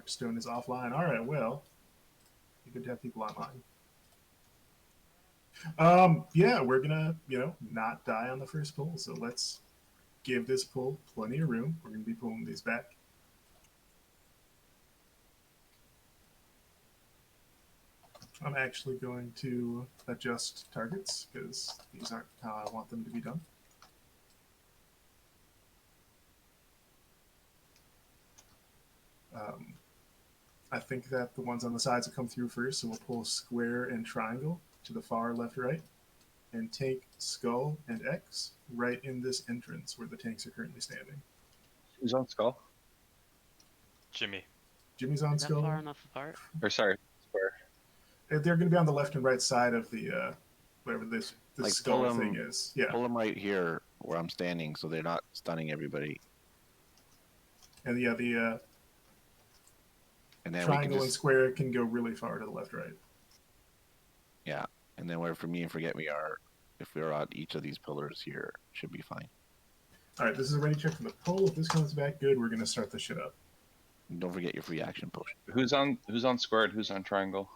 Stone is offline. All right, well, good to have people online. Yeah, we're gonna, not die on the first pull. So let's give this pull plenty of room. We're gonna be pulling these back. I'm actually going to adjust targets because these aren't how I want them to be done. Um, I think that the ones on the sides will come through first, so we'll pull square and triangle to the far left, right, and take skull and X right in this entrance where the tanks are currently standing. Who's on skull? Jimmy. Jimmy's on Is that skull. far enough apart? Or sorry, square. They're going to be on the left and right side of the whatever this Like skull thing is. Yeah, pull them right here where I'm standing, so they're not stunning everybody. and yeah, the And then triangle we can and just square can go really far to the left, right. yeah. And then where for me and forget me are, if we're on each of these pillars here, should be fine. All right, this is a ready check for the pull. If this comes back good, we're going to start the shit up. And don't forget your free action potion. Who's on square and who's on triangle?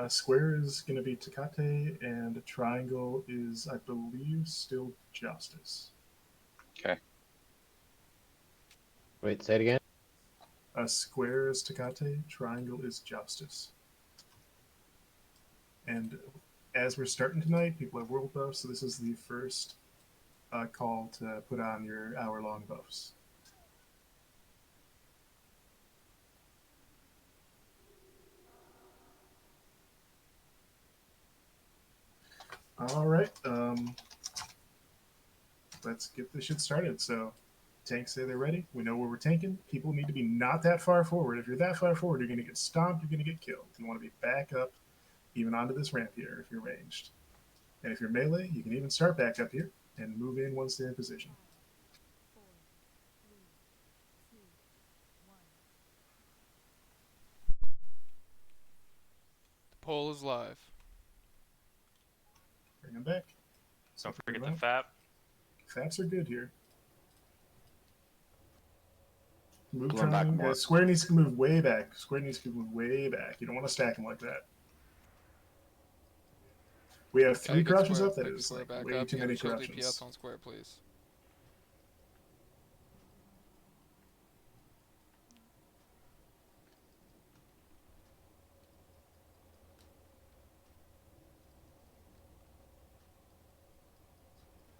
Square is going to be Tecate, and triangle is, I believe, still Justice. Okay. Wait, say it again. Square is Tecate, triangle is Justice. And as we're starting tonight, people have world buffs, so this is the first call to put on your hour-long buffs. All right, let's get this shit started. So, tanks say they're ready. We know where we're tanking. People need to be not that far forward. If you're that far forward, you're going to get stomped. You're going to get killed. You want to be back up, even onto this ramp here if you're ranged. And if you're melee, you can even start back up here and move in once they're in position. The poll is live. Bring them back. Don't forget the FAP. Faps are good here. Move Pull 'em back more. Square needs to move way back. Square needs to move way back. You don't want to stack them like that. We have three corruptions up. That is like way too many corruptions. DPS on square, please.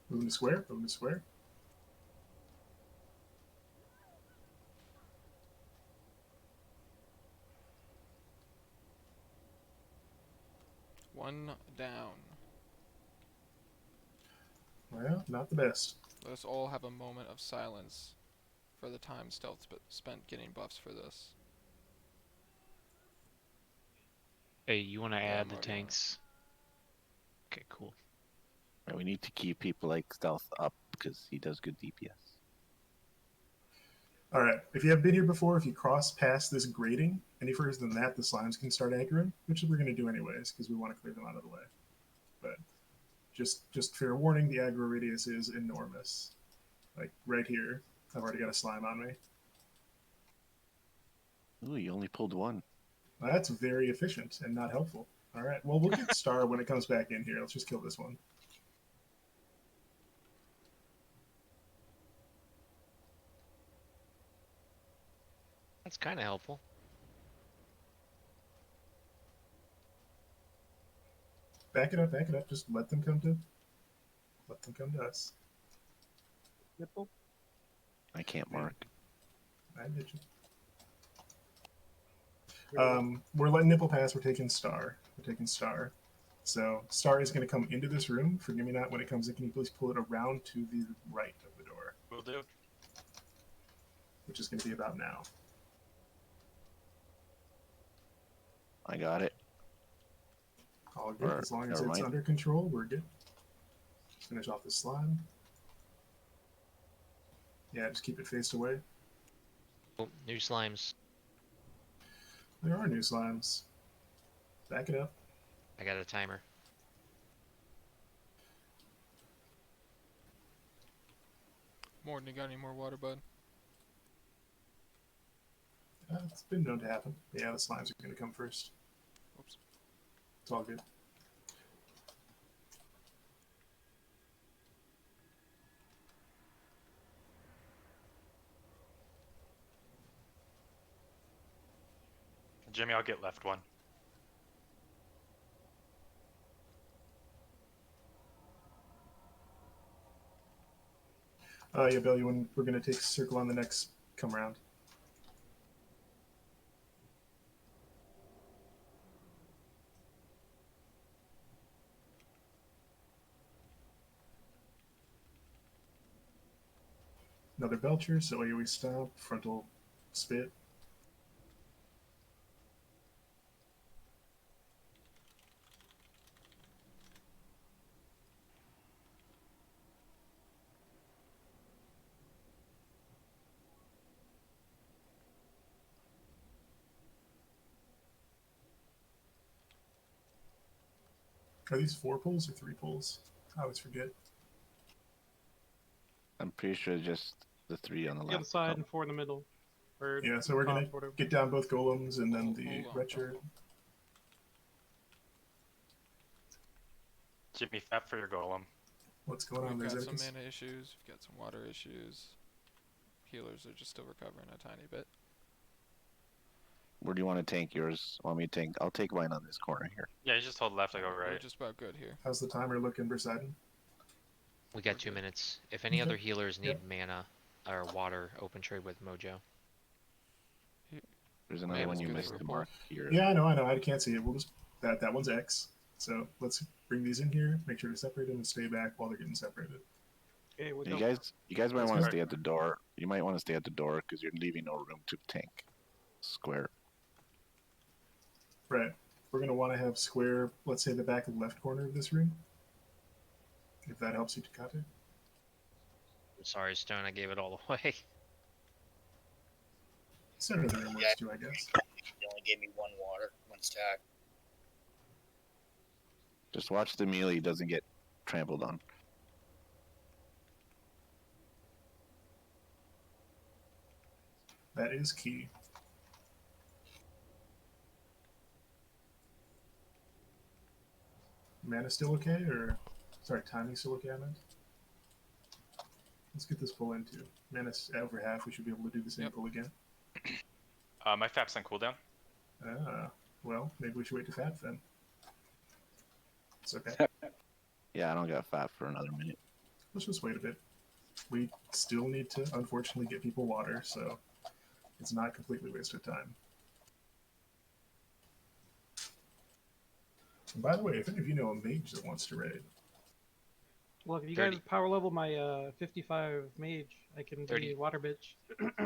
Moving to square. Moving to square. One down. Well, not the best. Let us all have a moment of silence for the time Stealth spent getting buffs for this. Hey, you want to add the Marty. tanks? Okay, cool. And we need to keep people like Stealth up because he does good DPS. All right. If you have been here before, if you cross past this grating any further than that, the slimes can start aggroing, which we're going to do anyways because we want to clear them out of the way. But just fair warning, the aggro radius is enormous. Like right here, I've already got a slime on me. Ooh, you only pulled one. Well, that's very efficient and not helpful. All right. Well, we'll get Star when it comes back in here. Let's just kill this one. That's kind of helpful. Back it up, back it up. Just let them come to us. Nipple? I can't mark. I get you. We're letting Nipple pass. We're taking Star. So Star is going to come into this room. Forgive me not. When it comes in, can you please pull it around to the right of the door? Will do. Which is going to be about now. I got it. All good. As long as it's under control, we're good. Finish off the slime. Yeah, just keep it faced away. Oh, new slimes. There are new slimes. Back it up. I got a timer. Morton, you got any more water, bud? It's been known to happen. Yeah, the slimes are going to come first. Oops. It's all good. Jimmy, I'll get left one. Yeah, Billy, when we're going to take circle on the next come around. Another belcher, so AoE stomp, frontal spit. Are these 4 pulls or 3 pulls? I always forget. I'm pretty sure just the 3 on the The other left. side and 4 in the middle. Or Yeah, so we're top, going to whatever. get down both golems and then the Hold on, red shirt. Jimmy, fap for your golem. What's going on We've there, got some Zedekis? mana issues. We've got some water issues. Healers are just still recovering a tiny bit. Where do you want to tank yours? Want me to tank? I'll take mine on this corner here. Yeah, you just hold left, I go We're right. just about good here. How's the timer looking, Poseidon? We got 2 minutes. If any Okay. other healers need Yep. mana or water, open trade with Mojo. There's another Man, one it's you good missed for the a mark here. Yeah, I know. I can't see it. We'll just that one's X. So let's bring these in here. Make sure to separate them and stay back while they're getting separated. Okay, we You go. guys might That's want to good. stay at the door. You might want to stay at the door because you're leaving no room to tank. Square. Right. We're gonna want to have square. Let's say the back of the left corner of this room. If that helps you to cut it. I'm sorry, Stone, I gave it all away. Center of the room works too, I guess. He only gave me 1 water, 1 stack. Just watch the melee doesn't get trampled on. That is key. Mana still okay, or sorry, timing still okay? I meant. Let's get this pull in too. Mana's over half. We should be able to do the same Yep. pull again. My fap's on cooldown. Well, maybe we should wait to fap then. It's okay. Yeah, I don't got fat for another minute. Let's just wait a bit. We still need to, unfortunately, get people water, so it's not completely wasted time. And by the way, if any of you know a mage that wants to raid, Look, if you 30. guys power level my 55 mage, I can 30. be water bitch.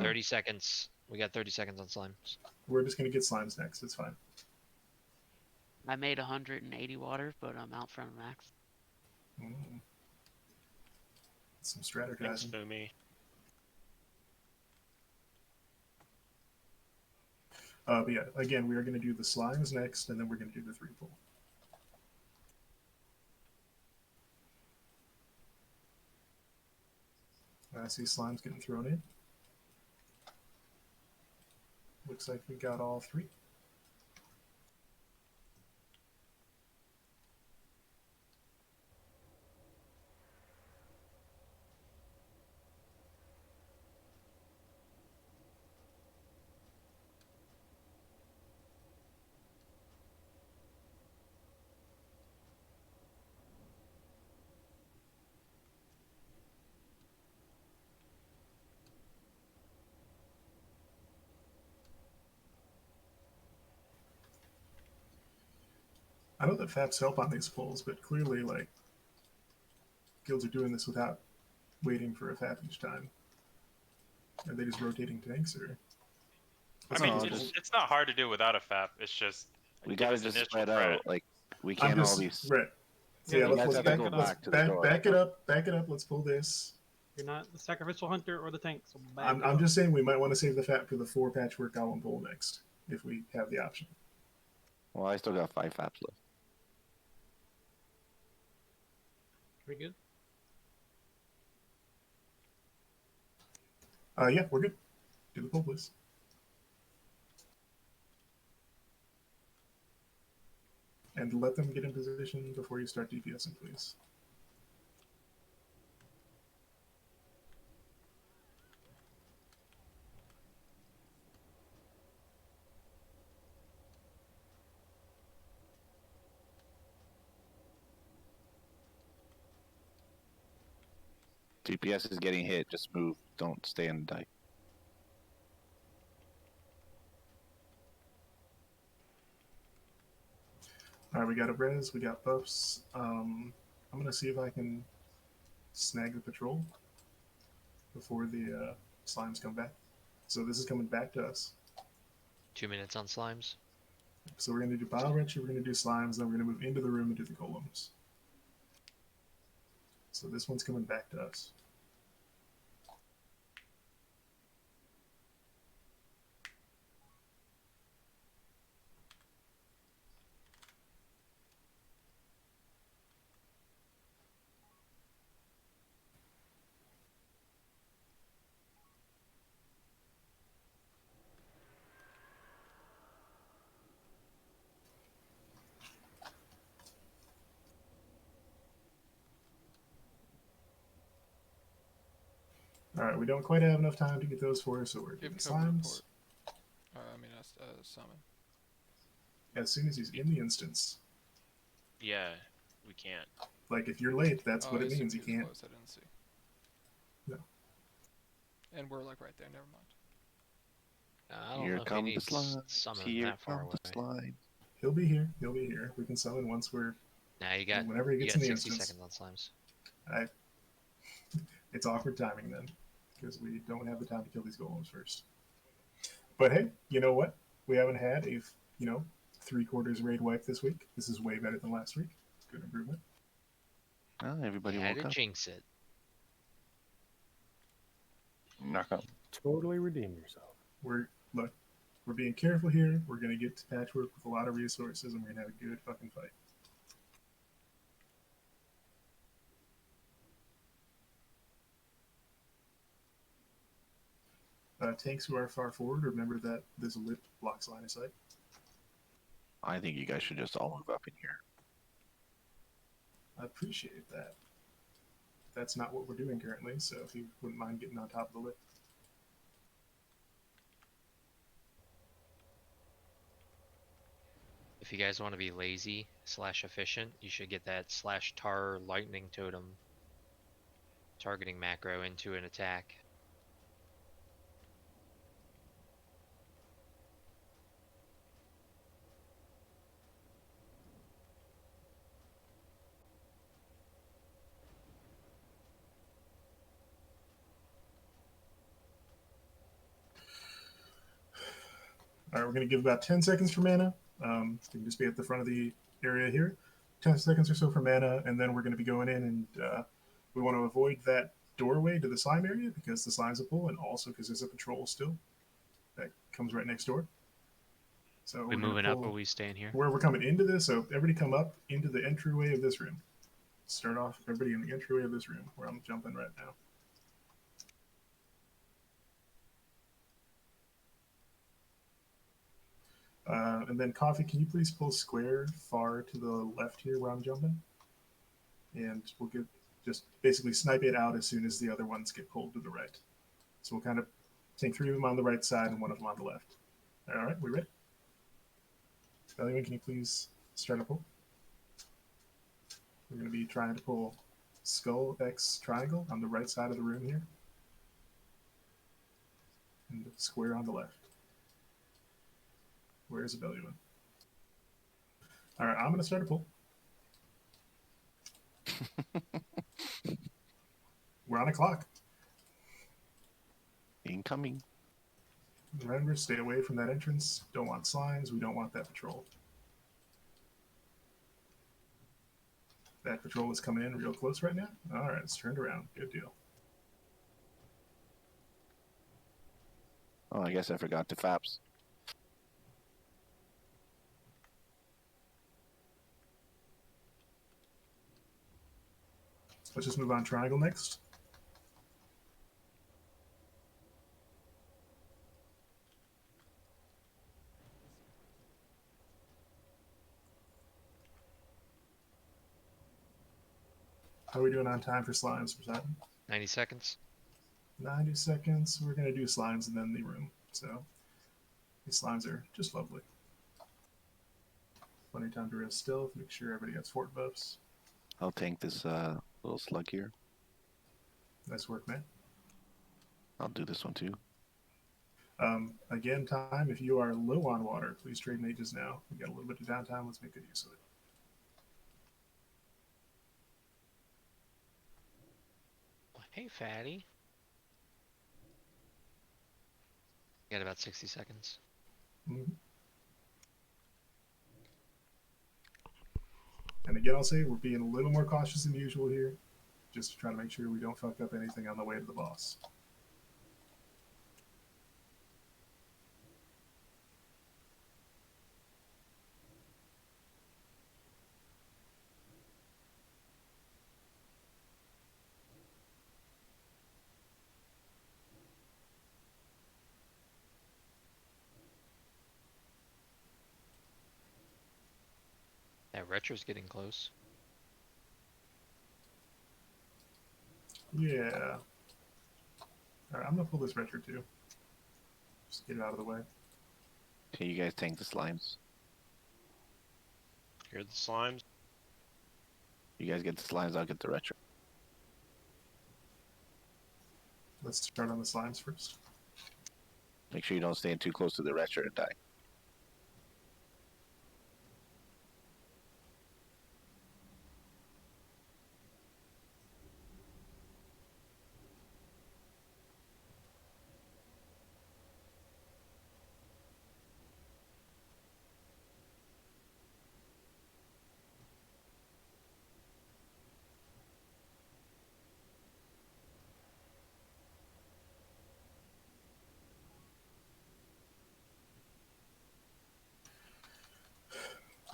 30 seconds. We got 30 seconds on slimes. we're just going to get slimes next. It's fine. I made 180 water, but I'm out from max. Some Thanks, strategizing. Fumi. But yeah, again, we are going to do the slimes next, and then we're going to do the 3 pull. I see slimes getting thrown in. Looks like we got all 3. I know that FAPs help on these pulls, but clearly, like, guilds are doing this without waiting for a FAP each time. Are they just rotating tanks, or? I mean, No, it's not hard to do without a fap. It's just We give gotta us just initial spread threat. out. Like we I'm can't all just be. right. So Yeah, yeah, you let's, guys let's gotta back, go let's back to the back, door. back it up, back it up. Let's pull this. You're not the sacrificial hunter or the tank, so back I'm, it I'm up. just saying we might want to save the FAP for the 4 patchwork golem pull next, if we have the option. Well, I still got 5 faps left. We good? Yeah, we're good. Do the pull, please. And let them get in position before you start DPSing, please. DPS is getting hit. Just move. Don't stay and die. All right, we got a res, we got buffs. I'm gonna see if I can snag the patrol before the slimes come back. So this is coming back to us. 2 minutes on slimes. So we're gonna do bile wrench, we're gonna do slimes, then we're gonna move into the room and do the golems. So this one's coming back to us. All right, we don't quite have enough time to get those for us, so we're doing Give code slimes. report. I mean, summon. As soon as he's in the instance, Yeah, we can't. like if you're late, that's what I it means. assumed You he was can't. close, I didn't see. No. And we're like right there. Never mind. I don't Here know if he come the needs slimes. summon Here that far come away. the slimes. He'll be here. He'll be here. We can summon once we're Now you got whenever he you gets got in the 60 instance. seconds on slimes. It's awkward timing then, because we don't have the time to kill these golems first. But hey, you know what? We haven't had a 3/4 raid wipe this week. This is way better than last week. Good improvement. Oh, everybody You had woke to up. jinx it. Knock on. Totally redeem yourself. We're being careful here. We're gonna get to patchwork with a lot of resources, and we're gonna have a good fucking fight. Tanks who are far forward, remember that this lip blocks line of sight. I think you guys should just all move up in here. I appreciate that. That's not what we're doing currently, so if you wouldn't mind getting on top of the lip. If you guys want to be lazy / efficient, you should get that /tar lightning totem targeting macro into an attack. All right, we're going to give about 10 seconds for mana. You can just be at the front of the area here. 10 seconds or so for mana, and then we're going to be going in, and we want to avoid that doorway to the slime area because the slime's a pull, and also because there's a patrol still that comes right next door. So We we're gonna moving up pull or we staying here? where we're coming into this. So everybody come up into the entryway of this room. Start off everybody in the entryway of this room where I'm jumping right now. And then Coffee, can you please pull square far to the left here where I'm jumping? And we'll get just basically snipe it out as soon as the other ones get pulled to the right. So we'll kind of take 3 of them on the right side and 1 of them on the left. All right, we ready? Bellyman, can you please start a pull? We're going to be trying to pull Skull X Triangle on the right side of the room here. And square on the left. Where's the Bellyman? All right, I'm going to start a pull. We're on a clock. Incoming. Remember, stay away from that entrance. Don't want slimes. We don't want that patrol. That patrol is coming in real close right now. All right, it's turned around. Good deal. Oh, I guess I forgot the FAPs. Let's just move on triangle next. How are we doing on time for slimes, Poseidon? 90 seconds. 90 seconds. We're going to do slimes and then the room. So these slimes are just lovely. Plenty of time to rest stealth. Make sure everybody gets fort buffs. I'll tank this little slug here. Nice work, man. I'll do this one too. Again, time, if you are low on water, please trade mages now. We got a little bit of downtime. Let's make good use of it. Hey, fatty. Got about 60 seconds. Mhm. And again, I'll say we're being a little more cautious than usual here, just to try to make sure we don't fuck up anything on the way to the boss. That retro's getting close. Yeah. Alright, I'm gonna pull this retro too. Just get it out of the way. Okay, you guys tank the slimes. Here are the slimes. You guys get the slimes, I'll get the retro. Let's start on the slimes first. Make sure you don't stand too close to the retro and die.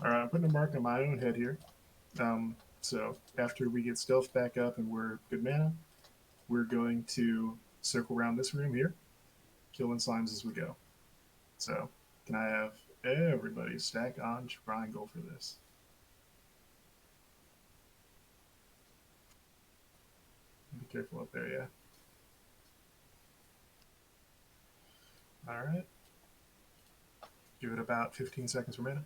Alright, I'm putting a mark on my own head here. So after we get stealth back up and we're good mana, we're going to circle around this room here, killing slimes as we go. So can I have everybody stack on triangle for this? Be careful up there, yeah. Alright. Give it about 15 seconds per minute.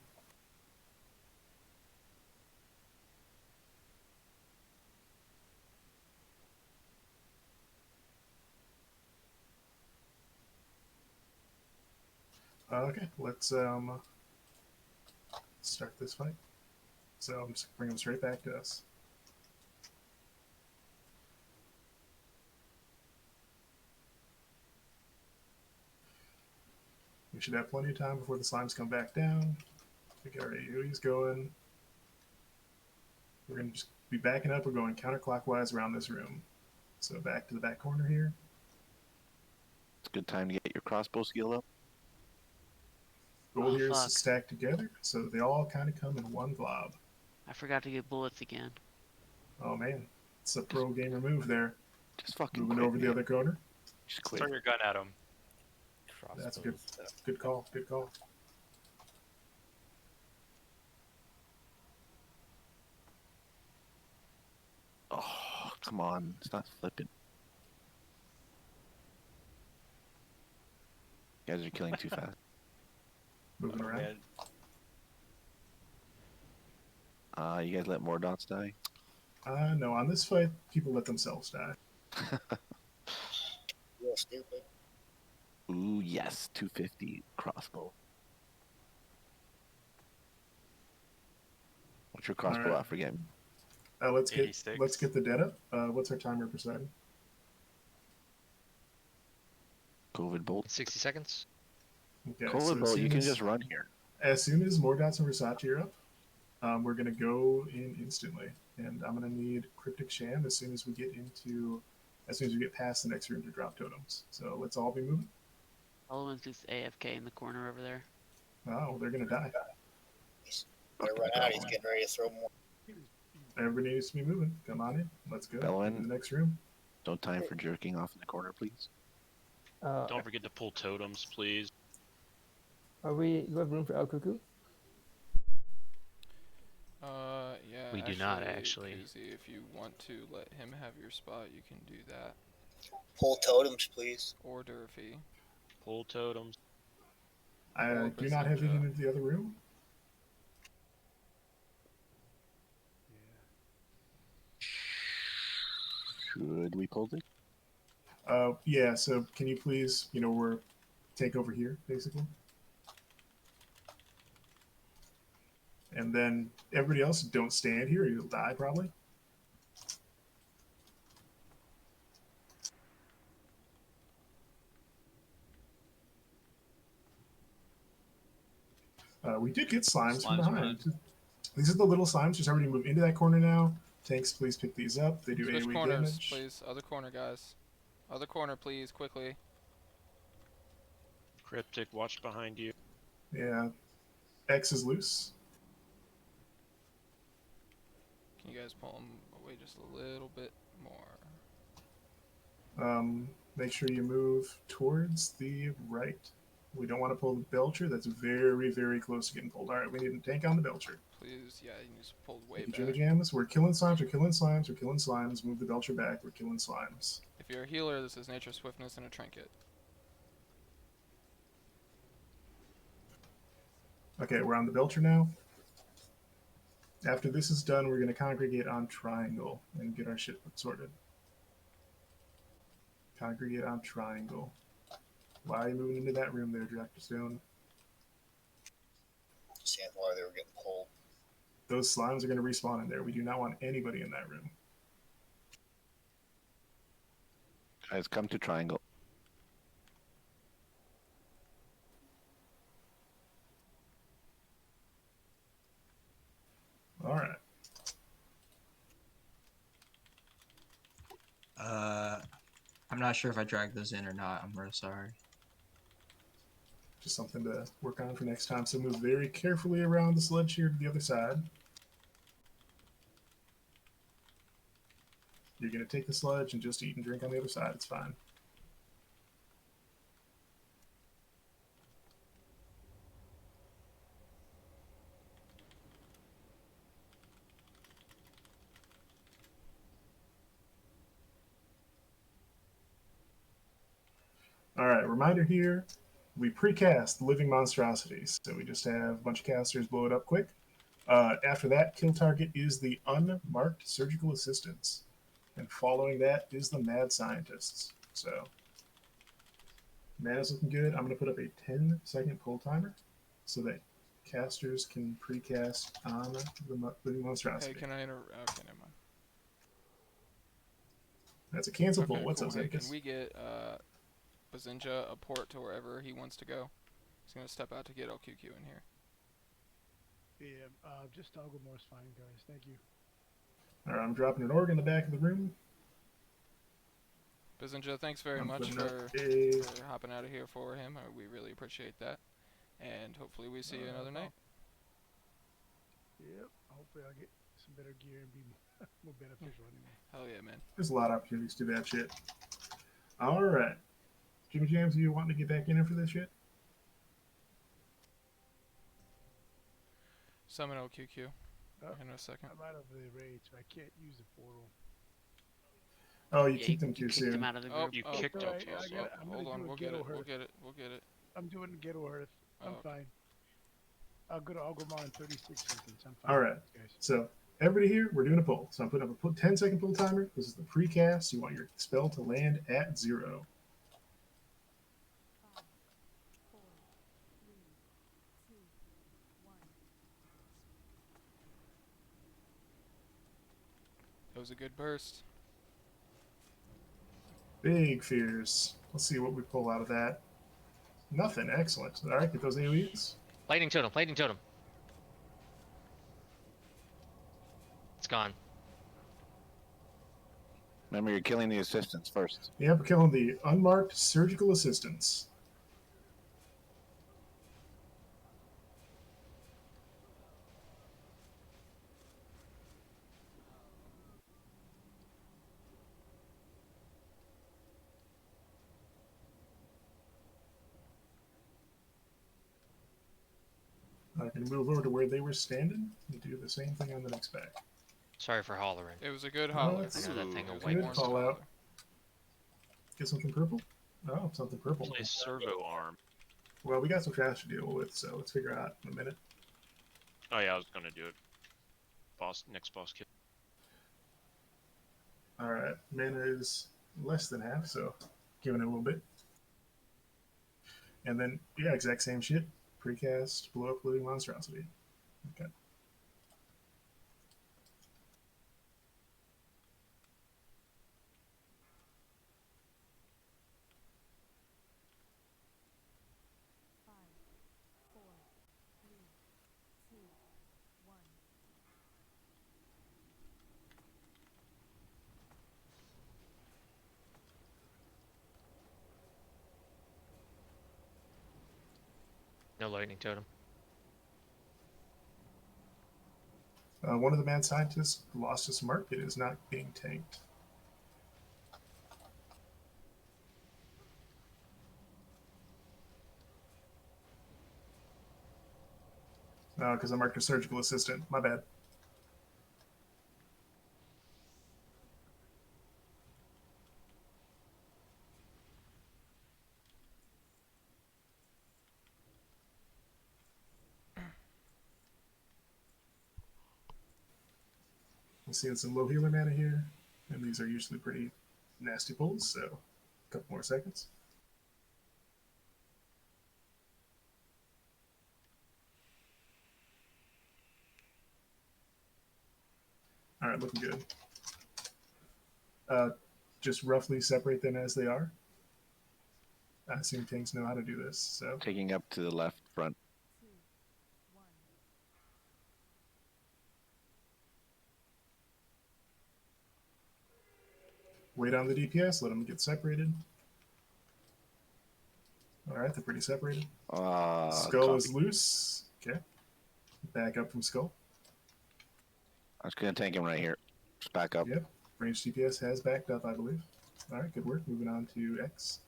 Okay, let's start this fight. So I'm just bring them straight back to us. We should have plenty of time before the slimes come back down. We get our AoEs going. We're gonna just be backing up. We're going counterclockwise around this room. So back to the back corner here. It's a good time to get your crossbow skill up. Goal Oh, here is fuck. to stack together so that they all kind of come in one glob. I forgot to get bullets again. Oh man, it's a pro gamer move there. Just fucking Moving quit, over the man. other corner. Just quit. Throw your gun at him. That's good. Good call. Good call. Oh, come on. It's not flipping. You guys are killing too fast. Moving Oh, around. man. You guys let more dots die? No, on this fight, people let themselves die. Real stupid. Ooh, yes. 250 crossbow. What's your crossbow Alright. out? Forget me. Let's 86. get the dead up. What's our timer per second? COVID bolt. 60 seconds. Okay, COVID so as bolt, you soon can as- just run here. As soon as Morgoth's and Versace are up, we're gonna go in instantly, and I'm gonna need Cryptic Sham as soon as we get past the next room to drop totems. So let's all be moving. Sullivan's just AFK in the corner over there. Oh, they're gonna die. Better run out. He's getting ready to throw more. Everybody needs to be moving. Come on in. Let's go. Bellowin. To the next room. No time for jerking off in the corner, please. Don't forget to pull totems, please. Do we have room for El Cuckoo? Yeah. We do not, actually. Koozie, if you want to let him have your spot, you can do that. Pull totems, please. Or Durfee. Pull totems. I Or do not have any Bazinga. in the other room. Should we pull this? Yeah. So can you please, we're take over here basically, and then everybody else don't stand here. You'll die probably. We did get slimes from Slimes behind. These are the little slimes. Just everybody move into that corner now. Tanks, please pick these up. They do Switch AoE corners, damage. please. Other corner, guys. Other corner, please, quickly. Cryptic, watch behind you. Yeah. X is loose. Can you guys pull him away just a little bit more? Make sure you move towards the right. We don't want to pull the Belcher. That's very, very close to getting pulled. All right, we need to tank on the Belcher. Please, yeah, he needs pulled way Thank you, back. Jimmy Jams. We're killing slimes. We're killing slimes. We're killing slimes. Move the Belcher back. We're killing slimes. If you're a healer, this is Nature Swiftness and a Trinket. Okay, we're on the Belcher now. After this is done, we're going to congregate on Triangle and get our shit sorted. Congregate on Triangle. Why are you moving into that room there, Dractostone? Seeing why they were getting pulled. Those slimes are going to respawn in there. We do not want anybody in that room. Guys, come to triangle. All right. I'm not sure if I dragged those in or not. I'm real sorry. Just something to work on for next time. So move very carefully around the sledge here to the other side. You're going to take the sludge and just eat and drink on the other side. It's fine. All right, reminder here. We precast living monstrosities. So we just have a bunch of casters blow it up quick. After that, kill target is the unmarked surgical assistants. And following that is the mad scientists. So mana's looking good. I'm going to put up a 10-second pull timer so that casters can precast on the living monstrosity. Hey, can I okay, never mind. That's a cancel pull. Okay, What's cool. up, Hey, Zankus? can we get Bazinga a port to wherever he wants to go? He's gonna step out to get LQQ in here. Yeah, just Algomore's fine, guys. Thank you. All right, I'm dropping an org in the back of the room. Bazinga, thanks very I'm much putting up for hopping out of here for him. We really appreciate that. And hopefully we see you another night. Yep. Hopefully I'll get some better gear and be more beneficial anyway. Hell yeah, man. There's a lot of opportunities to do that shit. All right. Jimmy Jams, you wanting to get back in here for this shit? Summon LQQ in a second. I'm out of the raid, so I can't use the portal. Oh, you Yeah, kicked him too kicked soon. him out of the Oh, group. You oh, kicked oh, him. oh, I'm hold gonna on, do a we'll get ghetto it. We'll hearth. get it. We'll get it. I'm doing ghetto earth. I'm Oh. fine. I'll go to Algomar in 36 seconds. I'm fine. All right. Guys. So everybody here, we're doing a pull. So I'm putting up a 10-second pull timer. This is the precast. You want your spell to land at 0. That was a good burst. Big fears. Let's see what we pull out of that. Nothing. Excellent. All right, get those AoEs. Lightning totem, lightning totem. It's gone. Remember, you're killing the assistants first. Yep, we're killing the unmarked surgical assistants. and move over to where they were standing and do the same thing on the next back. Sorry for hollering. It was a good Oh, holler. it's I know that thing It will was wipe good more us. than a call out. holler. Get something purple? Oh, something purple. Play servo arm. Well, we got some trash to deal with, so let's figure out in a minute. Oh yeah, I was gonna do it. Next boss kill. Alright, mana is less than half, so giving it a little bit. And then, yeah, exact same shit. Precast, blow up living monstrosity. Okay. No lightning totem. One of the mad scientists lost his market is not being tanked. Because I marked a surgical assistant. My bad. I'm seeing some low healer mana here, and these are usually pretty nasty pulls, so a couple more seconds. All right, looking good. Just roughly separate them as they are. I assume tanks know how to do this, so Taking up to the left front. wait on the DPS, let them get separated. All right, they're pretty separated. Skull Copy. is loose. Okay. Back up from Skull. I'm just gonna tank him right here. Just back up. Yep. Range DPS has backed up, I believe. All right, good work. Moving on to X.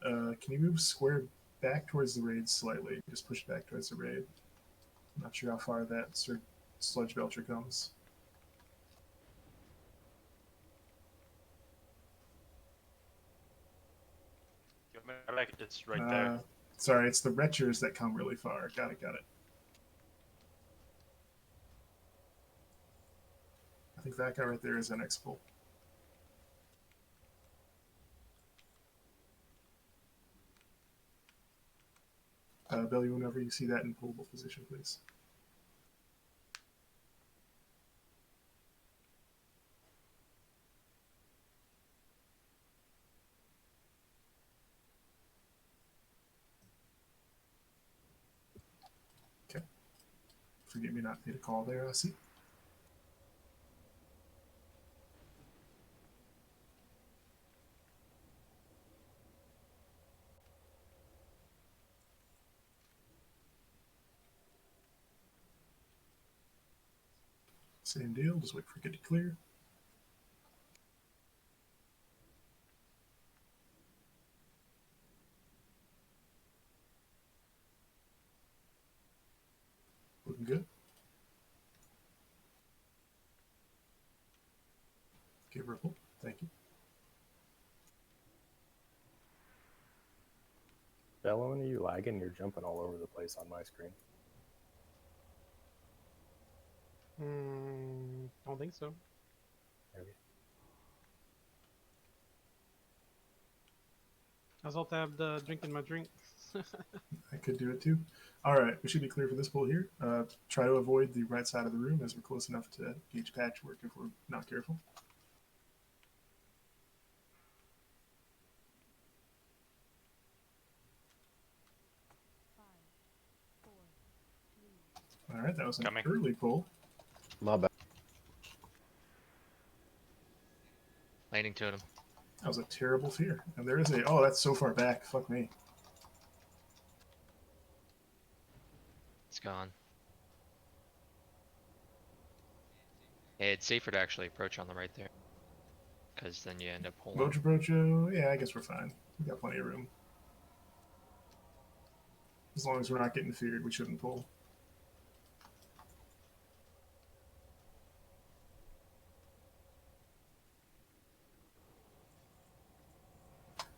Can you move square back towards the raid slightly? Just push back towards the raid. I'm not sure how far that sludge belcher comes. I like it's right there. Sorry, it's the retchers that come really far. Got it, got it. I think that guy right there is an X pull. Billy, whenever you see that in pullable position, please. Okay. Forgive me not made a call there, I see. Same deal, just wait for it to clear. Looking good. Okay, Ripple, thank you. Bellowing, are you lagging? You're jumping all over the place on my screen. I don't think so. Maybe. I was all tabbed drinking my drink. I could do it too. All right, we should be clear for this pull here. Try to avoid the right side of the room as we're close enough to gauge patchwork if we're not careful. All right, that was an Coming. early pull. My bad. Lightning totem. That was a terrible fear. And there is a, oh, that's so far back. Fuck me. It's gone. Hey, it's safer to actually approach on the right there. Because then you end up pulling. Mojo Brojo, yeah, I guess we're fine. We got plenty of room. As long as we're not getting feared, we shouldn't pull.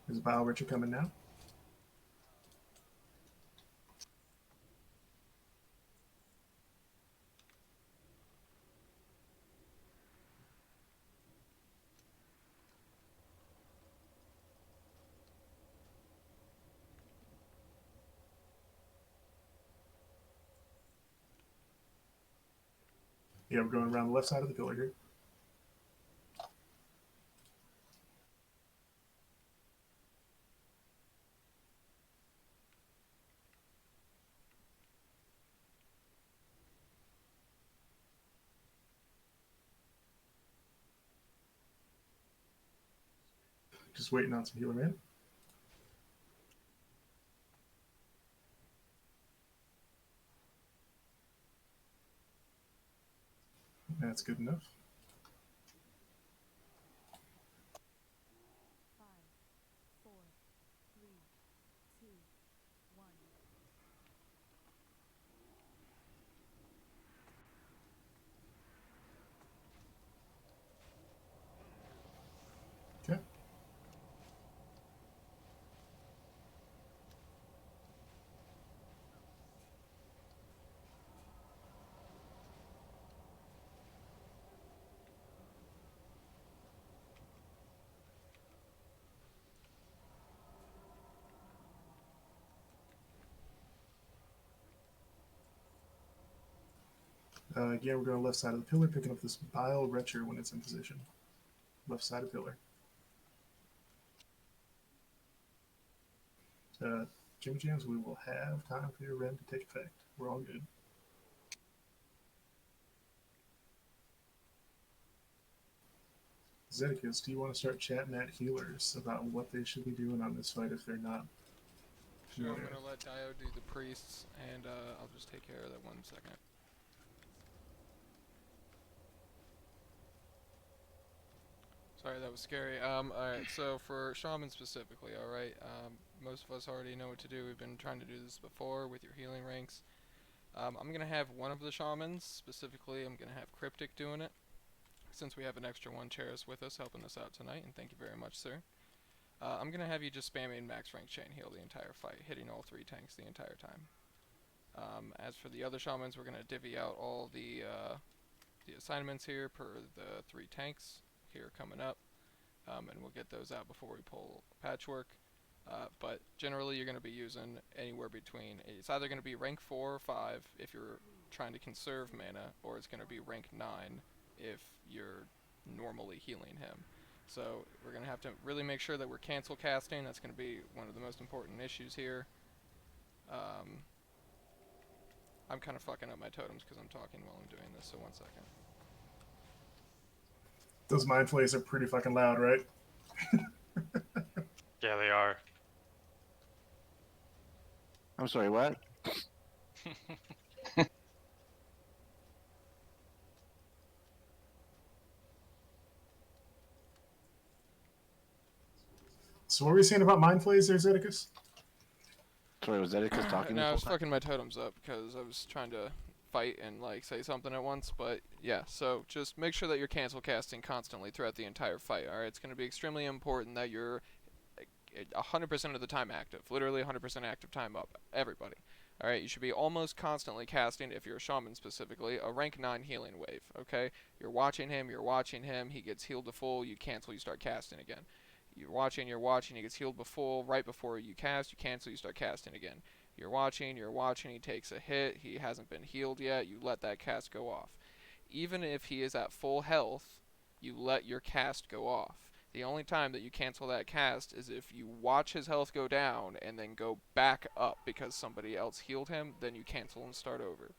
There's a Bile Richer coming now. Yeah, we're going around the left side of the pillar here. Just waiting on some healer in. That's good enough. Okay. Again, we're going left side of the pillar, picking up this Bile Retcher when it's in position. Left side of pillar. Jimmy Jams, we will have time for your rend to take effect. We're all good. Zedekus, do you want to start chatting at healers about what they should be doing on this fight if they're not? Sure, I'm gonna let Dio do the priests, and I'll just take care of that 1 second. Sorry, that was scary. Alright, so for Shaman specifically, alright, most of us already know what to do. We've been trying to do this before with your healing ranks. I'm going to have one of the Shamans, specifically I'm going to have Cryptic doing it, since we have an extra one Cheris with us helping us out tonight, and thank you very much, sir. I'm going to have you just spamming max rank chain heal the entire fight, hitting all 3 tanks the entire time. As for the other Shamans, we're going to divvy out all the assignments here per the 3 tanks here coming up, and we'll get those out before we pull Patchwork. But generally you're going to be using anywhere between, it's either going to be rank 4 or 5 if you're trying to conserve mana, or it's going to be rank 9 if you're normally healing him. So we're going to have to really make sure that we're cancel casting. That's going to be one of the most important issues here. I'm kind of fucking up my totems because I'm talking while I'm doing this, so 1 second. Those mind flays are pretty fucking loud, right? Yeah, they are. I'm sorry, what? So what were you saying about mind flays there, Zedekus? Sorry, was Zedekus talking? No, I was fucking my totems up because I was trying to fight and like say something at once, but yeah, so just make sure that you're cancel casting constantly throughout the entire fight, alright? It's going to be extremely important that you're 100% of the time active, literally 100% active time up, everybody. Alright, you should be almost constantly casting, if you're a Shaman specifically, a rank 9 healing wave, okay? You're watching him, he gets healed to full, you cancel, you start casting again. You're watching, he gets healed to full, right before you cast, you cancel, you start casting again. You're watching, he takes a hit, he hasn't been healed yet, you let that cast go off. Even if he is at full health, you let your cast go off. The only time that you cancel that cast is if you watch his health go down and then go back up because somebody else healed him, then you cancel and start over.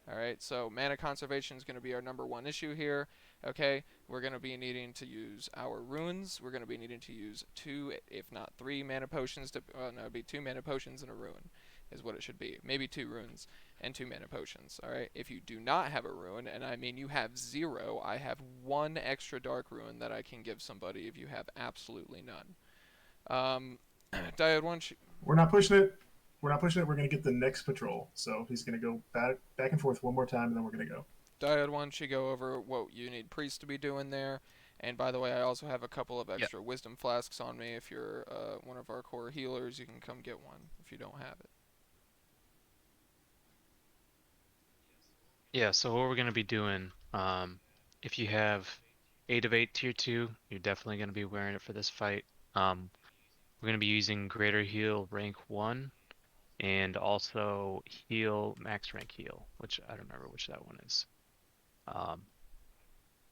Alright, so mana conservation is going to be our #1 issue here. Okay, we're going to be needing to use our runes. We're going to be needing to use 2, if not 3 mana potions. No, it'd be 2 mana potions and a rune is what it should be. Maybe 2 runes and 2 mana potions. Alright, if you do not have a rune, and I mean you have 0, I have 1 extra dark rune that I can give somebody if you have absolutely none. Diode, why don't you... We're not pushing it. We're not pushing it. We're gonna get the next patrol. So he's gonna go back and forth one more time, and then we're gonna go. Diode, why don't you go over what you need Priest to be doing there? And by the way, I also have a couple of extra wisdom flasks on me. If you're one of our core healers, you can come get one if you don't have it. Yeah, so what we're gonna be doing, if you have 8 of 8 tier 2, you're definitely gonna be wearing it for this fight. We're gonna be using greater heal rank 1 and also heal max rank heal, which I don't remember which that one is.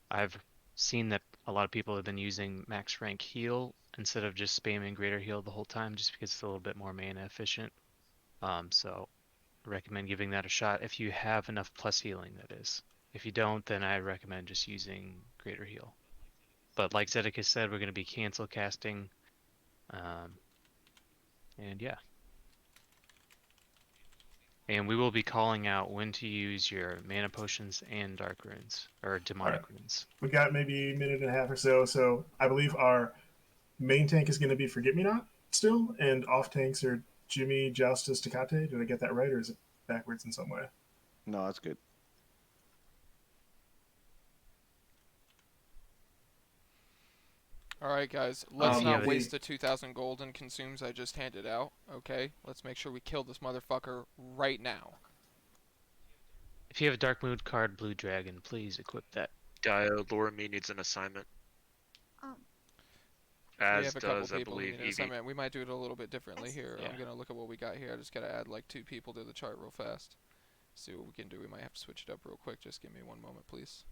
I've seen that a lot of people have been using max rank heal instead of just spamming greater heal the whole time, just because it's a little bit more mana efficient. So I recommend giving that a shot if you have enough plus healing, that is. If you don't, then I recommend just using greater heal. But like Zedekis said, we're going to be cancel casting. And yeah. And we will be calling out when to use your mana potions and dark runes, or demonic runes. We got maybe a minute and a half or so. So I believe our main tank is going to be Forget Me Not still, and off tanks are Jimmy, Joustus, Tecate. Did I get that right, or is it backwards in some way? No, that's good. Alright guys, let's not yeah, waste the 2,000 gold and consumes I just handed out, okay? Let's make sure we kill this motherfucker right now. If you have a Dark Mood card, Blue Dragon, please equip that. Diode, Laura Me needs an assignment. We As have a couple does, I people who believe, need an Evie. assignment. We might do it a little bit differently here. Yeah. I'm gonna look at what we got here. I just gotta add like 2 people to the chart real fast. See what we can do. We might have to switch it up real quick. Just give me 1 moment, please.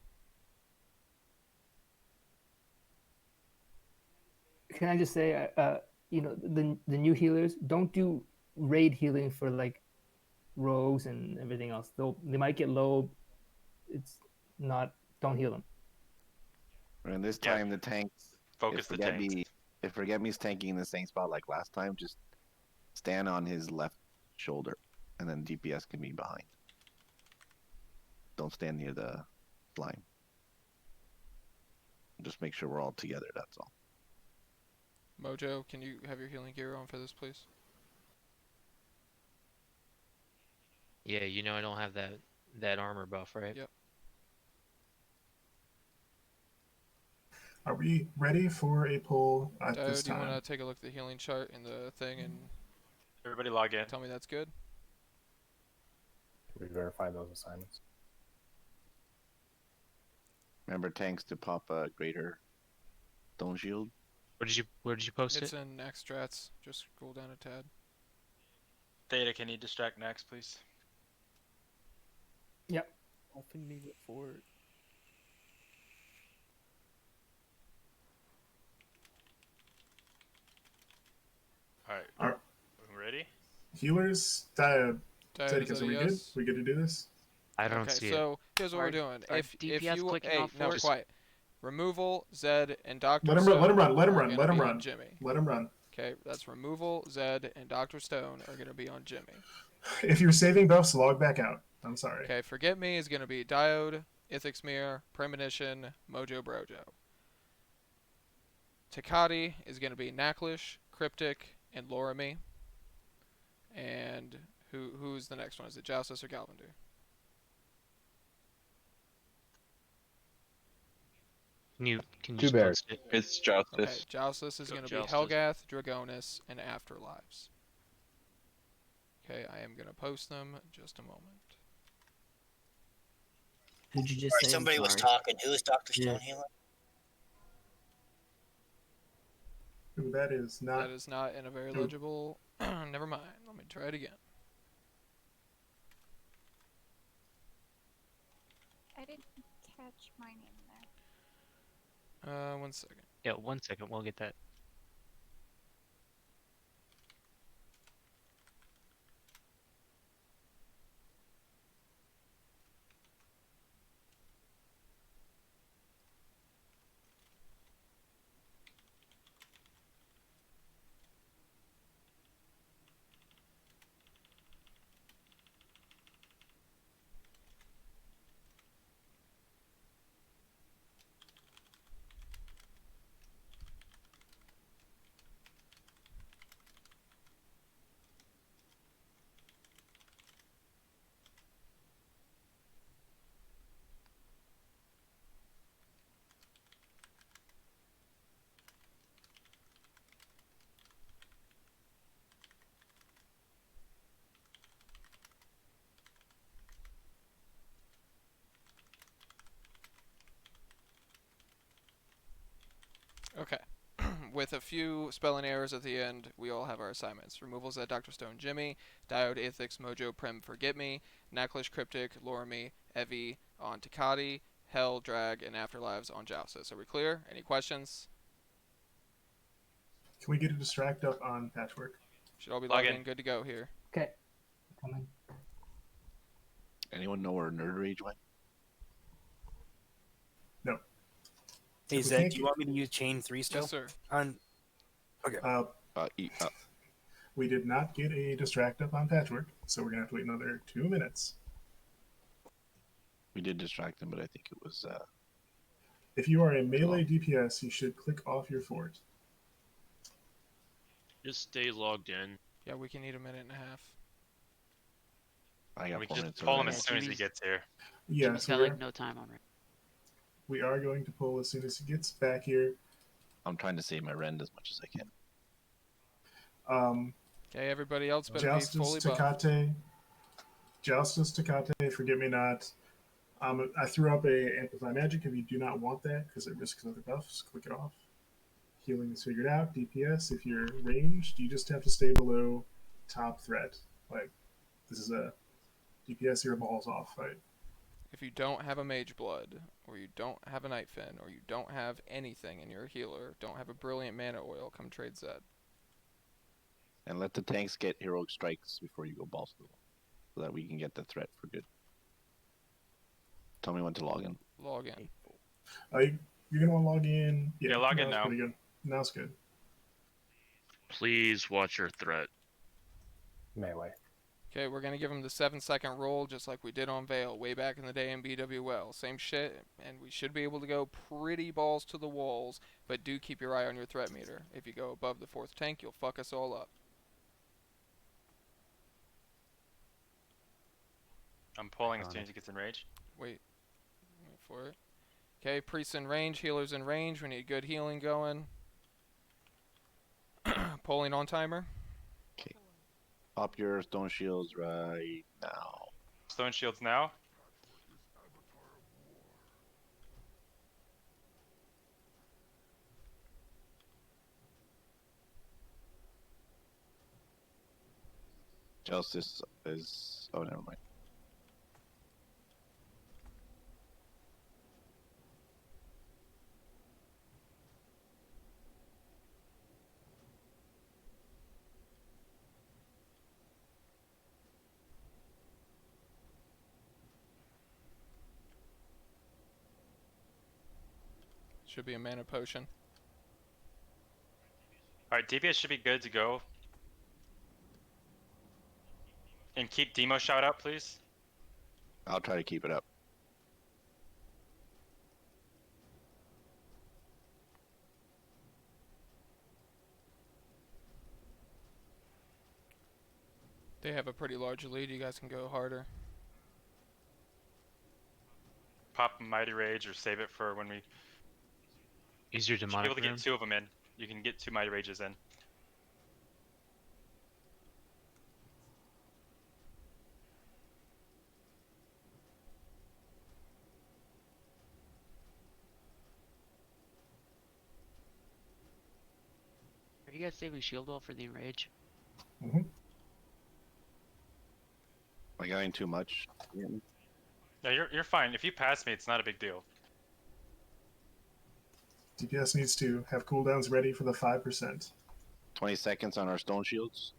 Can I just say, you know, the new healers don't do raid healing for like rogues and everything else. They might get low. It's not. Don't heal them. And this time the tanks. Focus the tanks. If Forget Me's tanking in the same spot like last time, just stand on his left shoulder, and then DPS can be behind. Don't stand near the slime. Just make sure we're all together. That's all. Mojo, can you have your healing gear on for this, please? Yeah, you know I don't have that armor buff, right? Yep. Are we ready for a pull at this Do you time? want to take a look at the healing chart in the thing and Everybody log in. tell me that's good? Can we verify those assignments? Remember tanks to pop a greater stone shield. Where did you post It's it? in Naxx strats. Just scroll down a tad. Theta, can you distract Naxx, please? Yep. Helping me get forward. Alright. Alright. We ready? Healers, Diode, is Zedekis, that are a we yes? good? We good to do this? I don't Okay, see so here's what we're Are- doing. are If DPS you clicking hey, off no, force? quiet. Removal, Zed, and Dr. Let him Stone run. Let him run. Let him are run. gonna Let him be run. on Jimmy. Let him run. Okay, that's Removal, Zed, and Dr. Stone are gonna be on Jimmy. If you're saving buffs, log back out. I'm sorry. Okay, Forget Me is gonna be Diode, Ithix Mirror, Premonition, Mojo Brojo. Takati is gonna be Naxx, Cryptic, and Lorami. And who's the next one? Is it Joustus or Galvander? Can you Two just bears. post it? It's Joustus. Okay, Joustus is Go going to be Joustus. Helgath, Dragonis, and Afterlives. Okay, I am going to post them in just a moment. Who'd you just Alright, say? I'm somebody was sorry. talking. Who is Dr. Yeah. Stone healer? Ooh, that is not. That is not in a very legible... Never mind. Let me try it again. I didn't catch my name there. 1 second. Yeah, 1 second, we'll get that. with a few spelling errors at the end, we all have our assignments. Removals at Dr. Stone Jimmy, Diode, Aethix, Mojo, Prem, Forget Me, Naxx, Cryptic, Loremy, Evie on Takati, Hell, Drag, and Afterlives on Joustus. Are we clear? Any questions? Can we get a distract up on Patchwork? Should all be Log logged in. in, good to go here. Okay. Coming. Anyone know where Nerd Rage went? No. Hey If we Zed, can't do you get- want me to use chain 3 still? Yes, sir. Okay. We did not get a distract up on Patchwork, so we're gonna have to wait another 2 minutes. We did distract him, but I think it was. If you are a melee DPS, you should click off your fort. Just stay logged in. Yeah, we can need a minute and a half. I got We 4 can minutes. just pull him already. as soon as he Jimmy's- gets here. Yeah, Jimmy's so got we're, like no time on it. we are going to pull as soon as he gets back here. I'm trying to save my rend as much as I can. Okay, everybody else better Joustus be fully buffed. Tecate. Joustus Tecate, Forget Me Not. I threw up a Amplify Magic. If you do not want that, because it risks other buffs, click it off. Healing is figured out. DPS, if you're ranged, you just have to stay below top threat. Like, this is a DPS your balls off fight. If you don't have a Mage Blood, or you don't have a Night Fin, or you don't have anything and you're a healer, don't have a Brilliant Mana Oil, come trade Zed. And let the tanks get heroic strikes before you go balls to the wall, so that we can get the threat for good. Tell me when to log in. Log in. You're going to want to log in. Yeah, log in that's now. Pretty good. Now it's good. Please watch your threat. Melee. Okay, we're going to give him the 7-second roll just like we did on Veil way back in the day in BWL. Same shit, and we should be able to go pretty balls to the walls, but do keep your eye on your threat meter. If you go above the 4th tank, you'll fuck us all up. I'm pulling as soon as he gets in range. Wait for it. Okay, priests in range, healers in range. We need good healing going. Pulling on timer. Okay. Pop your stone shields right now. Stone shields now. Justice is. Oh, never mind. Should be a mana potion. Alright, DPS should be good to go. And keep Demo shout up, please. I'll try to keep it up. They have a pretty large lead. You guys can go harder. Pop Mighty Rage or save it for when we Use your should be demonic able to room. get 2 of them in. You can get 2 Mighty Rages in. Are you guys saving shield wall for the enrage? Am I getting too much? Yeah, you're fine. If you pass me, it's not a big deal. DPS needs to have cooldowns ready for the 5%. 20 seconds on our stone shields.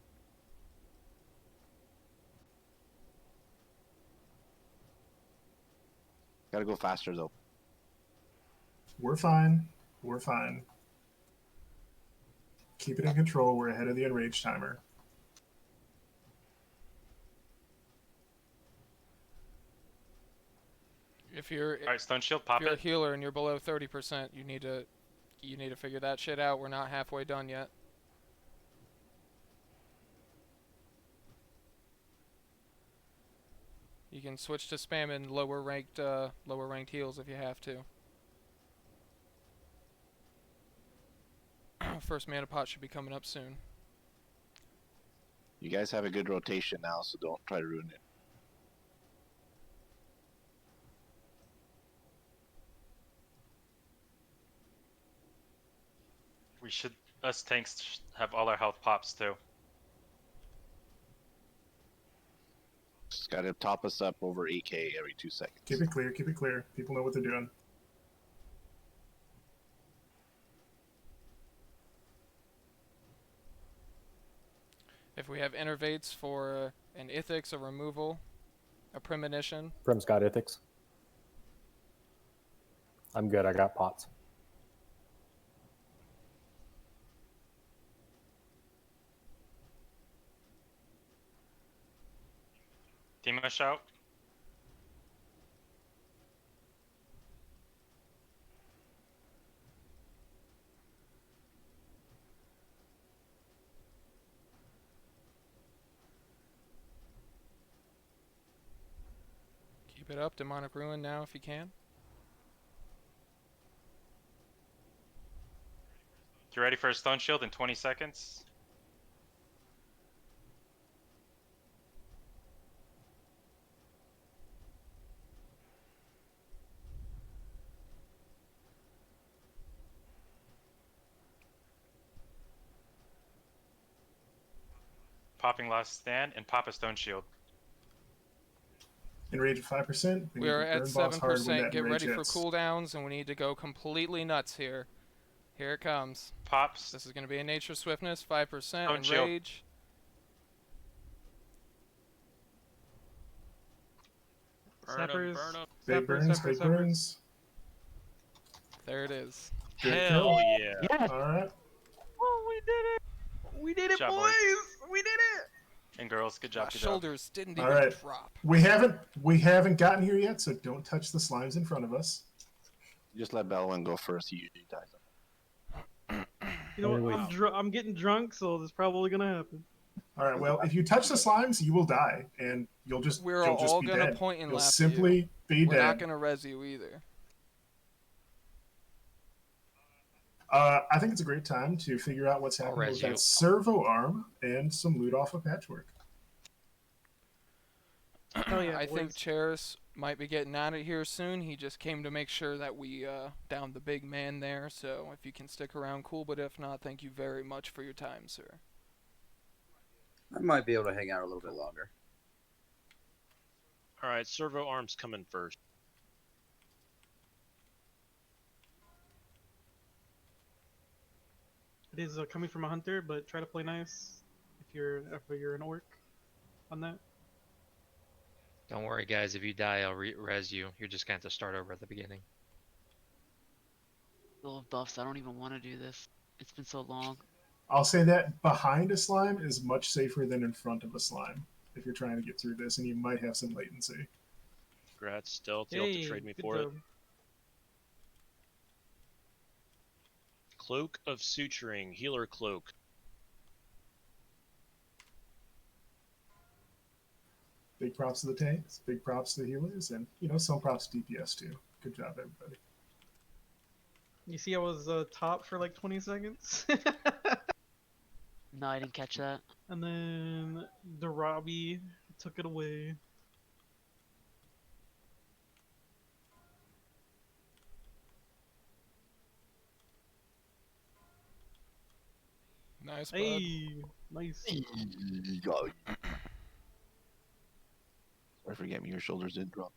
Gotta go faster though. We're fine. We're fine. Keep it in control. We're ahead of the enrage timer. If you're Alright, Stone Shield, pop if you're a it. healer and you're below 30%, you need to figure that shit out. We're not halfway done yet. You can switch to spamming lower ranked heals if you have to. First mana pot should be coming up soon. You guys have a good rotation now, so don't try to ruin it. We should us tanks have all our health pops too. Just gotta top us up over 8k every 2 seconds. Keep it clear. Keep it clear. People know what they're doing. If we have innervates for an Ithics, a removal, a premonition. Prim's got ethics. I'm good. I got pots. Demo shout. Keep it up, Demonic Ruin now if you can. You ready for a stone shield in 20 seconds? Popping last stand and pop a stone shield. Enrage at 5%. We are at 7%. Get ready for hits. cooldowns, and we need to go completely nuts here. Here it comes. Pops. This is going to be a nature swiftness, 5%, Stone and shield. rage. Burn 'em, Snappers. burn 'em. Big burns. Big burns. There it is. Good Hell kill. yeah. Yes. All right. Oh, we did it! We did it, Good job, boys! We did it! And girls, good job. My Good job. shoulders didn't All even right. drop. We haven't gotten here yet, so don't touch the slimes in front of us. Just let Bellwin go first. He usually dies. You know Anyway. what? I'm getting drunk, so this is probably gonna happen. All right. Well, if you touch the slimes, you will die, and you'll just We're you'll just all be gonna dead. point and You'll laugh at simply be We're dead. not gonna res you either. I think it's a great time to figure out what's happening res with you. that servo arm and some loot off of Patchwork. Hell yeah, I think boys. Cheris might be getting out of here soon. He just came to make sure that we downed the big man there. So if you can stick around, cool. But if not, thank you very much for your time, sir. I might be able to hang out a little bit longer. Alright, servo arms coming first. It is coming from a hunter, but try to play nice if you're an orc on that. Don't worry, guys. If you die, I'll res you. You're just gonna have to start over at the beginning. Full of buffs. I don't even want to do this. It's been so long. I'll say that behind a slime is much safer than in front of a slime if you're trying to get through this, and you might have some latency. Congrats, stealth. You'll have to trade me good for it. job. Cloak of Suturing, Healer Cloak. Big props to the tanks, big props to the healers, and some props to DPS too. Good job, everybody. You see, I was top for like 20 seconds, No, I didn't catch that. and then the Robbie took it away. Nice, bud. Hey, nice. Sorry, forget me. Your shoulders did drop.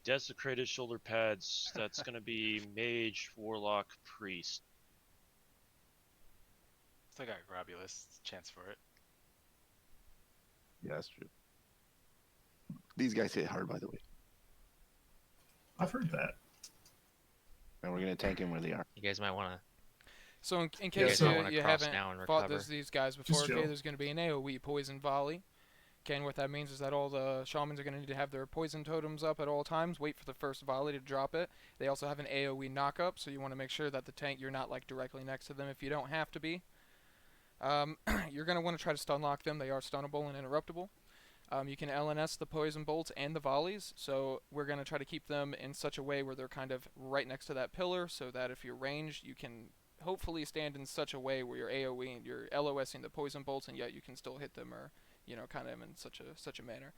Desecrated shoulder pads. That's gonna be Mage, Warlock, Priest. Still got Grobulus. Chance for it. Yeah, that's true. These guys hit hard, by the way. I've heard that. And we're gonna tank them where they are. You guys might want to. So in Yeah, case so- you cross haven't now and fought recover. these guys before, Just okay, chill. there's going to be an AoE poison volley. Again, what that means is that all the shamans are going to need to have their poison totems up at all times. Wait for the first volley to drop it. They also have an AoE knockup, so you want to make sure that the tank, you're not like directly next to them if you don't have to be. You're going to want to try to stun lock them. They are stunnable and interruptible. You can LNS the poison bolts and the volleys, so we're going to try to keep them in such a way where they're kind of right next to that pillar, so that if you're ranged, you can hopefully stand in such a way where you're AoE and you're LOSing the poison bolts, and yet you can still hit them, or kind of in such a manner.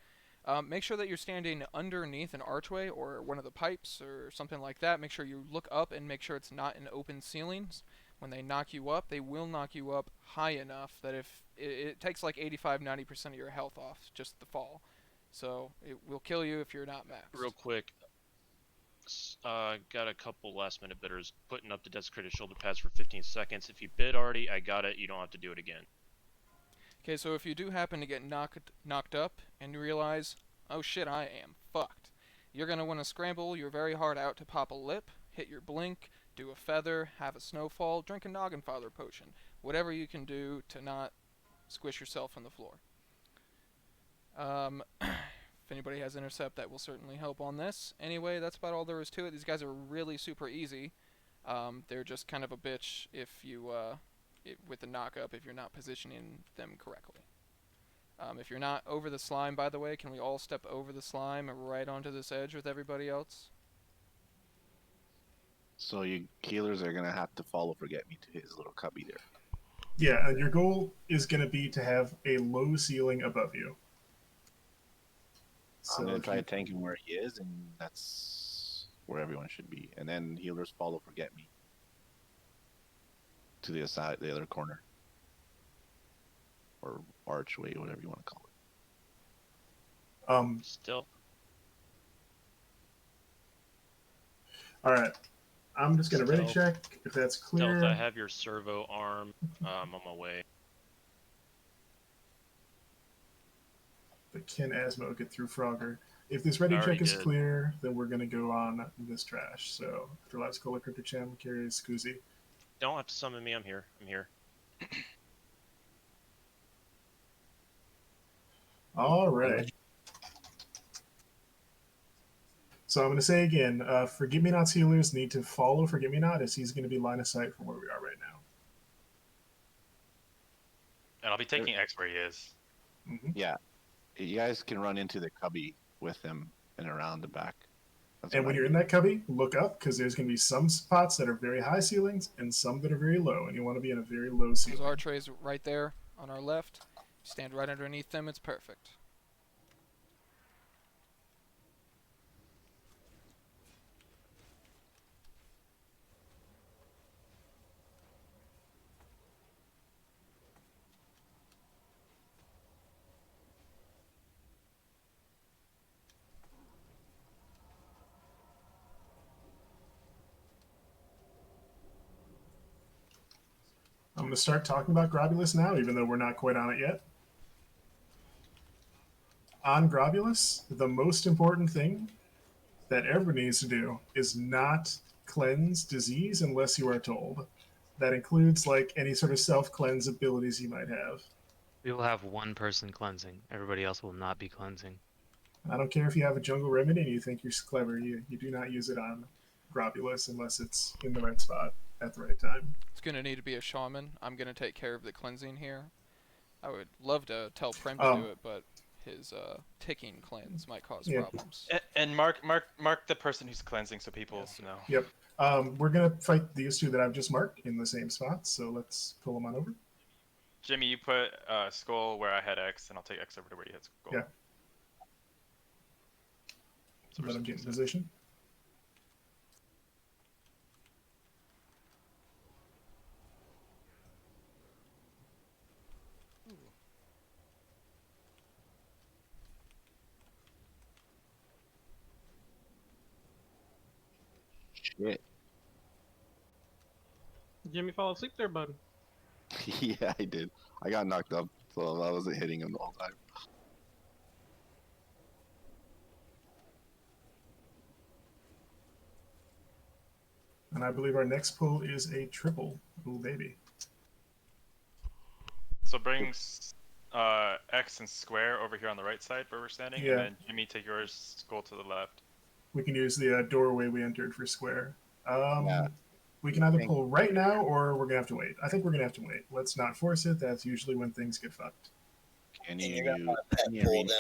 Make sure that you're standing underneath an archway or one of the pipes or something like that. Make sure you look up and make sure it's not in open ceilings. when they knock you up, they will knock you up high enough that if it takes like 85-90% of your health off just the fall. So it will kill you if you're not maxed. Real quick, got a couple last minute bidders putting up the desecrated shoulder pads for 15 seconds. If you bid already, I got it. You don't have to do it again. Okay, so if you do happen to get knocked up and you realize, oh shit, I am fucked, you're going to want to scramble your very heart out to pop a lip, hit your blink, do a feather, have a snowfall, drink a noggin father potion. Whatever you can do to not squish yourself on the floor. If anybody has intercept, that will certainly help on this. Anyway, that's about all there is to it. These guys are really super easy. They're just kind of a bitch if you, with the knock up, if you're not positioning them correctly. If you're not over the slime, by the way, can we all step over the slime right onto this edge with everybody else? So you healers are gonna have to follow Forget Me to his little cubby there. Yeah, and your goal is going to be to have a low ceiling above you. I'm gonna if try you- to tank him where he is, and that's where everyone should be. And then healers follow Forget Me to the side, the other corner, or archway, whatever you want to call it. Still. All right. I'm just going to ready Stealth. check if that's clear. Stealth, I have your servo arm. On my way. But can Asmo get through Frogger? If this ready I already check is did. clear, then we're going to go on this trash. So after last Cola Crypto Cham carries Koozie. Don't have to summon me. I'm here. I'm here. All right. So I'm going to say again, Forget Me Not's healers need to follow Forget Me Not as he's going to be line of sight from where we are right now. And I'll be taking X where he is. Yeah, you guys can run into the cubby with him and around the back. That's And what when I you're do. in that cubby, look up because there's going to be some spots that are very high ceilings and some that are very low, and you want to be in a very low Those ceiling. archways right there on our left. Stand right underneath them. It's perfect. I'm going to start talking about Grobulus now, even though we're not quite on it yet. On Grobulus, the most important thing that everybody needs to do is not cleanse disease unless you are told. That includes like any sort of self-cleanse abilities you might have. We will have one person cleansing. Everybody else will not be cleansing. I don't care if you have a jungle remedy and you think you're clever, you do not use it on Grobulus unless it's in the right spot at the right time. It's going to need to be a shaman. I'm going to take care of the cleansing here. I would love to tell Prim to do it, but his ticking cleanse might cause problems. And mark the person who's cleansing so people know. Yep. We're going to fight these two that I've just marked in the same spot, so let's pull them on over. Jimmy, you put Skull where I had X, and I'll take X over to where you had Skull. Yeah. So let him get in position. Shit. Jimmy fall asleep there, bud. Yeah, I did. I got knocked up, so I wasn't hitting him the whole time. And I believe our next pull is a triple. Ooh, baby. So bring X and Square over here on the right side where we're standing, Yeah. and then Jimmy, take yours, Skull to the left. We can use the doorway we entered for square. Yeah. We can either pull right now or we're going to have to wait. I think we're going to have to wait. Let's not force it. That's usually when things get fucked. And you're you gonna want to pet pull them.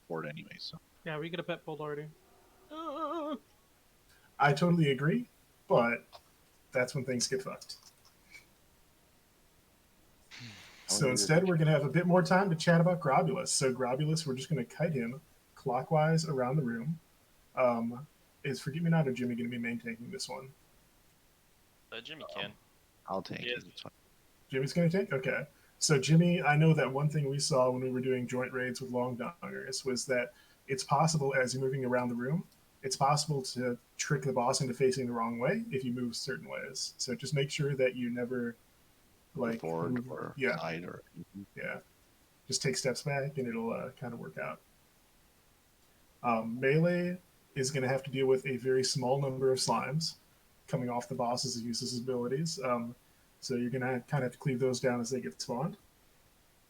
board anyway, so. Yeah, we get a pet pulled already. I totally agree, but that's when things get fucked. So instead, we're going to have a bit more time to chat about Grobulus. So Grobulus, we're just going to kite him clockwise around the room. Is Forget Me Not or Jimmy going to be maintaining this one? Jimmy can. I'll tank Yes. it. It's fine. Jimmy's going to take? Okay. So, Jimmy, I know that one thing we saw when we were doing joint raids with long dongers was that it's possible as you're moving around the room, it's possible to trick the boss into facing the wrong way if you move certain ways. So just make sure that you never like Forward move, or yeah, side or anything. yeah. Just take steps back and it'll kind of work out. Melee is going to have to deal with a very small number of slimes coming off the boss as he uses his abilities. So you're going to kind of have to cleave those down as they get spawned.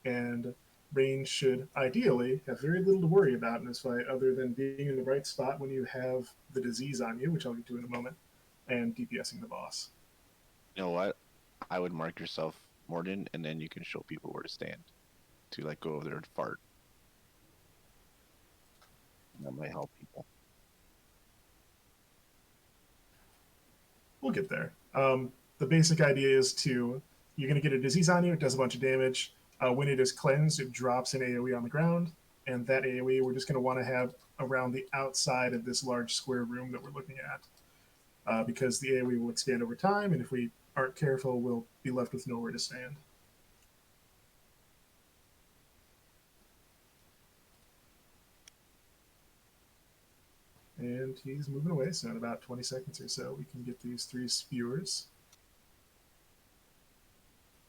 And range should ideally have very little to worry about in this fight other than being in the right spot when you have the disease on you, which I'll get to in a moment, and DPSing the boss. You know what? I would mark yourself, Morden, and then you can show people where to stand to like go over there and fart. That might help people. We'll get there. The basic idea is you're going to get a disease on you, it does a bunch of damage. When it is cleansed, it drops an AoE on the ground, and that AoE we're just going to want to have around the outside of this large square room that we're looking at, because the AoE will expand over time, and if we aren't careful, we'll be left with nowhere to stand. And he's moving away, so in about 20 seconds or so, we can get these 3 spewers.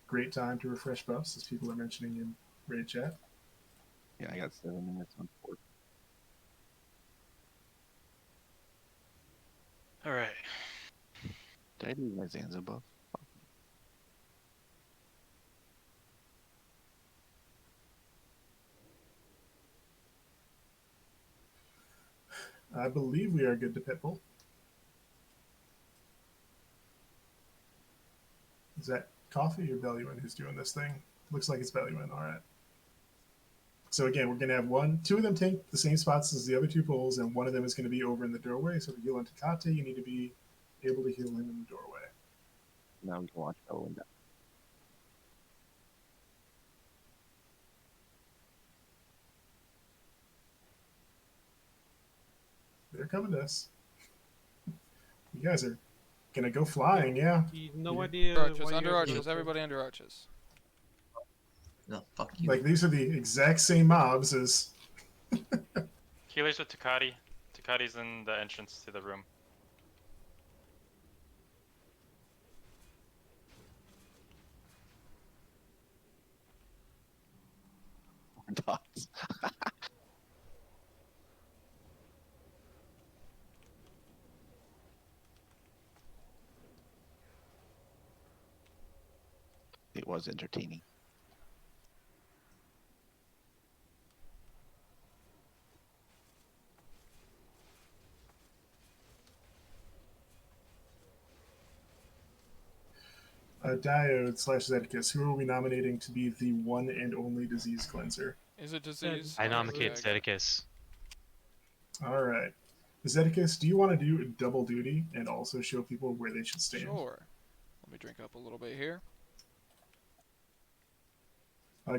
Great time to refresh buffs, as people are mentioning in raid chat. Yeah, I got 7 minutes on 4. All right. Did I do my Zanza buff? I believe we are good to Pitbull. Is that Coffee or Belluin who's doing this thing? Looks like it's Belluin, alright. So again, we're going to have 2 of them take the same spots as the other 2 pulls, and one of them is going to be over in the doorway. So to heal on Takate, you need to be able to heal him in the doorway. Now we can watch Belluin down. They're coming to us. You guys are going to go flying, yeah. No idea. Arches, why you under guys are arches, so- everybody under arches. No, fuck you. Like, these are the exact same mobs as... Healers with Takati. Takati's in the entrance to the room. Dots. It was entertaining. Diode / Zedicus, who are we nominating to be the one and only disease cleanser? Is it disease? I nominate Okay, I got it. Zedicus. All right. Zedicus, do you want to do double duty and also show people where they should stand? Sure. Let me drink up a little bit here.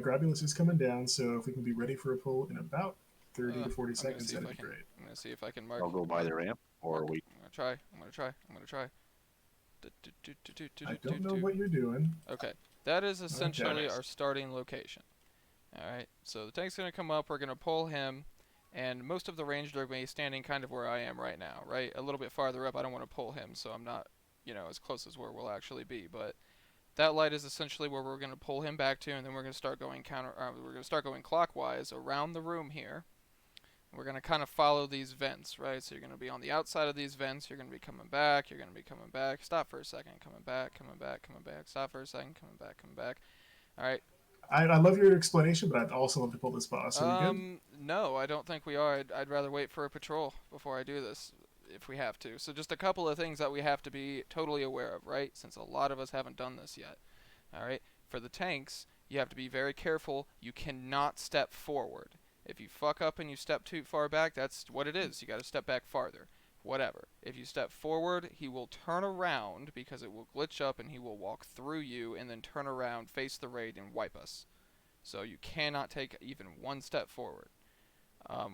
Grabulus is coming down, so if we can be ready for a pull in about 30 to 40 I'm gonna seconds, see if that'd I be can. great. I'm gonna see if I can mark. I'll go by the ramp, or mark- wait. I'm gonna try. I'm gonna try. I'm gonna try. I don't know what you're doing. Okay, that is essentially Okay. our starting location. Alright, so the tank's going to come up, we're going to pull him, and most of the ranged are going to be standing kind of where I am right now, right? A little bit farther up, I don't want to pull him, so I'm not, as close as where we'll actually be, but that light is essentially where we're going to pull him back to, and then we're going to start going we're going to start going clockwise around the room here. We're going to kind of follow these vents, right? So you're going to be on the outside of these vents, you're going to be coming back, you're going to be coming back, stop for a second, coming back, stop for a second, coming back. Alright. I love your explanation, but I'd also love to pull this boss. Are we good? No, I don't think we are. I'd rather wait for a patrol before I do this, if we have to. So just a couple of things that we have to be totally aware of, right? Since a lot of us haven't done this yet. Alright? For the tanks, you have to be very careful. You cannot step forward. If you fuck up and you step too far back, that's what it is. You gotta step back farther. Whatever. If you step forward, he will turn around because it will glitch up and he will walk through you and then turn around, face the raid, and wipe us. So you cannot take even one step forward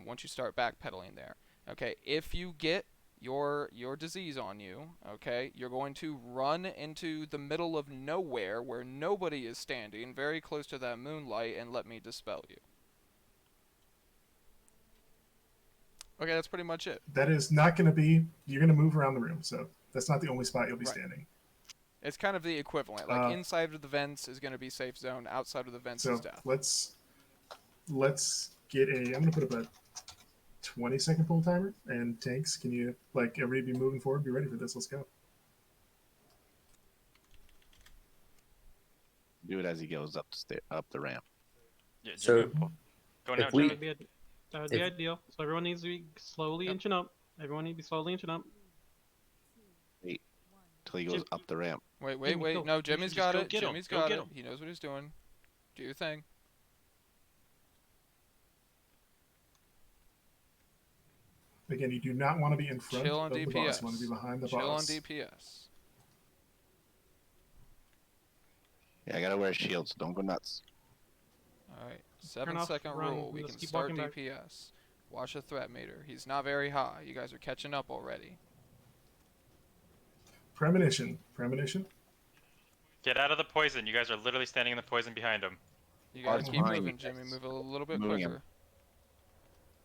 once you start backpedaling there. Okay, if you get your disease on you, okay? You're going to run into the middle of nowhere where nobody is standing, very close to that moonlight, and let me dispel you. Okay, that's pretty much it. That is not going to be. You're going to move around the room, so that's not the only spot you'll be Right. standing. It's kind of the equivalent. Like inside of the vents is going to be safe zone. Outside of the vents is So death. let's get a. I'm going to put up a 20-second pull timer. And tanks, can you everybody be moving forward? Be ready for this. Let's go. Do it as he goes up the ramp. Yeah, So, Jimmy, go if now, we- Jimmy. That would be ideal. So everyone needs to be slowly inching up. Everyone needs to be slowly inching up. Wait till he goes Jim- up the ramp. Wait. Jimmy, go. No, You Jimmy's should just got go it. get 'em. Jimmy's Go got get it. 'em. He knows what he's doing. Do your thing. Again, you do not want to be in front Chill on of the boss. DPS. You want to be behind the Chill boss. on DPS. Yeah, I gotta wear a shield, so don't go nuts. Alright. Turn off, 7-second run, rule. and We let's can keep start walking back. DPS. Watch the threat meter. He's not very high. You guys are catching up already. Premonition. Premonition. Get out of the poison. You guys are literally standing in the poison behind him. You guys Fart's keep behind moving, me. Jimmy. Move a little bit Moving him. quicker.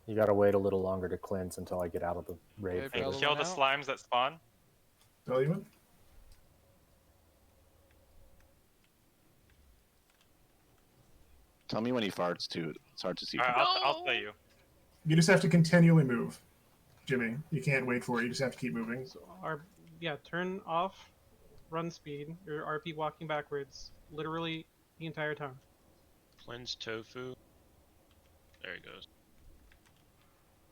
You gotta wait a little longer to cleanse until I get out of the raid. Okay, for And Bella this. kill went the out. slimes that spawn. Bellman. Tell me when he farts too. It's hard to see. Alright, I'll tell you. You just have to continually move, Jimmy. You can't wait for it. You just have to keep moving. So turn off run speed or RP walking backwards literally the entire time. Cleanse tofu. There he goes.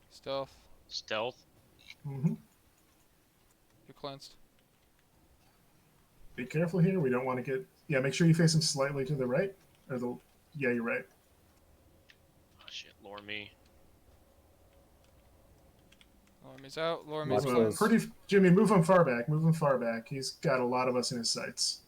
Stealth. Stealth. Mm-hmm. You're cleansed. Be careful here. We don't want to get. Yeah, make sure you face him slightly to the right. Or the. Yeah, you're right. Oh shit, lore me. Lormy's out. Lormy's Watch Move him those. cleansed. Jimmy, move him far back. Move him far back. He's got a lot of us in his sights.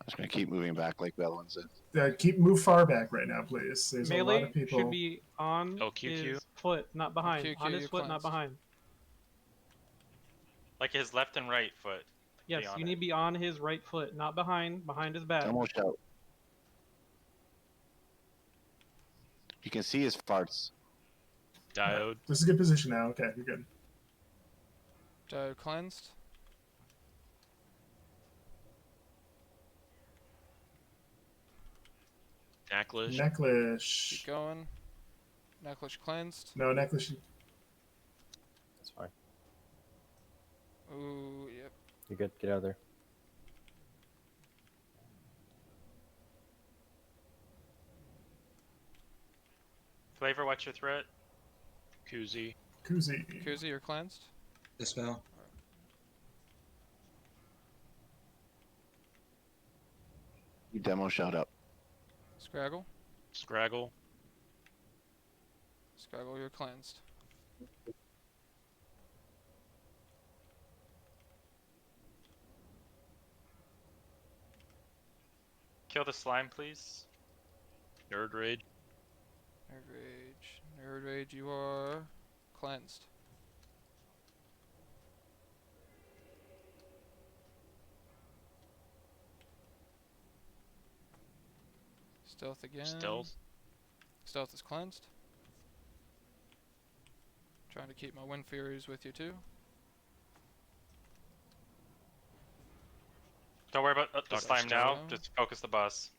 I'm just gonna keep moving back like Bellwin said. Move far back right now, please. There's a lot Melee of people. should be on LQQ. his foot, not behind. LQQ, on his you're foot, not cleansed. behind. Like his left and right foot. Yes, Be on you it. need to be on his right foot, not behind. Behind his back. Demo shout. You can see his farts. Diode. This is a good position now. Okay, you're good. Diode cleansed. Necklace. Necklace. Keep going. Necklace cleansed. No, necklace. That's fine. Ooh, yep. You're good. Get out of there. Flavor, what's your threat? Koozie. Koozie. Kuzi, you're cleansed. Dispel. You demo shout up. Scraggle. Scraggle. Scraggle, you're cleansed. Kill the slime, please. Nerd Rage. Nerd Rage. Nerd Rage, you are cleansed. Stealth again. Stealth. Stealth is cleansed. Trying to keep my Wind Furies with you too. Don't worry about the Dr. slime now. Stone. Just focus the boss.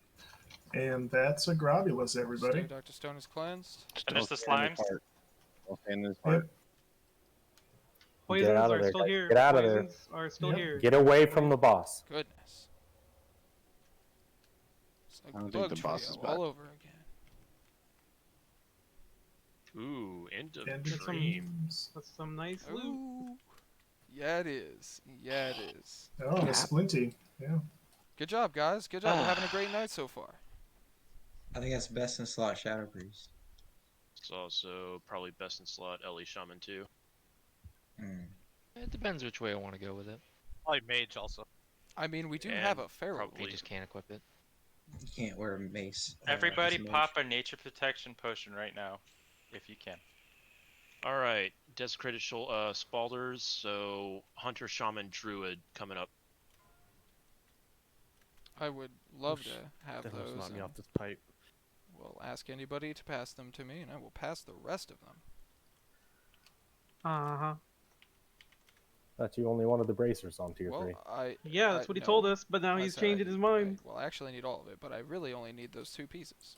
And that's a Grobulus, everybody. Dr. Stone is cleansed. Finish the Don't stand in slimes. fart. Don't stand in his fart. Poisons Get out of are there, still guys. here. Get out of there. Poisons are still Yep. here. Get away from the boss. Goodness. It's like I don't bug think the boss trio is back. all over again. Ooh, end of End of dream. dreams. That's some nice loot. Ooh. Yeah, it is. Yeah, it is. Oh, and a Splinty. Yeah. Good job, guys. Good job. We're having a great night so far. I think that's best in slot Shadow Priest. It's also probably best in slot Ellie Shaman too. It depends which way I want to go with it. Probably mage also. I mean, we do And have a Pharaoh. probably- You just can't equip it. You can't wear a mace. Everybody as a mage. pop a nature protection potion right now. if you can. All right, desecrated spalders. So hunter, shaman, druid coming up. I would love to have That almost those. knocked me And off this pipe. will ask anybody to pass them to me, and I will pass the rest of them. Uh huh. Thought you only wanted the bracers on tier 3. Yeah, that's what he no, told us, but now I he's said changing his mind. well, I actually need all of it, but I really only need those 2 pieces,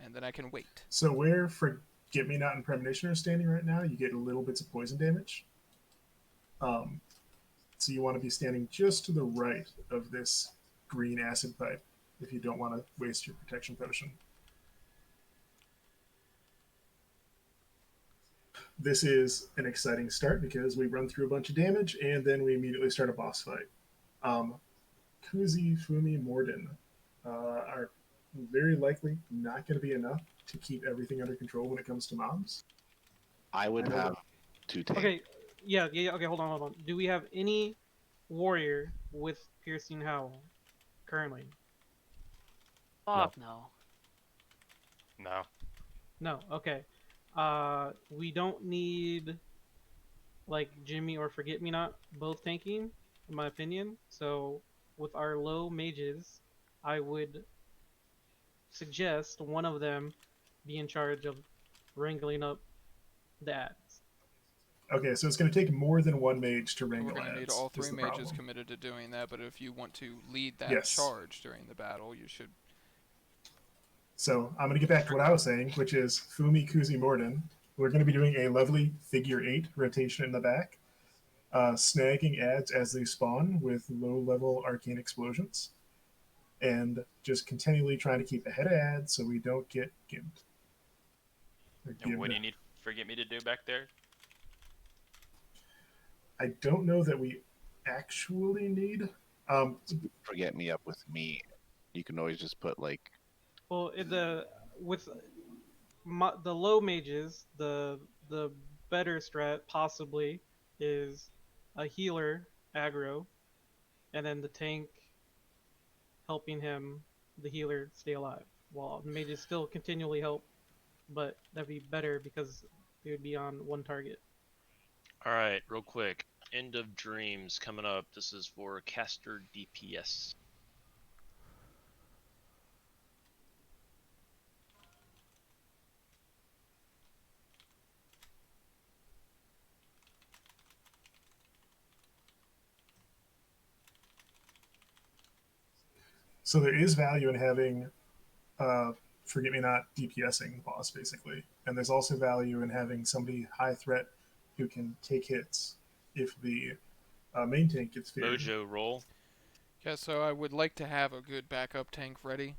and then I can wait. So where Forget Me Not and Premonition are standing right now, you get little bits of poison damage. So you want to be standing just to the right of this green acid pipe if you don't want to waste your protection potion. This is an exciting start because we run through a bunch of damage and then we immediately start a boss fight. Kuzi, Fumi, Morden are very likely not going to be enough to keep everything under control when it comes to mobs. I would have 2 tanks. Okay, yeah, okay, hold on. Do we have any warrior with piercing howl currently? Fuck no. No. No, okay. We don't need like Jimmy or Forget Me Not both tanking, in my opinion. So with our low mages, I would suggest one of them be in charge of wrangling up the ads. Okay, so it's going to take more than one mage to We're wrangle going to need ads, all is 3 the mages problem. committed to doing that, but if you want to lead that Yes. charge during the battle, you should. So I'm going to get back to what I was saying, which is Fumi, Kuzi, Morden. We're going to be doing a lovely figure 8 rotation in the back, snagging ads as they spawn with low-level arcane explosions, and just continually trying to keep ahead of ads so we don't get gimped. And what do you need Forget Me to do back there? I don't know that we actually need. Forget Me up with me. You can always just put like. Well, with the low mages, the better strat possibly is a healer aggro, and then the tank helping the healer stay alive, while the mages still continually help, but that'd be better because they would be on one target. All right, real quick. End of Dreams coming up. This is for caster DPS. So there is value in having Forget Me Not DPSing the boss, basically. And there's also value in having somebody high threat who can take hits if the main tank gets feared. Mojo roll. Yeah, so I would like to have a good backup tank ready,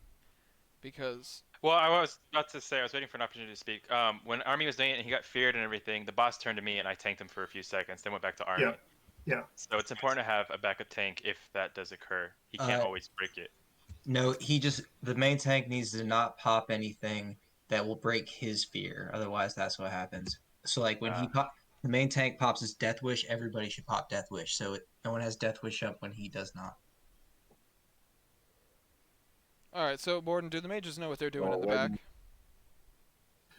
because. Well, I was about to say I was waiting for an opportunity to speak. When Army was doing it and he got feared and everything, the boss turned to me and I tanked him for a few seconds, then went back to Army. Yeah. So it's important to have a backup tank if that does occur. He can't always break it. No, the main tank needs to not pop anything that will break his fear. Otherwise, that's what happens. So like when the main tank pops his Death Wish, everybody should pop Death Wish. So no one has Death Wish up when he does not. All right, so Morden, do the mages know what they're doing in the back?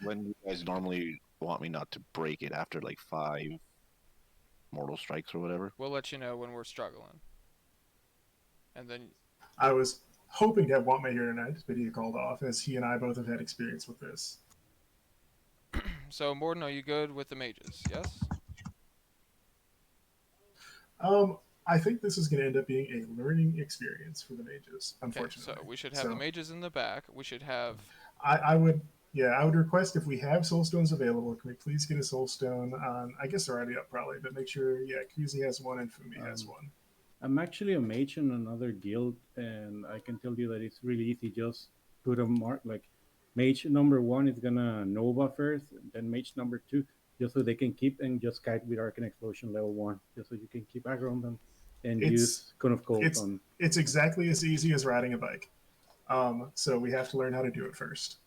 When you guys normally want me not to break it after like 5 mortal strikes or whatever? We'll let you know when we're struggling. And then. I was hoping to have Wantme here tonight, but he called off, as he and I both have had experience with this. So, Morden, are you good with the mages? Yes? I think this is going to end up being a learning experience for the mages, unfortunately. Okay, so we should have the mages in the back. We should have. I would request, if we have soulstones available, can we please get a soulstone on? I guess they're already up probably, but make sure, Kuzi has one and Fumi has one. I'm actually a mage in another guild, and I can tell you that it's really easy. Just put a mark, like mage number 1 is gonna Nova first, then mage number 2, just so they can keep and just kite with Arcane Explosion level 1, just so you can keep aggro on them and use Cone of Cold on. It's exactly as easy as riding a bike. So we have to learn how to do it first.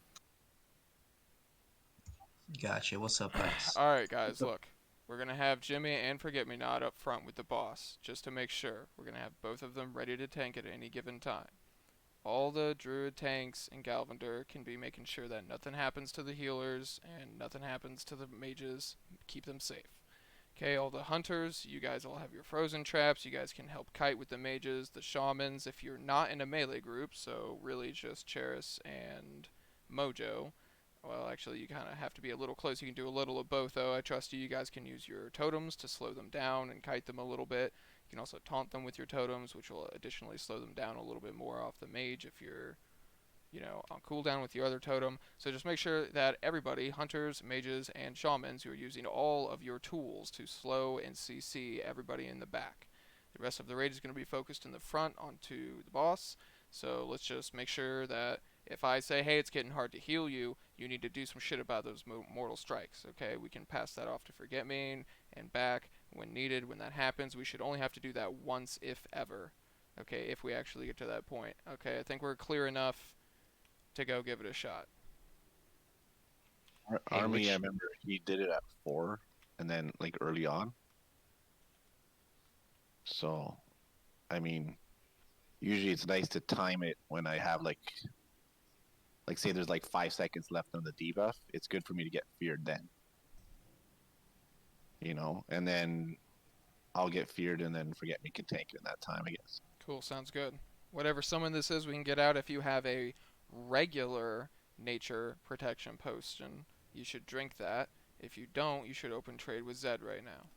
Gotcha. What's up, guys? All right, guys, look. We're going to have Jimmy and Forget Me Not up front with the boss, just to make sure. We're going to have both of them ready to tank at any given time. all the druid tanks and Galvander can be making sure that nothing happens to the healers and nothing happens to the mages. Keep them safe. Okay, all the hunters, you guys all have your frozen traps. You guys can help kite with the mages, the shamans, if you're not in a melee group, so really just Cheris and Mojo. Well, actually, you kind of have to be a little close. You can do a little of both, though. I trust you. You guys can use your totems to slow them down and kite them a little bit. You can also taunt them with your totems, which will additionally slow them down a little bit more off the mage if you're, you know, on cooldown with your other totem. So just make sure that everybody, hunters, mages, and shamans, you're using all of your tools to slow and CC everybody in the back. The rest of the raid is going to be focused in the front onto the boss. So let's just make sure that if I say, hey, it's getting hard to heal you, you need to do some shit about those mortal strikes, okay? We can pass that off to Forgetme and back when needed. When that happens, we should only have to do that once, if ever, okay, if we actually get to that point. Okay, I think we're clear enough to go give it a shot. Army, I remember he did it at 4, and then like early on. So, I mean, usually it's nice to time it when I have like say there's like 5 seconds left on the debuff. It's good for me to get feared then. You know, and then I'll get feared, and then Forgetme can tank it in that time, I guess. Cool, sounds good. Whatever summon this is, we can get out. If you have a regular nature protection potion, you should drink that. If you don't, you should open trade with Zed right now.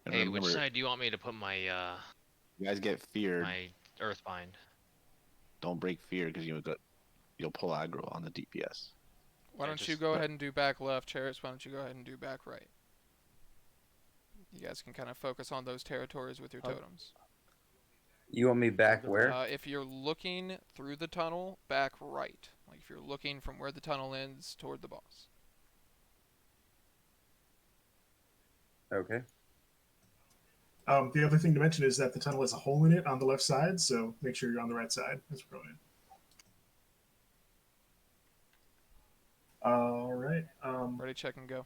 And Hey, remember, which side do you want me to put my you guys get feared. my Earthbind? Don't break fear because you'll pull aggro on the DPS. Why don't you go ahead and do back left, Cheris? Why don't you go ahead and do back right? You guys can kind of focus on those territories with your totems. You want me back where? If you're looking through the tunnel, back right. Like if you're looking from where the tunnel ends toward the boss. Okay. The other thing to mention is that the tunnel has a hole in it on the left side, so make sure you're on the right side as we're going in. All right. Ready, check, and go.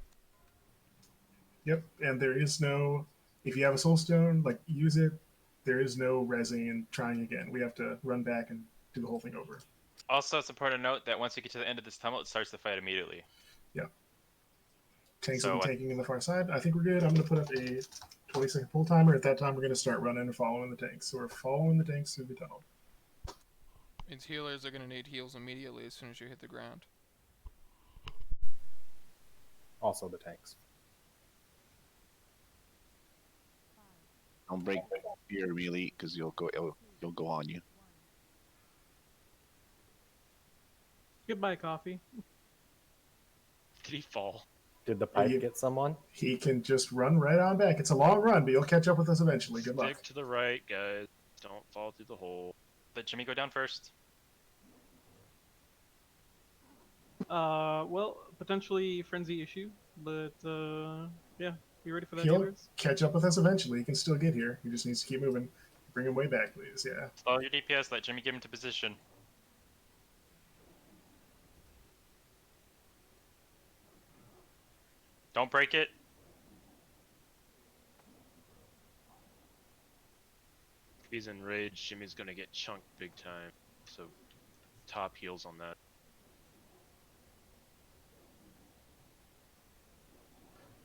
Yep, and there is no, if you have a soul stone, like use it. There is no resing and trying again. We have to run back and do the whole thing over. Also, it's important to note that once we get to the end of this tunnel, it starts the fight immediately. Yep. Tanks So will be taking in the far side. I think we're good. I'm going to put up a 20-second pull timer. At that time, we're going to start running and following the tanks. So we're following the tanks through the tunnel. Means healers are going to need heals immediately as soon as you hit the ground. Also the tanks. Don't break fear immediately because you'll go on you. Goodbye, coffee. Did he fall? Did the pipe get someone? He can just run right on back. It's a long run, but you'll catch up with us eventually. Good luck. Stick to the right, guys. Don't fall through the hole. Let Jimmy go down first. Well, potentially frenzy issue, but yeah, you ready for that? He'll Healers? catch up with us eventually. He can still get here. He just needs to keep moving. Bring him way back, please. Yeah. Follow your DPS. Let Jimmy get into position. Don't break it. If he's in rage, Jimmy's gonna get chunked big time. So top heals on that.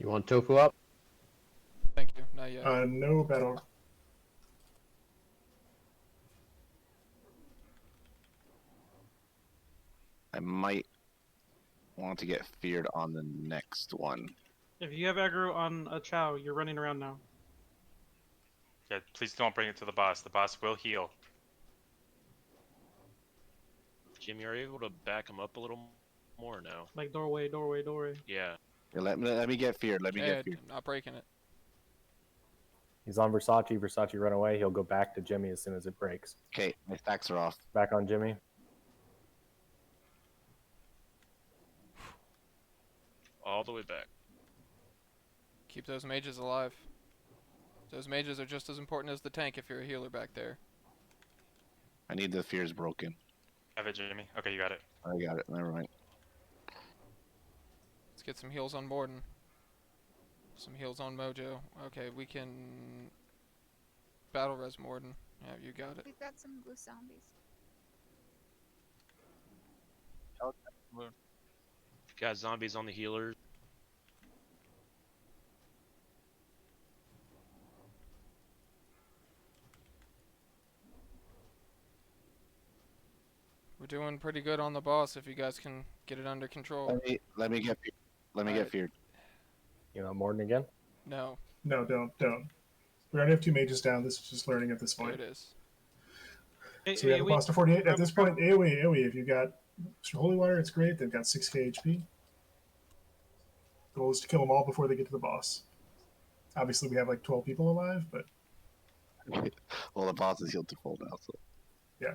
You want tofu up? Thank you. Not yet. No battle. I might want to get feared on the next one. If you have aggro on a Chow, you're running around now. Yeah, please don't bring it to the boss. The boss will heal. Jimmy, are you able to back him up a little more now? Like doorway. Yeah. Yeah, let me get feared. Let me get feared. I'm not breaking it. He's on Versace. Versace run away. He'll go back to Jimmy as soon as it breaks. Okay, my stacks are off. Back on Jimmy. All the way back. Keep those mages alive. Those mages are just as important as the tank if you're a healer back there. I need the fears broken. Have it, Jimmy. Okay, you got it. I got it. Never mind. Let's get some heals on Borden. Some heals on Mojo. Okay, we can... Battle Res Morden. Yeah, you got it. We've got some blue zombies. Got zombies on the healers. We're doing pretty good on the boss if you guys can get it under control. Let me get feared. You know, Morden again? No. No, don't. We already have 2 mages down. This is just learning at this point. There it is. So we have a boss to 48. At this point, AoE. If you got Holy Water, it's great. They've got 6k HP. Goal is to kill them all before they get to the boss. Obviously, we have like 12 people alive, but Well, the boss is healed to full now, so. yeah.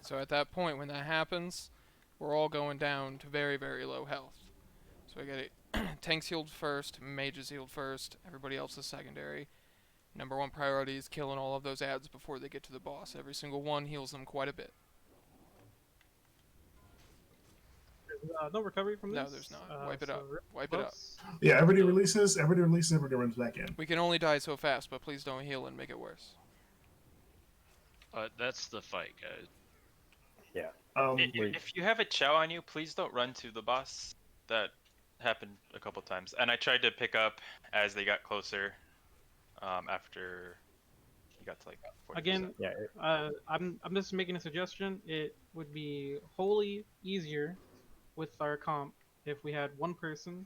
So at that point, when that happens, we're all going down to very, very low health. So I get it. Tanks healed first, mages healed first, everybody else is secondary. Number 1 priority is killing all of those ads before they get to the boss. Every single one heals them quite a bit. No recovery from this? No, there's not. Wipe it up. Wipe it up. Yeah, everybody releases, everybody runs back in. We can only die so fast, but please don't heal and make it worse. That's the fight, guys. Yeah. If you have a Chow on you, please don't run to the boss. That happened a couple times, and I tried to pick up as they got closer. After you got to like 40%. Again, I'm just making a suggestion. It would be wholly easier with our comp if we had one person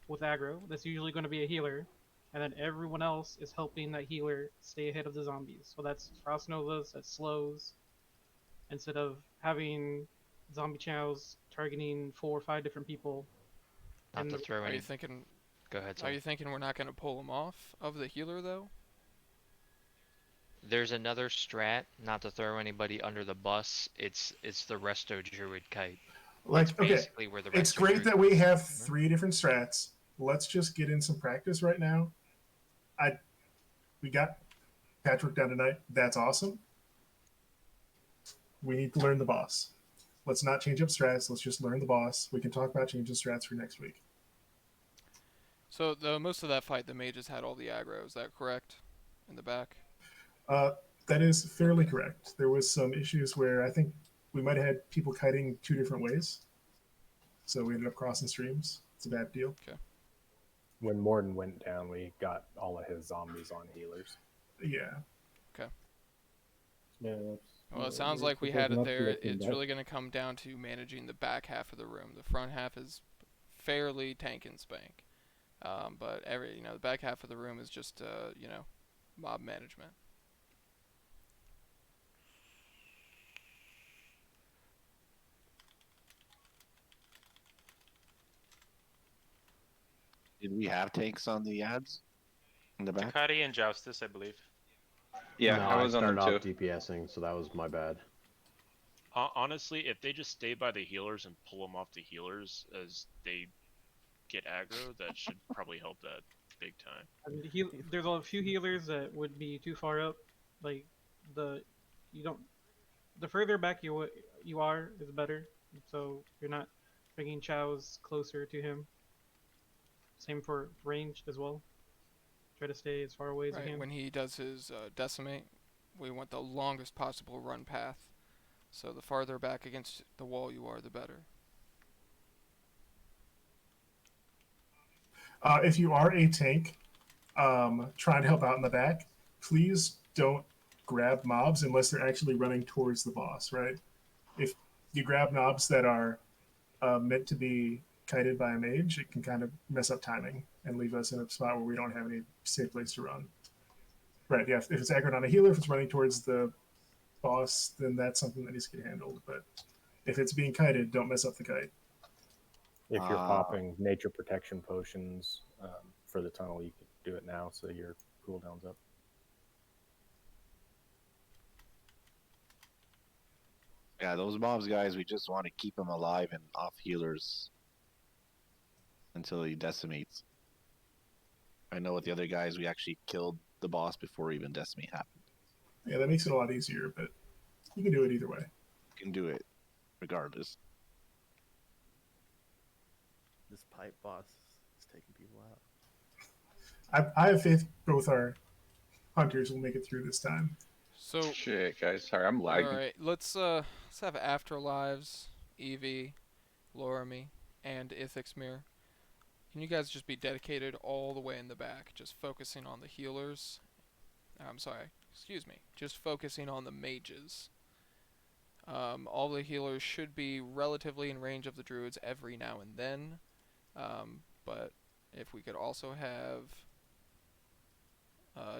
with aggro that's usually going to be a healer, and then everyone else is helping that healer stay ahead of the zombies. So that's Frost Novas, that's slows, instead of having zombie chows targeting 4 or 5 different people. Not to throw Are any. you thinking? Go ahead. Are Tom. you thinking we're not going to pull him off of the healer though? There's another strat, not to throw anybody under the bus. It's the Resto Druid kite. Like, It's okay, basically where the it's Resto great Druid that we goes. have 3 different strats. Let's just get in some practice right now. We got Patchwork down tonight. That's awesome. We need to learn the boss. Let's not change up strats. Let's just learn the boss. We can talk about changing strats for next week. So most of that fight, the mages had all the aggro. Is that correct? In the back. That is fairly correct. There was some issues where I think we might have had people kiting 2 different ways, so we ended up crossing streams. It's a bad deal. Okay. When Morden went down, we got all of his zombies on healers. Yeah. Okay. Yeah. Well, it sounds like we had it there. It's really going to come down to managing the back half of the room. The front half is fairly tank and spank, but the back half of the room is just mob management. Did we have tanks on the ads in the back? Takati and Joustus, I believe. Yeah, no, I was on them started too. off DPSing, so that was my bad. Honestly, if they just stay by the healers and pull them off the healers as they get aggro, that should probably help that big time. I mean, there's a few healers that would be too far up. Like the further back you are is better. So you're not bringing chows closer to him. Same for ranged as well. Try to stay as far away as you can. When he does his decimate, we want the longest possible run path. So the farther back against the wall you are, the better. If you are a tank trying to help out in the back, please don't grab mobs unless they're actually running towards the boss, right? If you grab mobs that are meant to be kited by a mage, it can kind of mess up timing and leave us in a spot where we don't have any safe place to run. Right, yeah, if it's aggroed on a healer, if it's running towards the boss, then that's something that needs to get handled. But if it's being kited, don't mess up the kite. If you're popping nature protection potions for the tunnel, you can do it now so your cooldown's up. Yeah, those mobs, guys, we just want to keep them alive and off healers until he decimates. I know with the other guys, we actually killed the boss before even decimate happened. Yeah, that makes it a lot easier, but you can do it either way. You can do it regardless. This pipe boss is taking people out. I have faith both our hunters will make it through this time. So Shit, guys. Sorry, I'm all lagging. right, let's have Afterlives, Evie, Loremy, and Ithix Mirror. Can you guys just be dedicated all the way in the back, just focusing on the healers? I'm sorry, excuse me, just focusing on the mages. All the healers should be relatively in range of the druids every now and then, but if we could also have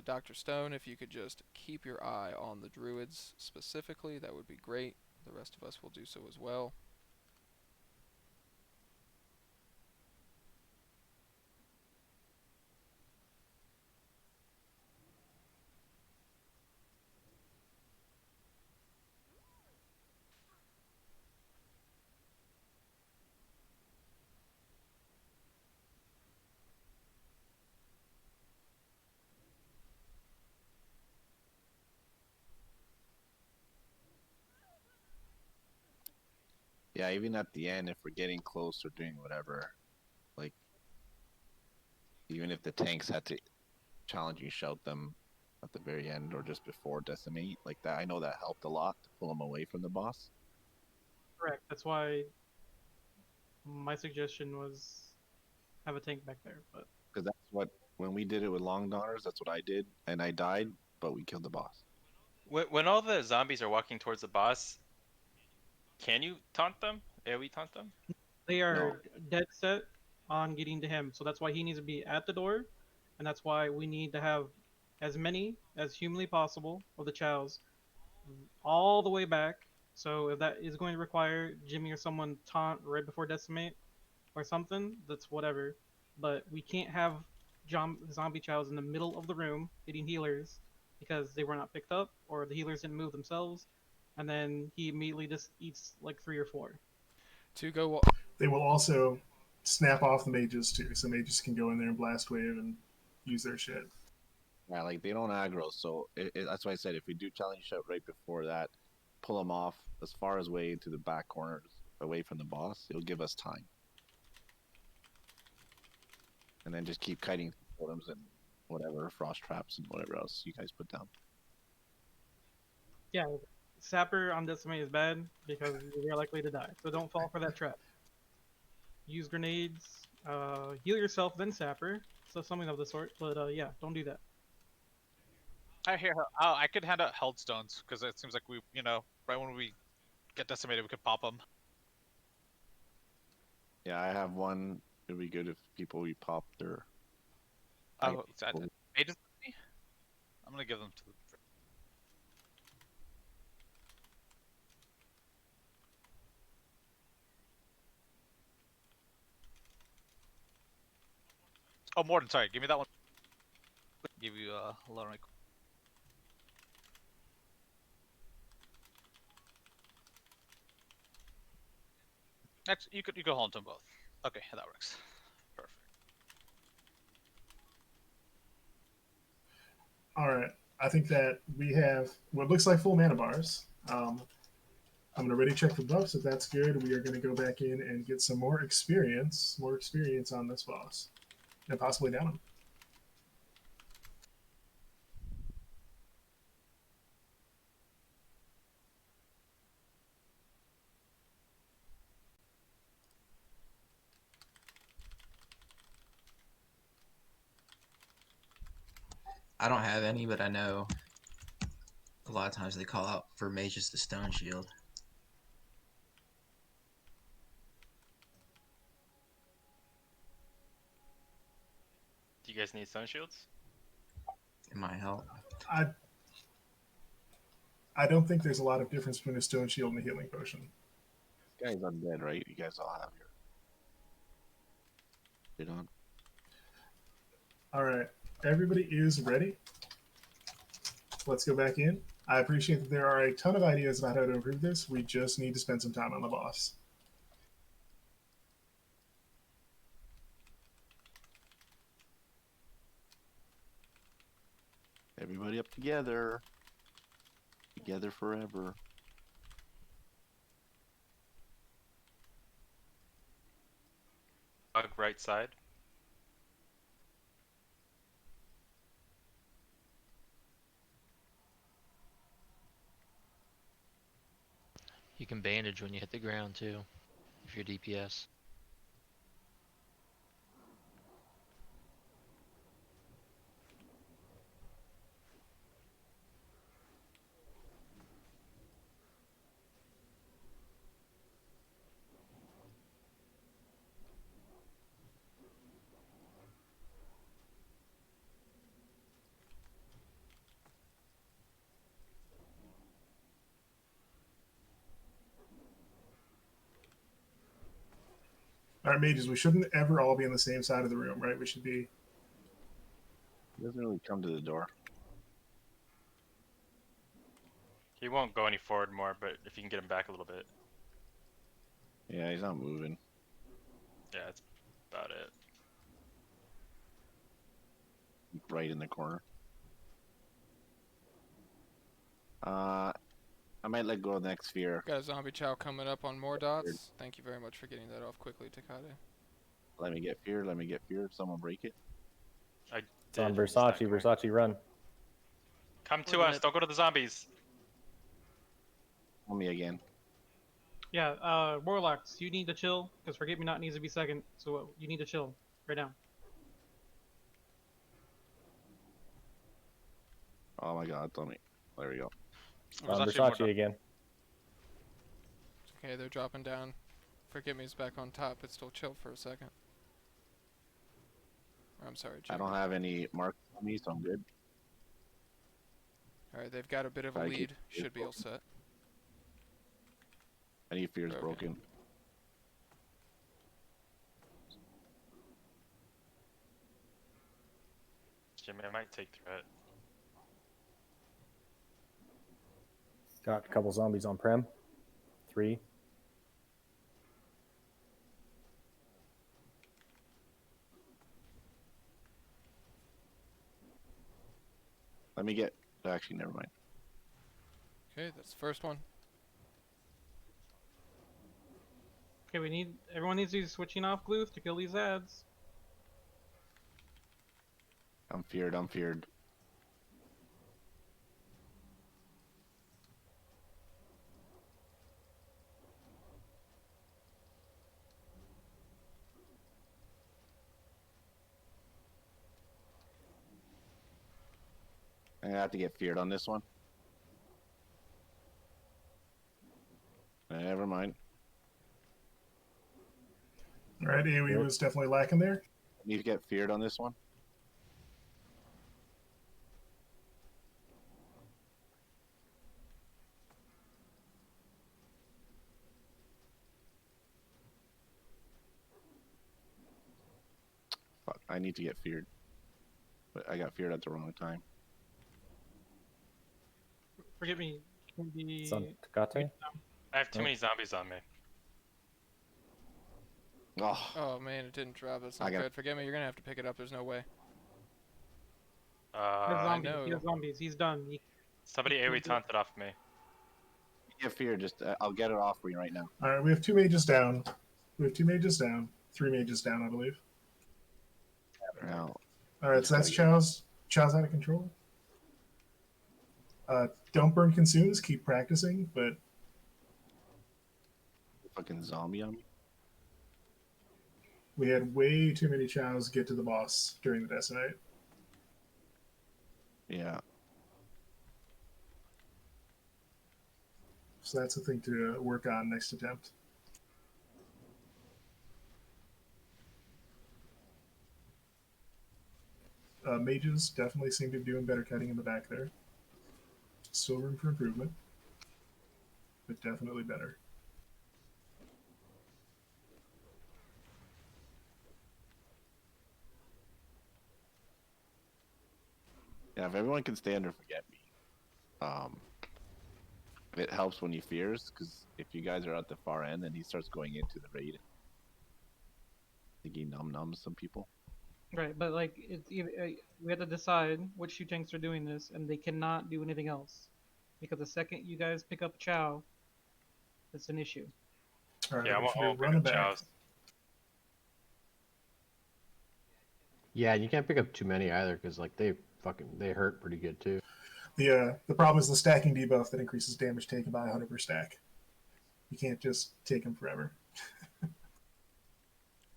Dr. Stone, if you could just keep your eye on the druids specifically, that would be great. The rest of us will do so as well. Yeah, even at the end, if we're getting close or doing whatever, like, even if the tanks had to challenge you, shout them at the very end or just before decimate, like that, I know that helped a lot to pull them away from the boss. Correct. That's why my suggestion was have a tank back there. But Because that's what, when we did it with Long Daughters, that's what I did, and I died, but we killed the boss. When all the zombies are walking towards the boss, can you taunt them? AoE taunt them? they are dead set on getting to him, so that's why he needs to be at the door, and that's why we need to have as many as humanly possible of the chows all the way back. So if that is going to require Jimmy or someone taunt right before decimate or something, that's whatever. But we can't have zombie chows in the middle of the room hitting healers because they were not picked up or the healers didn't move themselves, and then he immediately just eats like 3 or 4. To go. They will also snap off the mages too, so mages can go in there and blast wave and use their shit. Yeah, like they don't aggro, so that's why I said if we do challenge shout right before that, pull them off as far as way into the back corners, away from the boss. It'll give us time, and then just keep kiting totems and whatever frost traps and whatever else you guys put down. Yeah, sapper on decimate is bad because you're likely to die. So don't fall for that trap. Use grenades, heal yourself, then sapper. So something of the sort. But yeah, don't do that. I hear. Oh, I could hand out held stones because it seems like we, right when we get decimated, we could pop them. Yeah, I have one. It'd be good if people we pop their. Oh, mages with me? I'm gonna give them to them. Oh, Morden, sorry. Give me that one. Give you a low rank. Next, you could hold them both. Okay, that works. Perfect. All right. I think that we have what looks like full mana bars. I'm going to ready check the buffs. If that's good, we are going to go back in and get some more experience on this boss, and possibly down him. I don't have any, but I know a lot of times they call out for mages the stone shield. Do you guys need stone shields? It might help. I don't think there's a lot of difference between a stone shield and a healing potion. This guy's undead, right? You guys all have your. Get on. All right. Everybody is ready. Let's go back in. I appreciate that there are a ton of ideas about how to improve this. We just need to spend some time on the boss. Everybody up together. Together forever. Right side. You can bandage when you hit the ground too, if you're DPS. All right, mages, we shouldn't ever all be on the same side of the room, right? We should be. He doesn't really come to the door. He won't go any forward more, but if you can get him back a little bit. Yeah, he's not moving. Yeah, that's about it. Right in the corner. I might let go of the next sphere. Got a zombie chow coming up on more dots. Thank you very much for getting that off quickly, Takade. Let me get fear. Let me get fear. Someone break it. I It's on did. He's not Versace. going. Versace, run. Come to us. Don't go to the zombies. On me again. Yeah, Warlocks, you need to chill, because Forget Me Not needs to be second, so you need to chill right now. Oh my god, Tommy. There we go. On Versace again. Okay, they're dropping down. Forget Me's back on top. It's still chill for a second. Or, I'm sorry, I Jimmy. don't have any marks on me, so I'm good. Alright, they've got a bit of a lead. Should be all set. Any fear is broken. Jimmy, I might take threat. Got a couple zombies on Prem. 3. Let me get. Actually, never mind. Okay, that's the first one. Okay, everyone needs to be switching off Gluth to kill these ads. I'm feared. I'm feared. I'm gonna have to get feared on this one. Never mind. All right, AoE was definitely lacking there. Need to get feared on this one. Fuck, I need to get feared. But I got feared at the wrong time. Forget Me can be... It's on Takate. I have too many zombies on me. Oh man, it didn't drop. That's not good. Forget Me, you're gonna have to pick it up. There's no way. zombies. know. He has zombies. He's done. Somebody AoE taunted off me. Get feared. Just I'll get it off for you right now. All right, we have 2 mages down. We have 2 mages down. 3 mages down, I believe. Now. All right, so that's Chow's out of control. Don't burn consumes. Keep practicing, but Fucking zombie on me. we had way too many Chows get to the boss during the decimate. Yeah. So that's a thing to work on next attempt. Mages definitely seem to be doing better cutting in the back there. Still room for improvement, but definitely better. Yeah, if everyone can stay under Forget Me, it helps when he fears, because if you guys are at the far end and he starts going into the raid, I think he numbs some people. Right, but like we have to decide which 2 tanks are doing this, and they cannot do anything else, because the second you guys pick up Chow, it's an issue. All right, Yeah, I we won't run it back. Chows. Yeah, you can't pick up too many either because like they hurt pretty good too. The problem is the stacking debuff that increases damage taken by 100 per stack. You can't just take them forever.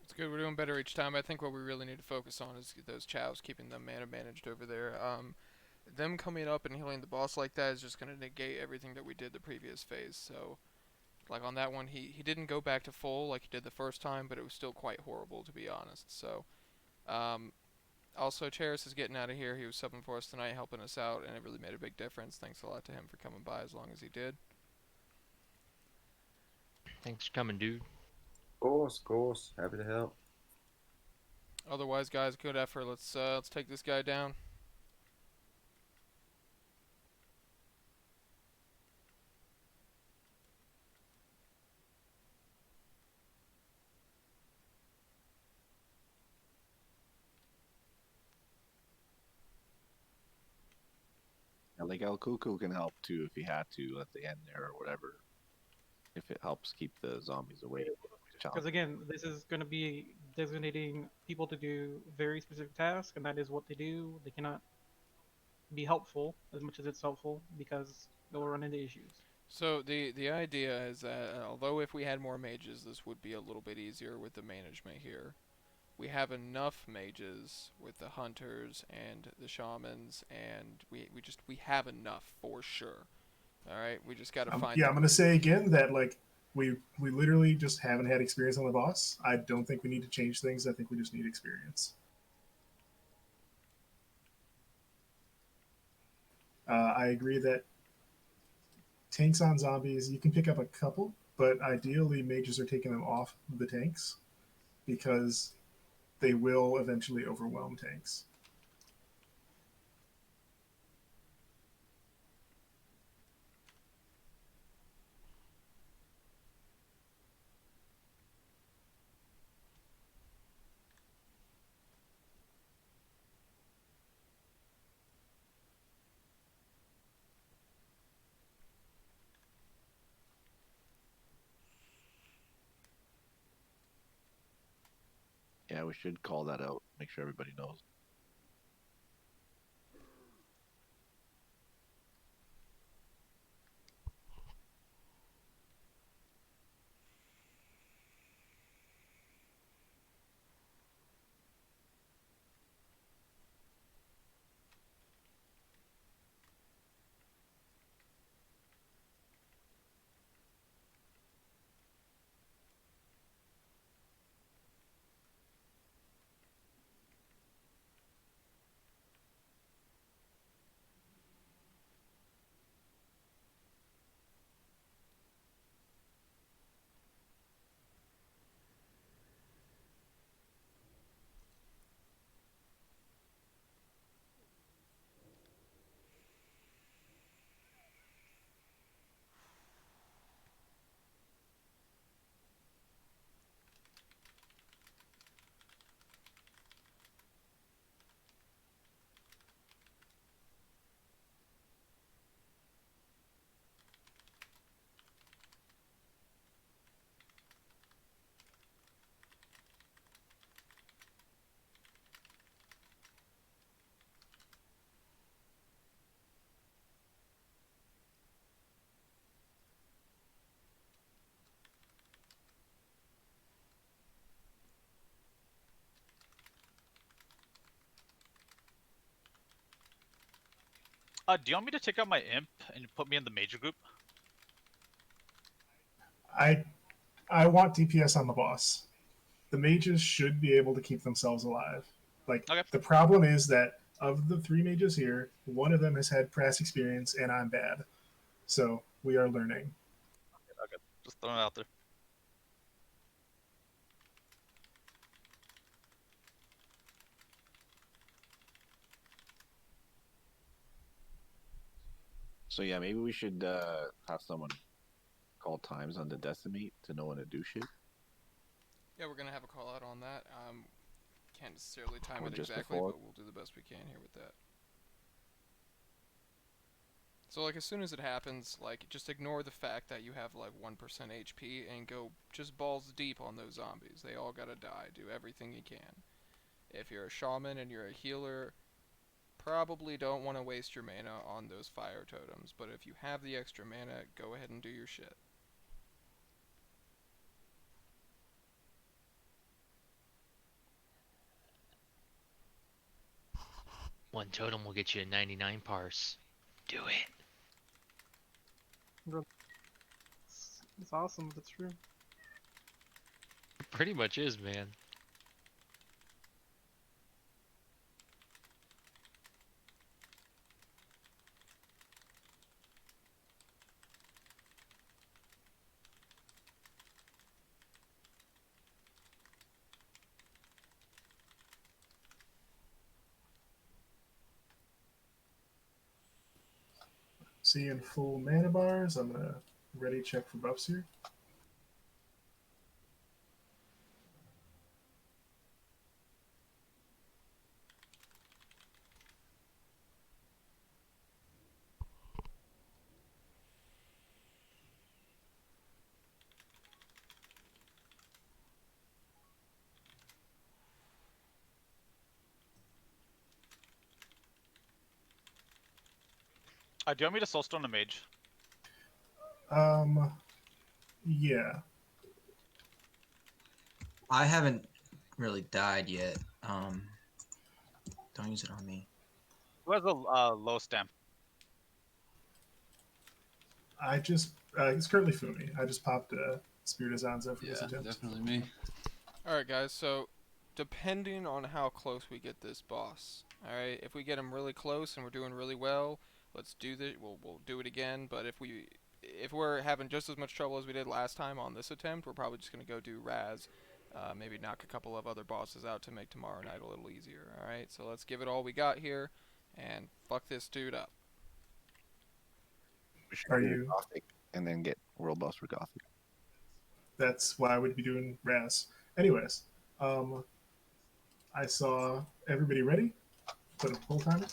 It's good. We're doing better each time. I think what we really need to focus on is those chows, keeping them mana managed over there. Them coming up and healing the boss like that is just going to negate everything that we did the previous phase. So, like on that one, he didn't go back to full like he did the first time, but it was still quite horrible, to be honest. So, also, Cheris is getting out of here. He was subbing for us tonight, helping us out, and it really made a big difference. Thanks a lot to him for coming by as long as he did. Thanks for coming, dude. Of course. Happy to help. Otherwise, guys, good effort. Let's take this guy down. Yeah, like El Cuckoo can help too if he had to at the end there or whatever. If it helps keep the zombies away. Because again, this is going to be designating people to do very specific tasks, and that is what they do. They cannot be helpful as much as it's helpful because they'll run into issues. So the idea is that although if we had more mages, this would be a little bit easier with the management here. We have enough mages with the hunters and the shamans, and we have enough for sure. All right, we just got to find. Yeah, I'm gonna say again that like we literally just haven't had experience on the boss. I don't think we need to change things. I think we just need experience. I agree that tanks on zombies, you can pick up a couple, but ideally mages are taking them off the tanks because they will eventually overwhelm tanks. Yeah, we should call that out. Make sure everybody knows. Do you want me to take out my imp and put me in the major group? I want DPS on the boss. The mages should be able to keep themselves alive. Like the problem is that of the 3 mages here, one of them has had past experience and I'm bad. So we are learning. Okay, just throwing it out there. So yeah, maybe we should have someone call times on the decimate to know when to do shit. Yeah, we're gonna have a call out on that. Can't necessarily time Or it just exactly, before. but we'll do the best we can here with that. So like as soon as it happens, like just ignore the fact that you have like 1% HP and go just balls deep on those zombies. They all gotta die. Do everything you can. If you're a shaman and you're a healer, probably don't want to waste your mana on those fire totems. But if you have the extra mana, go ahead and do your shit. One totem will get you a 99 parse. Do it. It's awesome, but it's true. It pretty much is, man. Seeing full mana bars. I'm gonna ready check for buffs here. Do you want me to soulstone a mage? Yeah. I haven't really died yet. Don't use it on me. Who has a low stamp? I just it's currently Fumi. I just popped Spirit of Zanza for this attempt. Definitely me. Alright guys, so depending on how close we get this boss, alright, if we get him really close and we're doing really well, let's do this, we'll do it again, but if we're having just as much trouble as we did last time on this attempt, we're probably just going to go do Raz, maybe knock a couple of other bosses out to make tomorrow night a little easier, alright, so let's give it all we got here, and fuck this dude up. We should Are do you- Gothic and then get World Boss for Gothic. That's why I would be doing Raz. Anyways, I saw everybody ready. Put a full timer.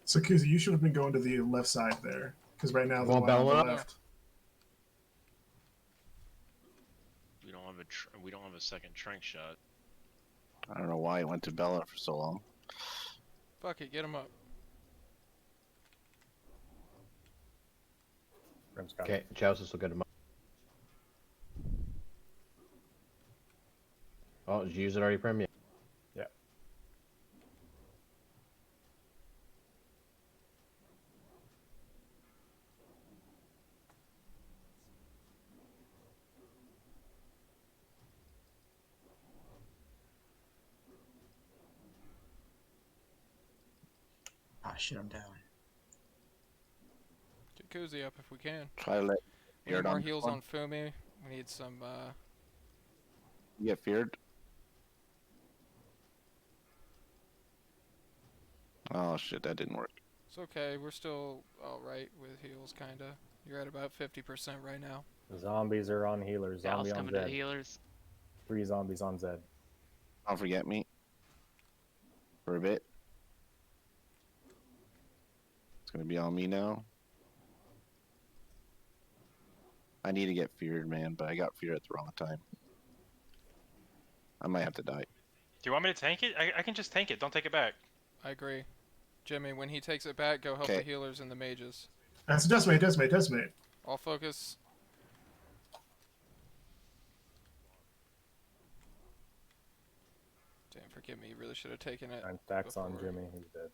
So Kuzi, you should have been going to the left side there, because right now the Well, one on the Bella? left. We don't have a second trank shot. I don't know why it went to Bella for so long. Fuck it, get him up. Okay, Chelsea will get him up. Oh, did you use it already, Prim? Yeah. Yeah. Ah, shit, I'm down. Get Koozie up if we can. Try to let We need Feared more on heals one. on Fumi. We need some, You get feared. Oh shit, that didn't work. It's okay, we're still alright with heals, kinda. You're at about 50% right now. Zombies are on healers. Val's Zombie on coming to the Zed. healers. 3 zombies on Zed. Don't forget me. For a bit. It's gonna be on me now. I need to get feared, man, but I got feared at the wrong time. I might have to die. Do you want me to tank it? I can just tank it. Don't take it back. I agree. Jimmy, when he takes it back, go help the Okay. healers and the mages. That's Decimate. All focus. Damn, forgive me, you really should have taken it. And Dax on before. Jimmy. He's dead.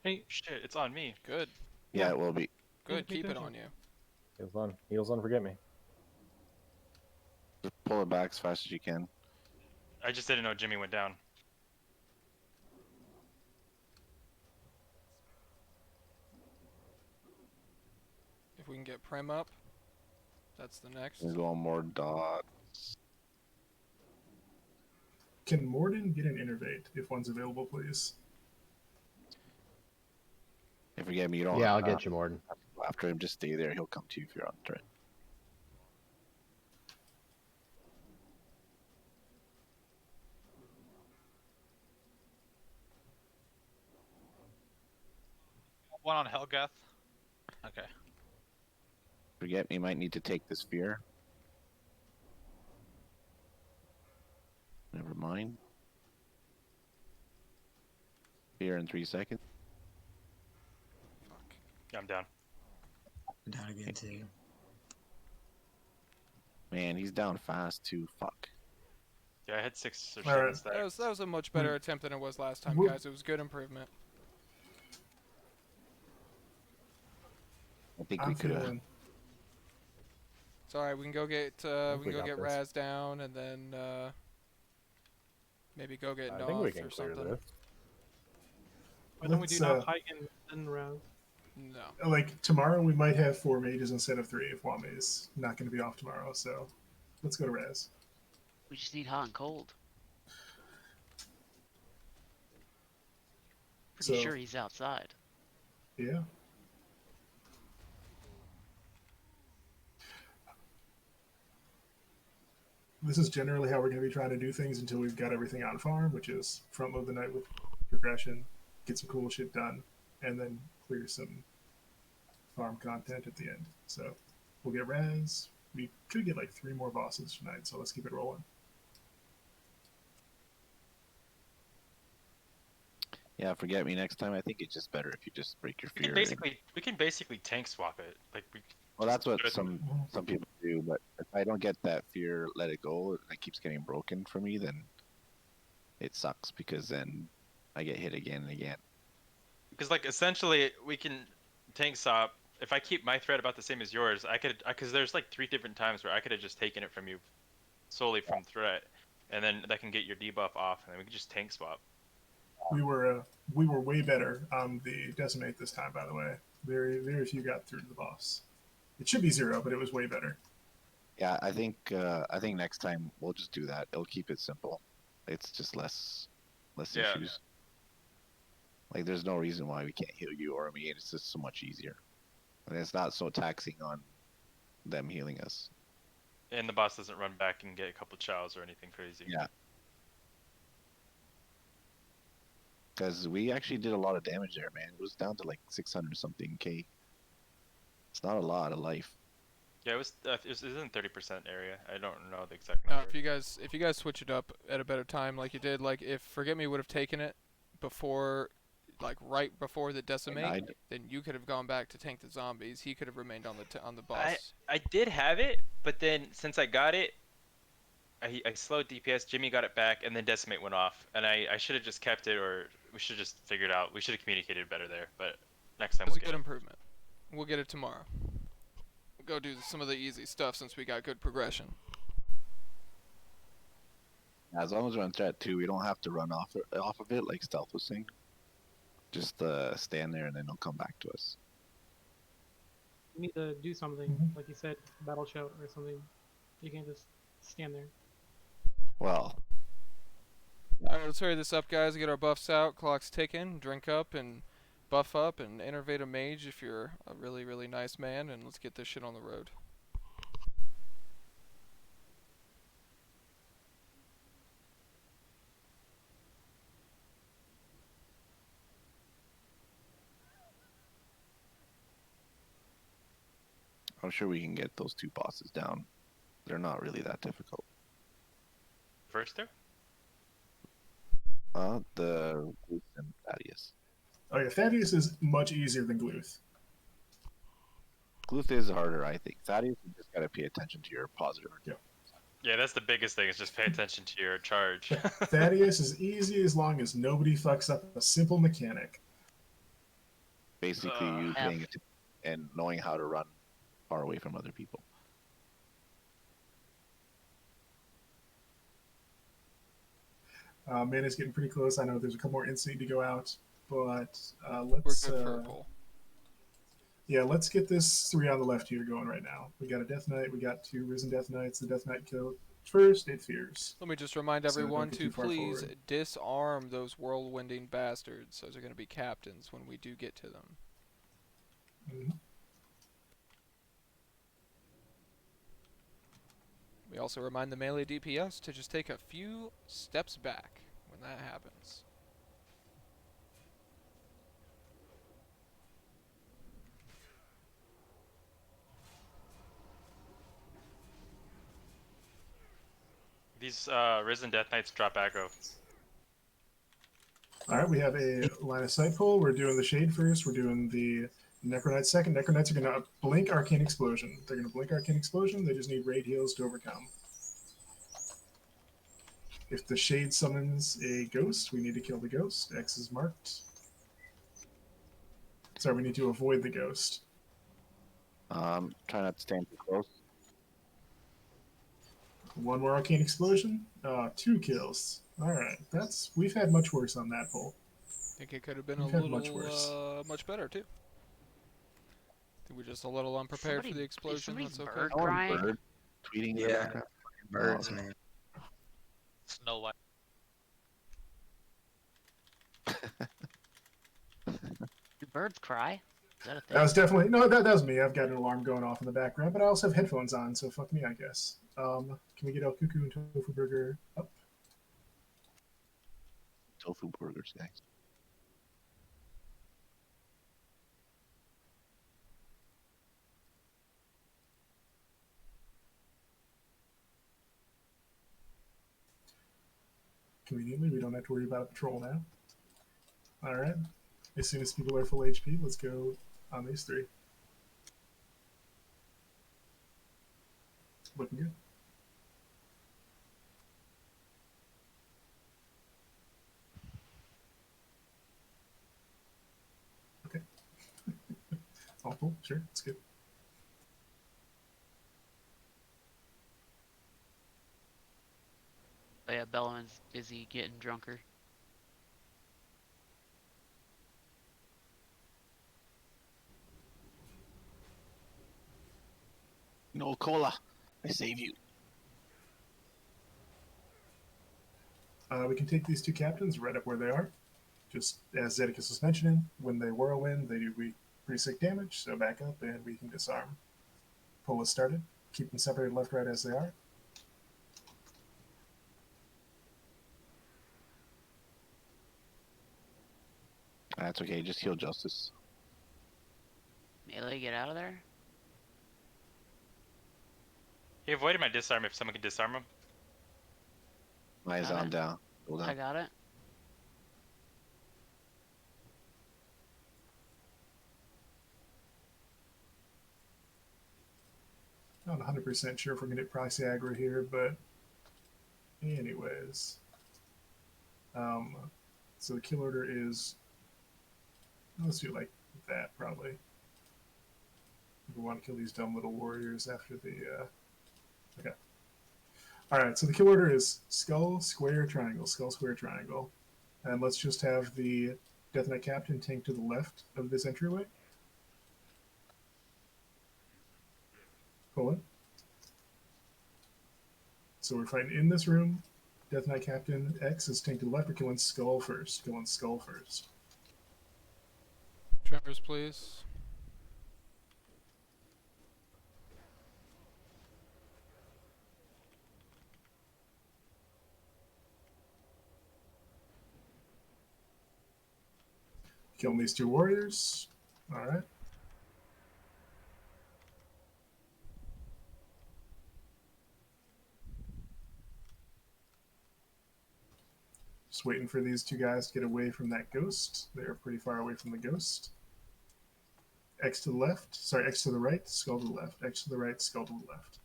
Hey, Shit, it's on me. Good. Yeah, it will be. Good, Pay keep it attention. on you. Heals on. Heals on. Forget me. Just pull it back as fast as you can. I just didn't know Jimmy went down. If we can get Prem up, that's the next. There's one more dots. Can Morden get an innervate if one's available, please? If you get me, you don't. Yeah, I'll get you, Morden. After him, just stay there. He'll come to you if you're on turret. One on Helgath. Okay. Forget me, might need to take this fear. Never mind. Fear in 3 seconds. Yeah, I'm down. Down again too. Man, he's down fast too. Fuck. Yeah, I had 6 or All 7 right. stacks. That was a much better attempt than it was last time, Whoop. guys. It was good improvement. I think I'm we could have. feeling. It's alright, we can go get this. Raz down and then maybe go get I think we Noth can or clear something. this. Why don't we do Let's, not Titan and Raz? No. Like tomorrow, we might have 4 mages instead of 3 if Wame is not going to be off tomorrow. So let's go to Raz. We just need hot and cold. Pretty So- sure he's outside. Yeah. This is generally how we're going to be trying to do things until we've got everything on farm, which is front load the night with progression, get some cool shit done, and then clear some farm content at the end. So we'll get Raz. We could get like 3 more bosses tonight, so let's keep it rolling. Yeah, forget me next time. I think it's just better if you just break your We fear. can basically tank swap it. Like we. Well, that's what do it- some people do, but if I don't get that fear, let it go, and it keeps getting broken for me, then it sucks because then I get hit again and again. Because like essentially we can tank swap. If I keep my threat about the same as yours, I could because there's like 3 different times where I could have just taken it from you solely from threat, and then that can get your debuff off, and then we can just tank swap. We were way better on the decimate this time, by the way. Very few got through to the boss. It should be 0, but it was way better. Yeah, I think next time we'll just do that. It'll keep it simple. It's just less Yeah. issues. Like there's no reason why we can't heal you or me. It's just so much easier, and it's not so taxing on them healing us. And the boss doesn't run back and get a couple chows or anything crazy. Yeah. Because we actually did a lot of damage there, man. It was down to like 600 something K. It's not a lot of life. Yeah, it was in 30% area. I don't know the exact number. If you guys switch it up at a better time like you did, like if Forget Me would have taken it before, like right before the decimate, then you could have gone back to tank the zombies. He could have remained on the boss. I did have it, but then since I got it, I slowed DPS. Jimmy got it back, and then decimate went off. And I should have just kept it, or we should have just figured out. We should have communicated better there. But next time It was we'll a get good it. improvement. We'll get it tomorrow. We'll go do some of the easy stuff since we got good progression. As long as we're on threat 2, we don't have to run off of it like Stealth was saying. Just stand there and then it'll come back to us. You need to do something, like you said, battle shout or something. You can't just stand there. Well, Alright, let's hurry this up, guys. Get our buffs out. Clock's ticking. Drink up and buff up and innervate a mage if you're a really, really nice man. And let's get this shit on the road. I'm sure we can get those 2 bosses down. They're not really that difficult. First there? The Gluth and Thaddeus. Oh yeah, Thaddeus is much easier than Gluth. Gluth is harder, I think. Thaddeus, you just gotta pay attention to your positive. Yeah, that's the biggest thing. Is just pay attention to your charge. Thaddeus is easy as long as nobody fucks up a simple mechanic. Basically, you paying attention and knowing how to run far away from other people. Mana's getting pretty close. I know there's a couple more instinct to go out, but We're let's good purple. yeah, let's get this 3 on the left here going right now. We got a Death Knight. We got 2 Risen Death Knights. The Death Knight killed first. It fears. Let me just remind So don't everyone get to too far please forward. disarm those whirlwinding bastards. Those are going to be captains when we do get to them. Mhm. We also remind the melee DPS to just take a few steps back when that happens. These Risen Death Knights drop aggro. All right, we have a line of sight pull. We're doing the Shade first. We're doing the Necronites second. Necronites are going to blink Arcane Explosion. They're going to blink Arcane Explosion. They just need raid heals to overcome. If the Shade summons a ghost, we need to kill the ghost. X is marked. Sorry, we need to avoid the ghost. Try not to stand too close. 1 more Arcane Explosion. 2 kills. All right, we've had much worse on that pull. I think it could have been We've a had much worse. little much better too. I think we're just a little unprepared for the explosion. That's okay. Bird crying? Bird tweeting in the Yeah, background. birds, Oh, man. Snow White. Do birds cry? Is that a thing? That was definitely no. That was me. I've got an alarm going off in the background, but I also have headphones on, so fuck me, I guess. Can we get El Cuckoo and Tofu Burger up? Tofu burgers, guys. Conveniently, we don't have to worry about a patrol now. All right. As soon as people are full HP, let's go on these 3. Looking good. Okay. All full, sure, it's good. Oh yeah, Bellman's busy getting drunker. No cola. I save you. We can take these 2 captains right up where they are. Just as Zedicus was mentioning, when they whirlwind, they do pretty sick damage, so back up and we can disarm. Pull is started. Keep them separated left, right as they are. That's okay. Just heal Justice. Melee, get out of there. He avoided my disarm if someone can disarm him. Mine's Got on it. down. Hold on. I got it. Not 100% sure if we're going to get Proxy aggro here, but anyways. So the kill order is, let's do it like that probably. We want to kill these dumb little warriors after the, okay. Alright, so the kill order is skull, square, triangle, skull, square, triangle. And let's just have the Death Knight Captain tank to the left of this entryway. Pull in. So we're fighting in this room. Death Knight Captain X is tanked to the left. We're killing skull first. Killing skull first. Tremors, please. Killing these 2 warriors. Alright. Just waiting for these 2 guys to get away from that ghost. They're pretty far away from the ghost. X to the left. Sorry, X to the right, skull to the left. X to the right, skull to the left.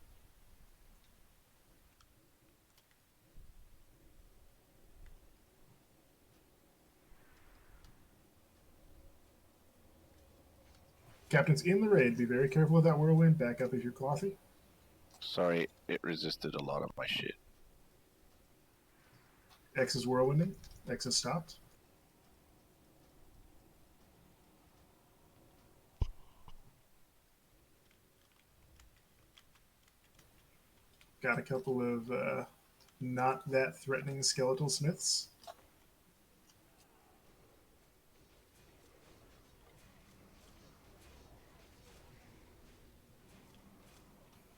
Captain's in the raid. Be very careful with that whirlwind. Back up if you're clothy. Sorry, it resisted a lot of my shit. X is whirlwinding. X is stopped. Got a couple of not that threatening skeletal smiths.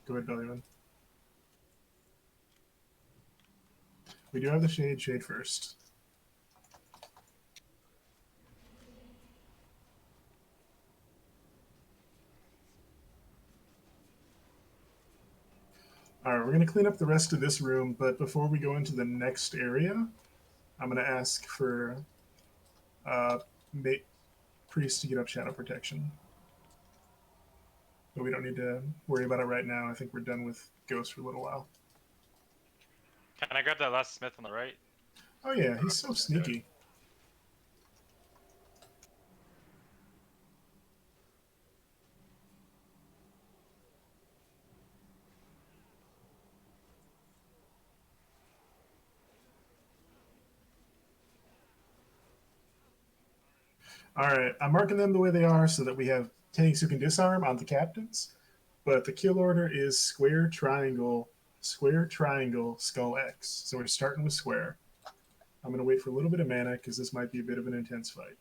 Go ahead, Bellyman. We do have the shade. Shade first. All right, we're going to clean up the rest of this room, but before we go into the next area, I'm going to ask for Priest to get up Shadow Protection. But we don't need to worry about it right now. I think we're done with Ghost for a little while. Can I grab that last smith on the right? Oh yeah, he's so sneaky. All right, I'm marking them the way they are so that we have tanks who can disarm on the captains. But the kill order is square, triangle, skull X. So we're starting with square. I'm going to wait for a little bit of mana because this might be a bit of an intense fight.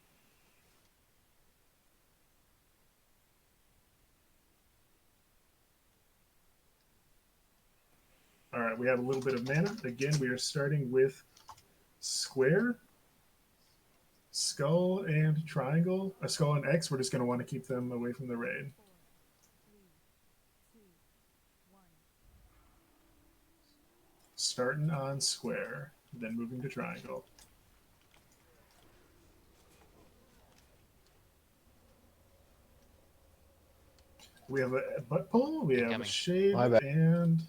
All right, we have a little bit of mana. Again, we are starting with square, skull, and triangle. A skull and X, we're just going to want to keep them away from the raid. Starting on square, then moving to triangle. We have a butt pull, we have a shade, My bad. and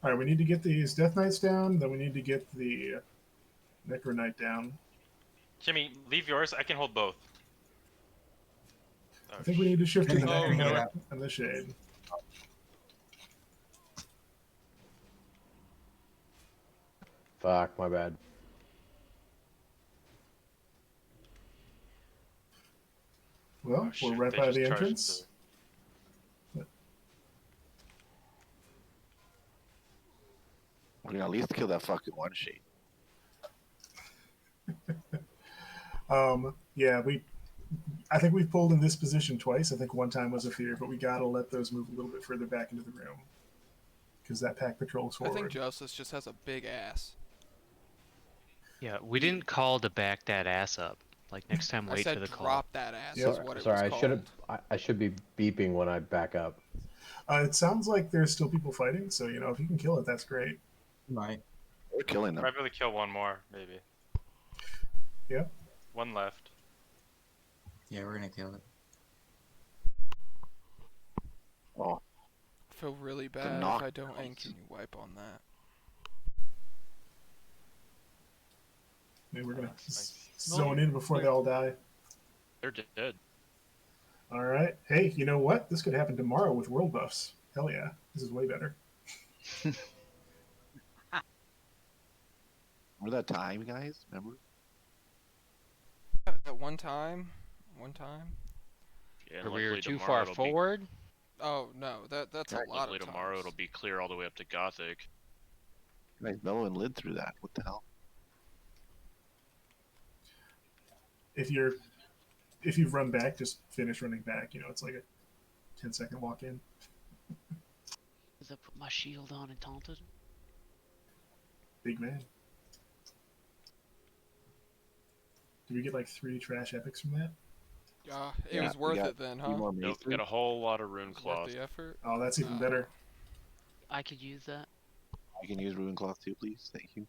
all right, we need to get these Death Knights down. Then we need to get the Necro Knight down. Jimmy, leave yours. I can hold both. I think we need to shift to the Oh, Necro no. Knight and the shade. Fuck, my bad. Well, Oh, shoot, we're right they by just the charged entrance. We can at least kill that fucking one shade. Yeah, I think we've pulled in this position twice. I think one time was a fear, but we gotta let those move a little bit further back into the room because that pack patrols I forward. think Justice just has a big ass. Yeah, we didn't call to back that ass up. Like next time, I wait said for the call. drop that ass Yep. is what it Sorry, was I should called. have. I should be beeping when I back up. It sounds like there's still people fighting, so you know if you can kill it, that's great. Right. We're killing them. I'd really kill one more, maybe. Yeah. One left. Yeah, we're gonna kill it. Oh, I feel really bad if knock- I don't end. Can you wipe on that? Maybe we're gonna Nice. zone in before they all die. They're dead. All right. Hey, you know what? This could happen tomorrow with world buffs. Hell yeah, this is way better. Remember that time, guys? Remember? That one time? One time? Yeah, and Or we were luckily too tomorrow far it'll forward. Oh no, that's a lot Luckily of tomorrow times. it'll be clear all the way up to Gothic. Guys, Mellow and lived through that. What the hell? If you've run back, just finish running back. You know, it's like a 10-second walk in. Because I put my shield on and taunted. Big man. Did we get like 3 trash epics from that? It was worth it then, huh? Nope, got a whole lot of rune Worth cloth. the effort. Oh, that's even better. I could use that. You can use Ruin Cloth too, please. Thank you.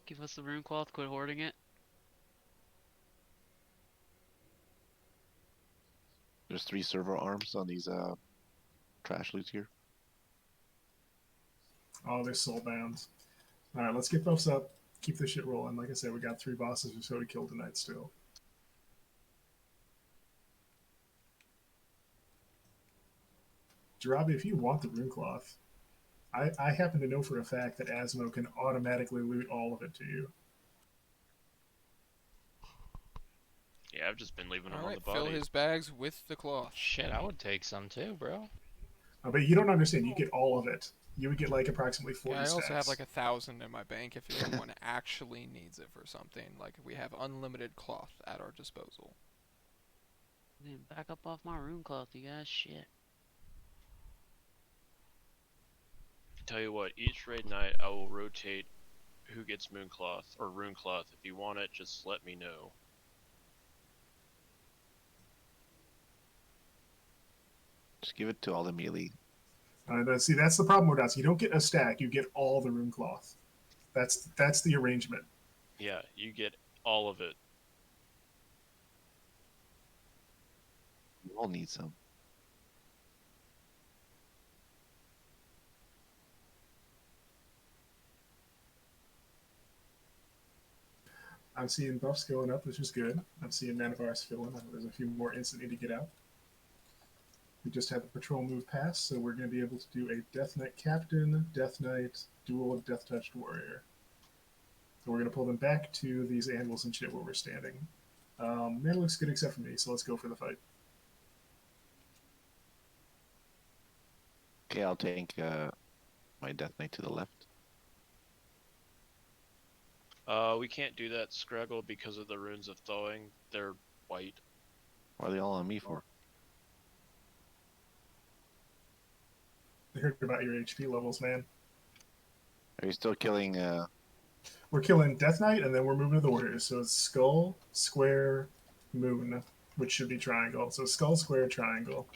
Give us the rune cloth, quit hoarding it. There's 3 server arms on these trash loots here. Oh, they're soul bound. All right, let's get buffs up. Keep this shit rolling. Like I said, we got 3 bosses or so to kill tonight still. Jarabi, if you want the rune cloth, I happen to know for a fact that Asmo can automatically loot all of it to you. Yeah, I've just been leaving them All on right, the fill body. his bags with the cloth. Shit, I would take some too, bro. But you don't understand. You get all of it. You would get like approximately 40 Yeah, I also have stacks. like 1,000 in my bank if anyone actually needs it for something. Like we have unlimited cloth at our disposal. Man, back up off my rune cloth, you guys. Shit. Tell you what, each raid night I will rotate who gets mooncloth or runecloth. If you want it, just let me know. Just give it to all the melee. See, that's the problem with us. You don't get a stack. You get all the rune cloth. That's the arrangement. Yeah, you get all of it. We all need some. I'm seeing buffs going up, which is good. I'm seeing mana bars filling. There's a few more instantly to get out. We just had the patrol move pass, so we're going to be able to do a Death Knight Captain, Death Knight, Duel of Death Touched Warrior. So we're going to pull them back to these anvils and shit where we're standing. Man looks good except for me, so let's go for the fight. Okay, I'll take my Death Knight to the left. We can't do that, Scraggle, because of the runes of thawing. They're white. What are they all on me for? I heard about your HP levels, man. Are you still killing? We're killing Death Knight, and then we're moving to the Warriors. So it's Skull, Square, Moon, which should be Triangle. So Skull, Square, Triangle.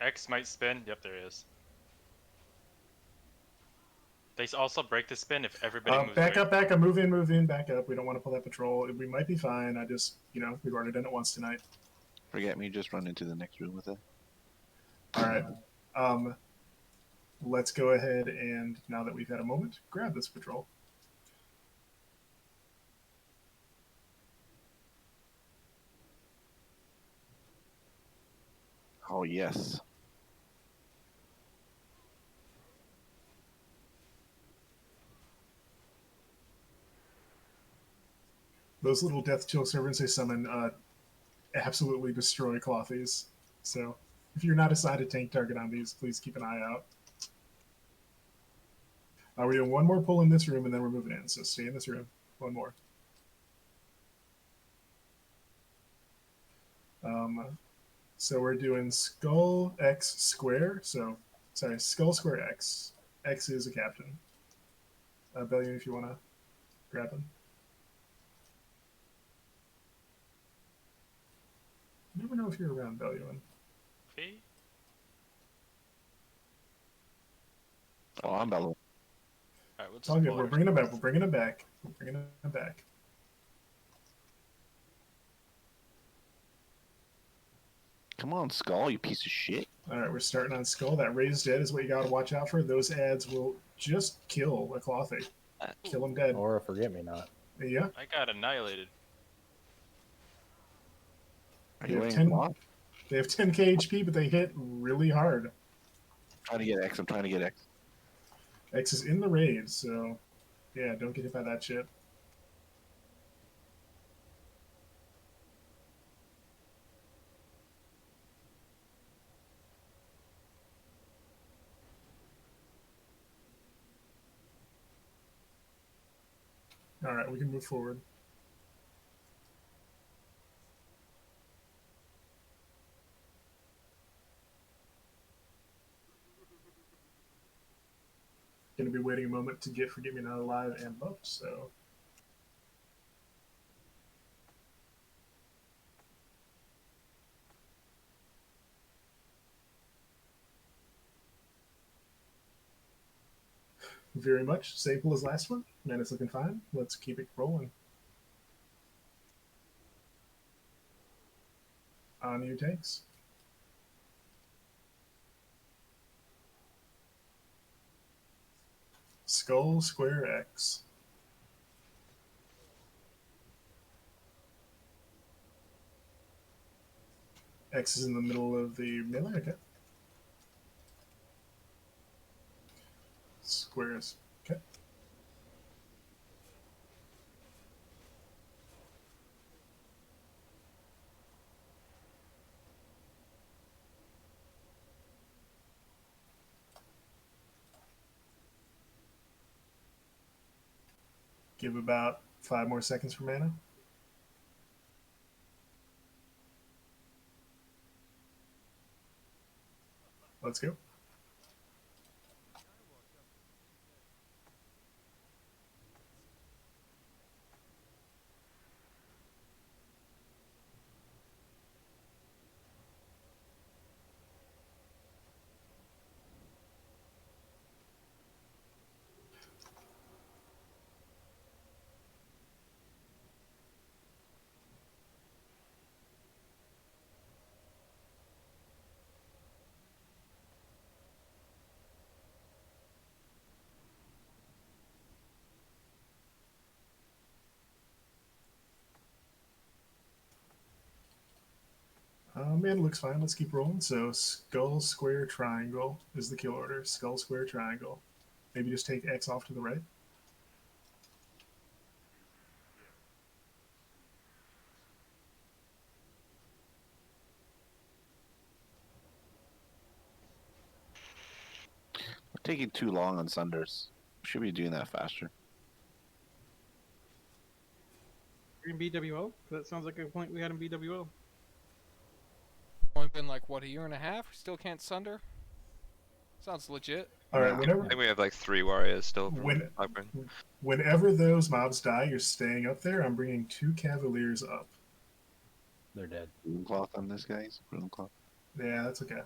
X might spin. Yep, there is. They also break the spin if everybody moves Back right. up, move in, back up. We don't want to pull that patrol. We might be fine. I just, we've already done it once tonight. Forget me. Just run into the next room with it. All right. Let's go ahead and, now that we've had a moment, grab this patrol. Oh yes. Those little death chill servants they summon absolutely destroy clothies. So if you're not assigned a tank target on these, please keep an eye out. We're doing one more pull in this room and then we're moving in. So stay in this room. One more. So we're doing Skull X Square. So, sorry, Skull Square X. X is a captain. Bellion, if you want to grab him. I never know if you're around, Bellion. Okay. Oh, I'm Bello. All right, we'll It's all just good. pull We're it. bringing him back. We're bringing him back. We're bringing him back. Come on, Skull, you piece of shit. All right, we're starting on Skull. That raised dead is what you got to watch out for. Those ads will just kill a Clothy. Kill him dead. Or a Forget-Me-Not. Yeah. I got annihilated. Are They you have waiting 10. for Bob? They have 10k HP, but they hit really hard. I'm trying to get X. I'm trying to get X. X is in the raid, so yeah, don't get hit by that shit. All right, we can move forward. Going to be waiting a moment to get Forget Me Not alive and buffed, so. Very much. Same pool as last one. Man, it's looking fine. Let's keep it rolling. On your tanks. Skull Square X. X is in the middle of the melee, okay. Squares. Okay. Give about 5 more seconds for mana. Let's go. Man, looks fine. Let's keep rolling. So skull, square, triangle is the kill order. Skull, square, triangle. Maybe just take X off to the right. We're taking too long on Sunders. Should be doing that faster. You're in BWO? That sounds like a point we had in BWO. Only been like what, a year and a half? Still can't sunder? Sounds legit. All right, Yeah. whenever I think we have like 3 warriors still from when, Blackburn. whenever those mobs die, you're staying up there. I'm bringing 2 cavaliers up. They're dead. Cloth on this guy. Cloth. Yeah, that's okay.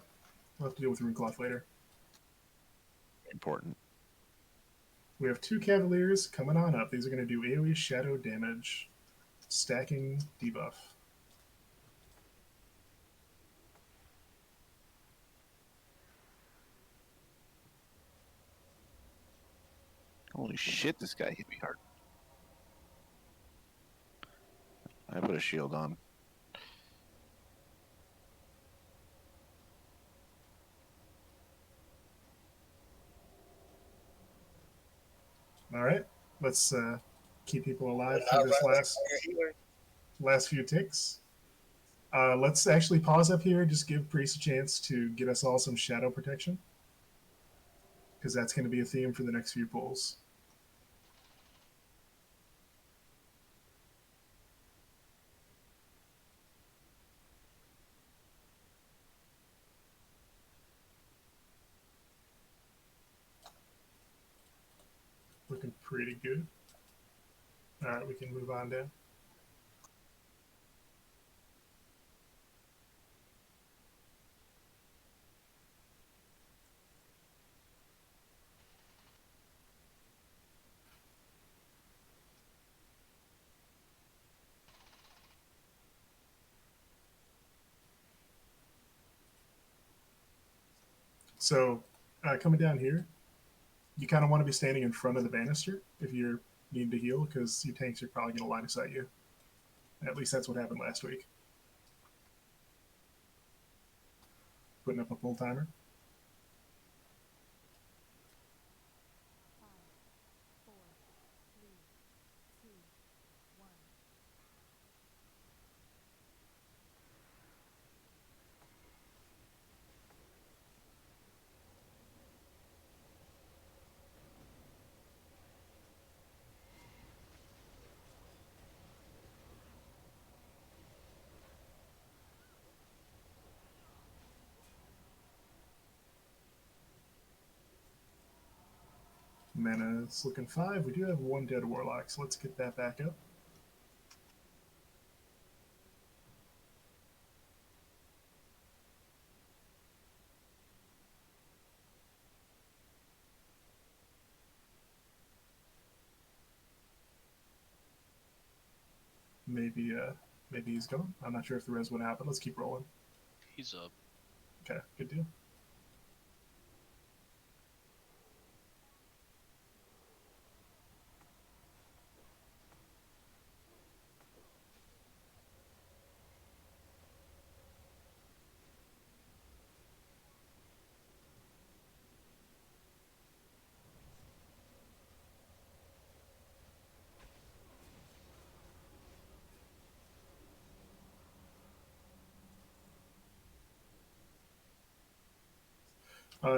We'll have to deal with Runecloth later. Important. We have 2 cavaliers coming on up. These are going to do AoE shadow damage, stacking debuff. Holy shit, this guy hit me hard. I put a shield on. All right, let's keep people alive through this last few ticks. Let's actually pause up here. Just give Priest a chance to get us all some shadow protection, because that's going to be a theme for the next few pulls. Looking pretty good. All right, we can move on down. So, coming down here, you kind of want to be standing in front of the banister if you're needing to heal, because your tanks are probably going to line of sight you. At least that's what happened last week. Putting up a pull timer. Mana is looking 5. We do have 1 dead warlock, so let's get that back up. Maybe he's gone. I'm not sure if the res would happen. Let's keep rolling. He's up. Okay, good deal.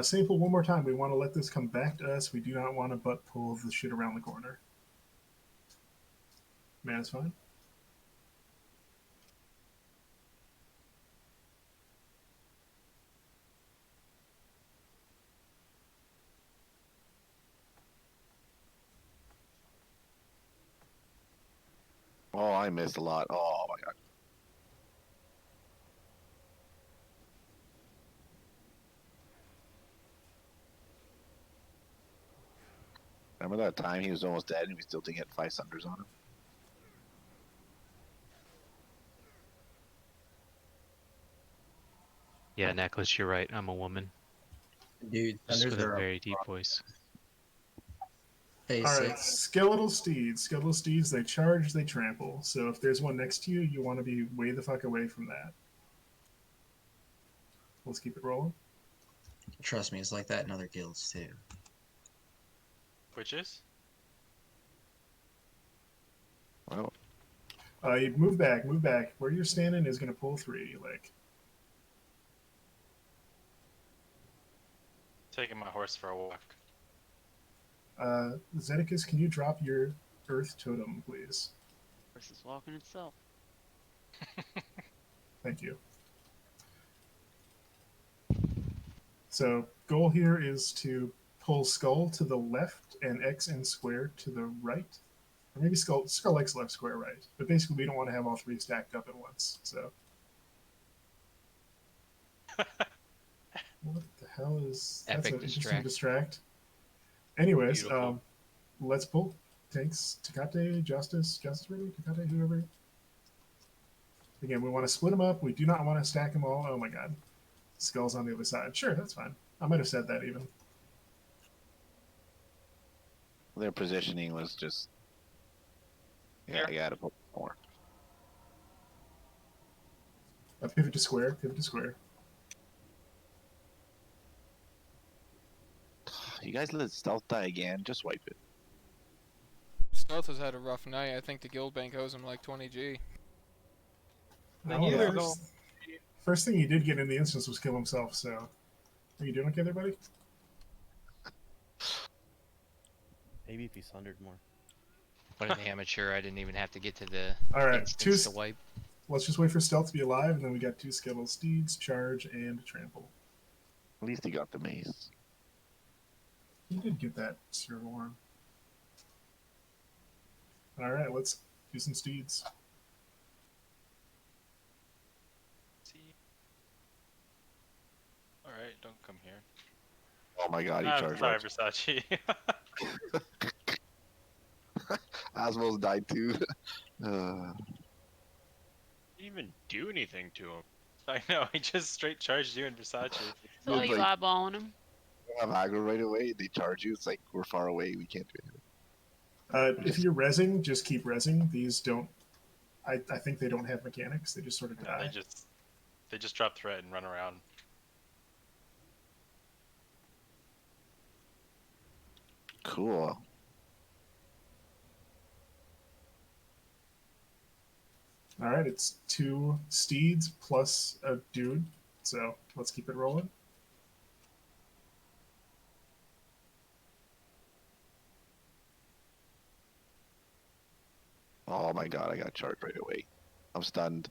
Sample one more time. We want to let this come back to us. We do not want to butt pull the shit around the corner. Mana's fine. Oh, I missed a lot. Oh my god. Remember that time he was almost dead and we still didn't get 5 Sunders on him? Yeah, Necklace, you're right. I'm a woman. Dude, Just thunders with a are very deep voice. Phase All right, 6. skeletal steeds. Skeletal steeds, they charge, they trample. So if there's one next to you, you want to be way the fuck away from that. Let's keep it rolling. Trust me, it's like that in other guilds too. Which is? Well, You move back, move back. Where you're standing is going to pull 3. Like, Taking my horse for a walk. Zedicus, can you drop your earth totem, please? Horse is walking itself. Thank you. So goal here is to pull skull to the left and X and square to the right. Or maybe skull X left, square right. But basically we don't want to have all 3 stacked up at once. So what the hell is that's Epic an interesting distract. distract. Anyways, Beautiful. let's pull. Tanks, Takate, Justice ready? Takate, whoever. Again, we want to split them up. We do not want to stack them all. Oh my god. Skull's on the other side. Sure, that's fine. I might have said that even. their positioning was just. Yeah, I gotta put more. Pivot to square. Pivot to square. You guys let stealth die again. Just wipe it. Stealth has had a rough night. I think the guild bank owes him like 20G. The Oh, healer yeah. though. First thing he did get in the instance was kill himself, so. Are you doing okay there, buddy? Maybe if he sundered more. What an amateur! I didn't even have to get to the Alright, instance to wipe. Let's just wait for stealth to be alive, and then we got 2 skeletal steeds, charge, and trample. At least he got the mace. He did get that serial arm. Alright, let's do some steeds. Alright, don't come here. Oh my god, he I'm charged sorry, up. Versace. Asmos died too. Didn't even do anything to him. I know, he just straight charged you and Versace. So It's you like- eyeballing him? You have aggro right away, they charge you. It's like we're far away, we can't do anything. If you're rezzing, just keep rezzing. These don't. I think they don't have mechanics. They just sort of No, die. they just drop threat and run around. Cool. All right, it's 2 steeds plus a dude. So let's keep it rolling. Oh my god, I got charged right away. I'm stunned.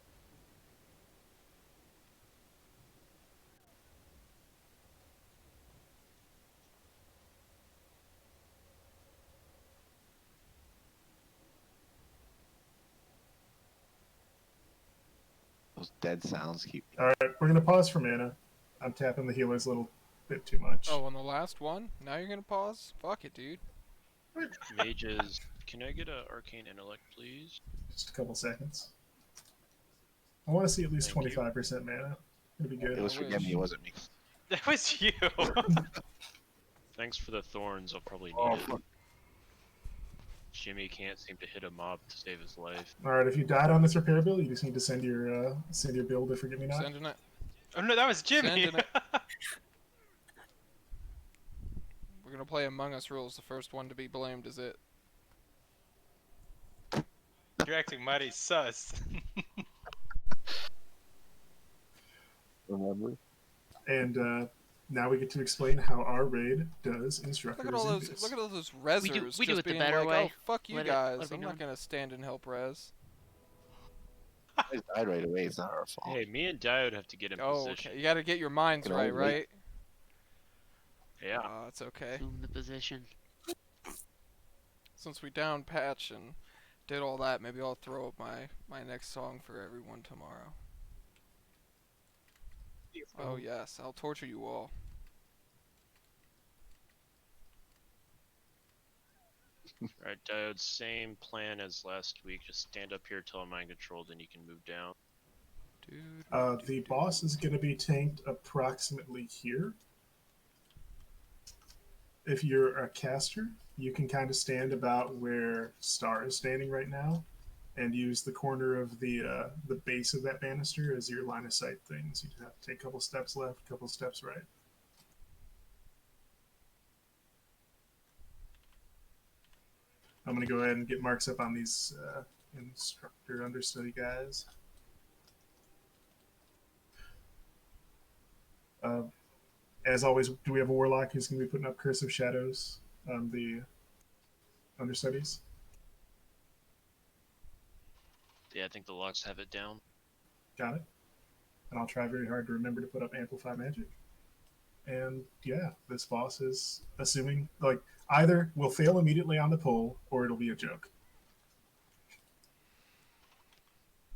Those dead sounds keep. All right, we're gonna pause for mana. I'm tapping the healers a little bit too much. Oh, on the last one? Now you're gonna pause? Fuck it, dude. Mages, can I get a arcane intellect, please? Just a couple seconds. I want to see at least Thank you. 25% mana. It'd be good. It was forget me, it wasn't me. That was you! Thanks for the thorns, I'll probably need Oh, it. fuck. Jimmy can't seem to hit a mob to save his life. All right, if you died on this repair bill, you just need to send your bill to Forget Me Not. Sending it. Oh no, that was Jimmy! Sending it. We're gonna play Among Us rules. The first one to be blamed is it. You're acting mighty sus. Remember? And Now we get to explain how our raid does instructors Look at all those. envious. Look at all those rezzers we do just it the being better like, way. "Oh fuck you Let guys! it be I'm not known. gonna stand and help res." I just died right away. It's not our fault. Hey, me and Diode have to get in Oh, position. okay. You gotta get your minds Can right, only wait. right? Yeah. Oh, it's okay. Assume the position. Since we down patch and did all that, maybe I'll throw up my next song for everyone tomorrow. Oh yes, I'll torture you all. Alright, Diode, same plan as last week. Just stand up here till I'm mind controlled, then you can move down. The boss is going to be tanked approximately here. If you're a caster, you can kind of stand about where Star is standing right now, and use the corner of the base of that banister as your line of sight things. You have to take a couple steps left, a couple steps right. I'm going to go ahead and get marks up on these instructor understudy guys. As always, do we have a warlock who's going to be putting up Curse of Shadows on the understudies? Yeah, I think the locks have it down. Got it. And I'll try very hard to remember to put up Amplify Magic. And yeah, this boss is assuming, like, either we'll fail immediately on the pull or it'll be a joke.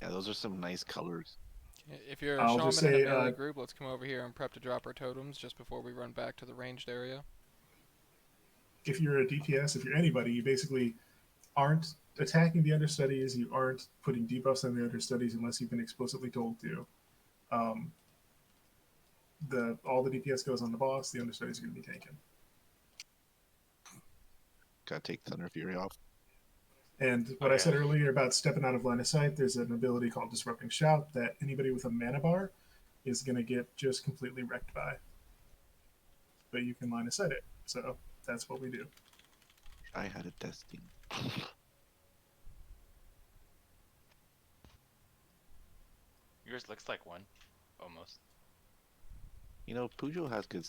Yeah, those are some nice colors. If you're a I'll shaman just in say, a melee group, let's come over here and prep to drop our totems just before we run back to the ranged area. If you're a DPS, if you're anybody, you basically aren't attacking the understudies, you aren't putting debuffs on the understudies unless you've been explicitly told to. All the DPS goes on the boss, the understudies are going to be taken. Gotta take Thunder Fury off. And what I said earlier about stepping out of line of sight, there's an ability called Disrupting Shout that anybody with a mana bar is going to get just completely wrecked by. But you can line of sight it, so that's what we do. I had a testing. Yours looks like one, almost. You know, Pujo has good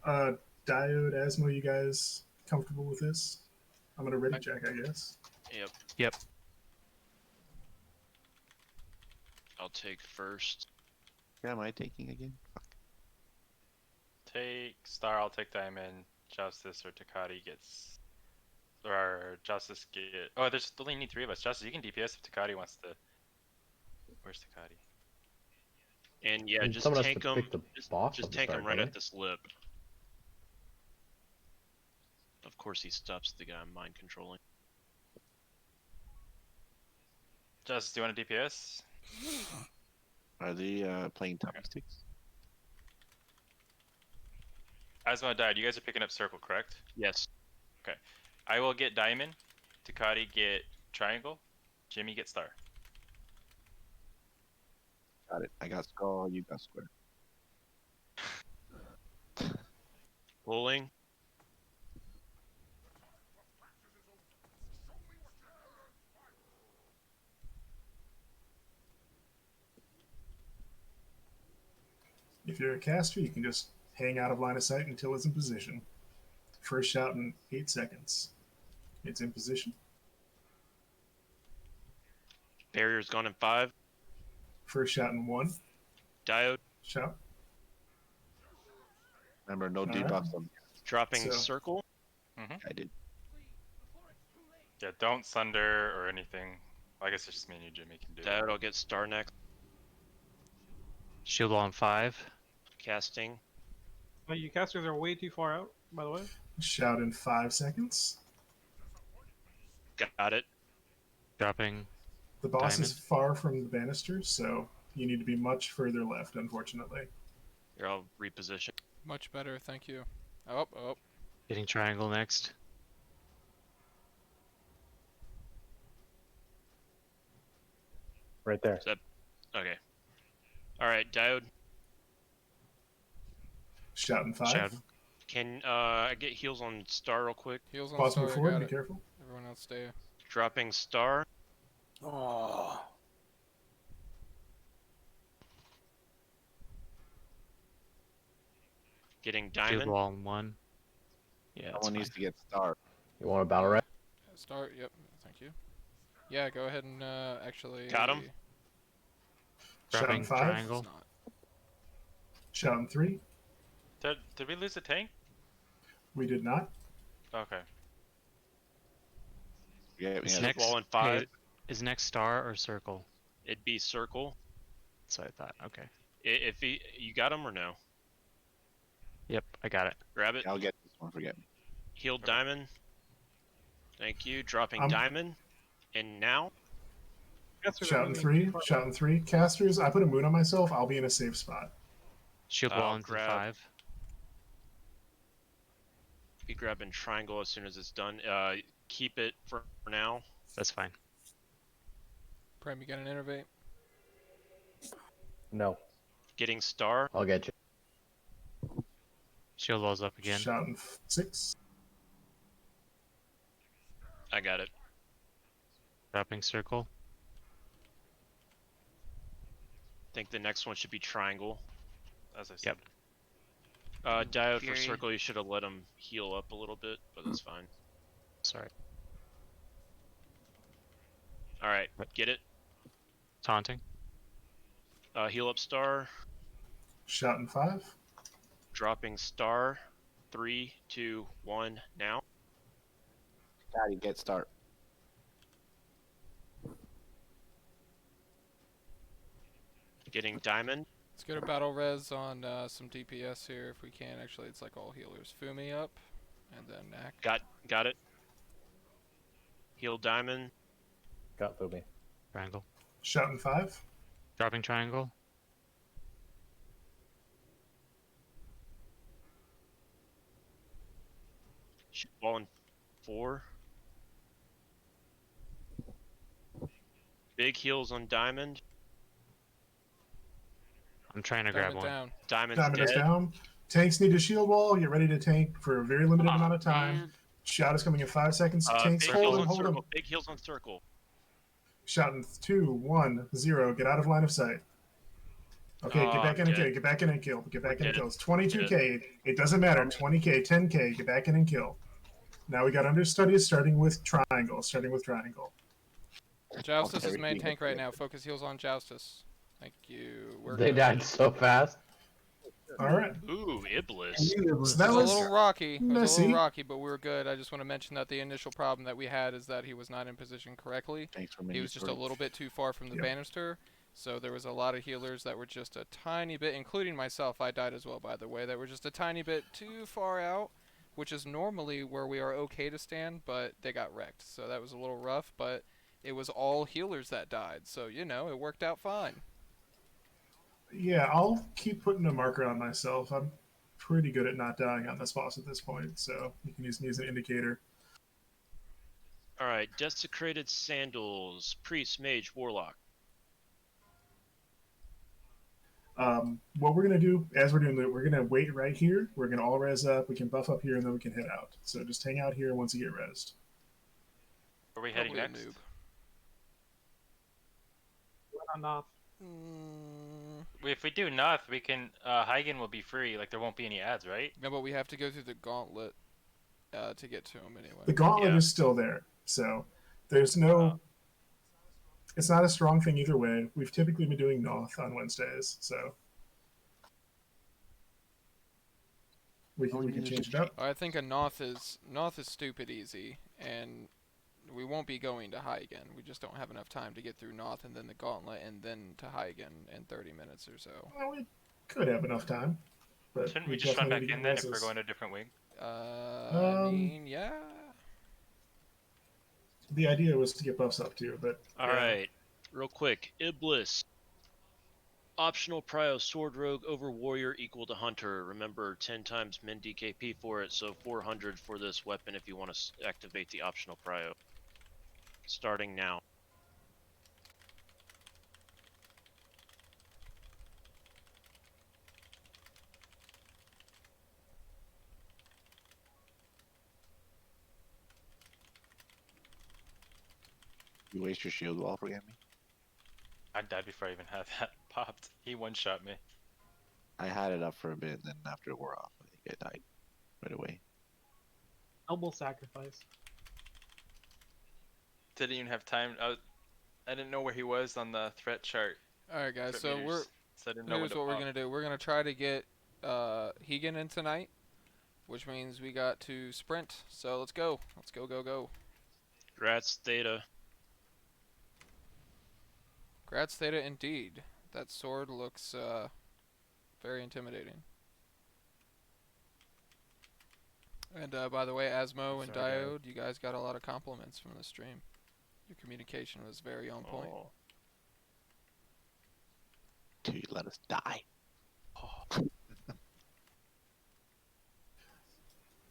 stats. Diode, Asmo, you guys comfortable with this? I'm going to ready check, I guess. Yep. Yep. I'll take first. Yeah, am I taking again? Fuck. Take Star, I'll take Diamond. Justice or Takati gets... Or Justice get... Oh, there's only need 3 of us. Justice, you can DPS if Takati wants to... Where's Takati? And yeah, And just someone has tank to them. pick the boss Just at the tank start, them right don't at this lip. Of course he stops the guy I'm mind controlling. Justice, do you want to DPS? Are they playing tummy sticks? Asmo died. You guys are picking up circle, correct? Yes. Okay. I will get diamond. Takati get triangle. Jimmy get star. Got it. I got skull, you got square. Pulling. If you're a caster, you can just hang out of line of sight until it's in position. First shot in 8 seconds. It's in position. Barrier's gone in 5. First shot in 1. Diode. Shout. Remember, no All debuffs. right. Dropping So- circle. I did. Yeah, don't sunder or anything. I guess it's just me and you, Jimmy, can do Diode, it. I'll get star next. Shield wall on 5. Casting. Oh, you casters are way too far out, by the way. Shout in 5 seconds. Got it. Dropping. The boss is Diamond. far from the banister, so you need to be much further left, unfortunately. Here, I'll reposition. Much better, thank you. Oh, oh. Getting triangle next. Right there. Okay. Alright, Diode. Shout in 5. Shout. Can I get heals on star real quick? Heals on Boss star, move I forward, got be it. careful. Everyone else stay. Dropping star. Oh. Getting Shield diamond. wall in 1. Yeah, that's Someone fine. needs to get star. You want a battle red? Start. Yep. Thank you. Yeah, go ahead and actually. Got him. Shouting Dropping 5. triangle. It's not. Shouting 3. Did we lose a tank? We did not. Okay. Yeah, Is yeah. next, wall in 5. is next star or circle? It'd be circle. That's what I thought. Okay. If you got him or no? Yep, I got it. Grab it. I'll get this one. Forget me. Healed diamond. Thank you. Dropping diamond. And now. Shouting 3. Shouting 3. Casters, I put a moon on myself. I'll be in a safe spot. Shield wall into 5. Be grabbing triangle as soon as it's done. Keep it for now. That's fine. Prem, you got an innervate? No. Getting star. I'll get you. Shield wall's up again. Shouting 6. I got it. Dropping circle. I think the next one should be triangle. As I said. Yep. Diode for Fury. circle, you should have let him heal up a little bit, but that's fine. Sorry. Alright, get it. Taunting. Heal up star. Shouting 5. Dropping star. 3, 2, 1, now. Daddy, get start. Getting diamond. Let's get a battle res on some DPS here if we can. Actually, it's like all healers. Fumi up, and then Naxx. Got it. Heal diamond. Got Fumi. Triangle. Shouting 5. Dropping triangle. Shoot ball in 4. Big heals on diamond. I'm trying to grab Diamond one. down. Diamond's Diamond is dead. down. Tanks need a shield wall. Get ready to tank for a very limited amount of time. Man. Shout is coming in 5 seconds. Tanks, Big hold heals him, on hold him. circle. Big heals on circle. Shouting 2, 1, 0. Get out of line of sight. Okay, get back in and kill. Get back in and kill. Get back in and kill. It's 22k. It doesn't matter. 20k, 10k. Get back in and kill. Now we got understudies starting with triangle. Joustus is main tank right now. Focus heals on Joustus. Thank you. We're They good. died so fast. All right. Ooh, Iblis. So It was that a was little rocky. It was a messy. little rocky, but we were good. I just want to mention that the initial problem that we had is that he was not in position correctly. Thanks for He was just a little bit too far from the Yep. banister. So there was a lot of healers that were just a tiny bit, including myself. I died as well, by the way. That were just a tiny bit too far out, which is normally where we are okay to stand, but they got wrecked. So that was a little rough, but it was all healers that died. So, you know, it worked out fine. Yeah, I'll keep putting a marker on myself. I'm pretty good at not dying on this boss at this point, so you can use me as an indicator. Alright, desecrated sandals. Priest, mage, warlock. What we're gonna do as we're doing it, we're gonna wait right here. We're gonna all res up. We can buff up here, and then we can head out. So just hang out here once you get resed. Where are we heading Probably a next? Enough. If we do Noth, we can. Heigen will be free. Like there won't be any ads, right? No, but we have to go through the gauntlet to get to him anyway. The gauntlet Yeah. is still there, so there's no. It's not a strong thing either way. We've typically been doing Noth on Wednesdays, so we can change it up. I think a Noth is stupid easy, and we won't be going to Heigen. We just don't have enough time to get through Noth and then the gauntlet and then to Heigen in 30 minutes or so. Well, we could have enough time, but Shouldn't we just run definitely back need in to then get if we're reses. going to a different wing? I mean, yeah. The idea was to get buffs up too, but Alright, real quick. Iblis. Optional prio sword rogue over warrior equal to hunter. Remember, 10 times min DKP for it, so 400 for this weapon if you want to activate the optional prio. Starting now. You waste your shield wall, forget me. I died before I even had that popped. He one-shot me. I had it up for a bit, then after it wore off, I think Yeah, it died right away. Noble sacrifice. Didn't even have time. I didn't know where he was on the threat chart. All right, guys. Threat So meters, so I didn't know when here's to what we're pop. gonna do. We're gonna try to get Hegan in tonight, which means we got to sprint. So let's go. Let's go, go, go. Grats, Theta. Grats Theta indeed. That sword looks very intimidating. And by the way, Asmo and Sorry, guys. Diode, you guys got a lot of compliments from the stream. Your communication was very on point. Oh. Dude, let us die.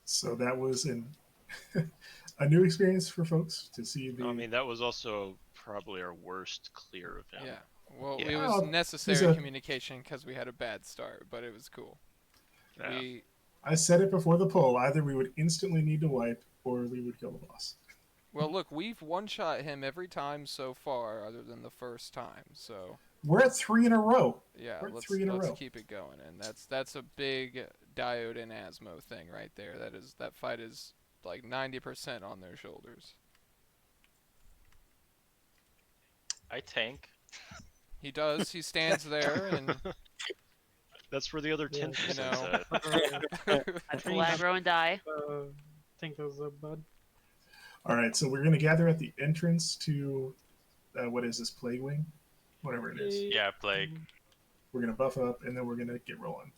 So that was a new experience for folks to see the. I mean, that was also probably our worst clear of him. Yeah. Well, Yeah. it was necessary communication because we had a bad start, but it was cool. Yeah. I said it before the poll. Either we would instantly need to wipe, or we would kill the boss. Well, look, we've one-shot him every time so far, other than the first time. So we're at 3 in a row. Yeah, we're at let's 3 in a row. keep it going, and that's a big Diode and Asmo thing right there. That fight is like 90% on their shoulders. I tank. He does. He stands there and. That's where the other 10%'s you know. I pull aggro and die. Think those up, bud. All right, so we're gonna gather at the entrance to what is this, Plague Wing, whatever it is. Yeah, Plague. We're gonna buff up, and then we're gonna get rolling.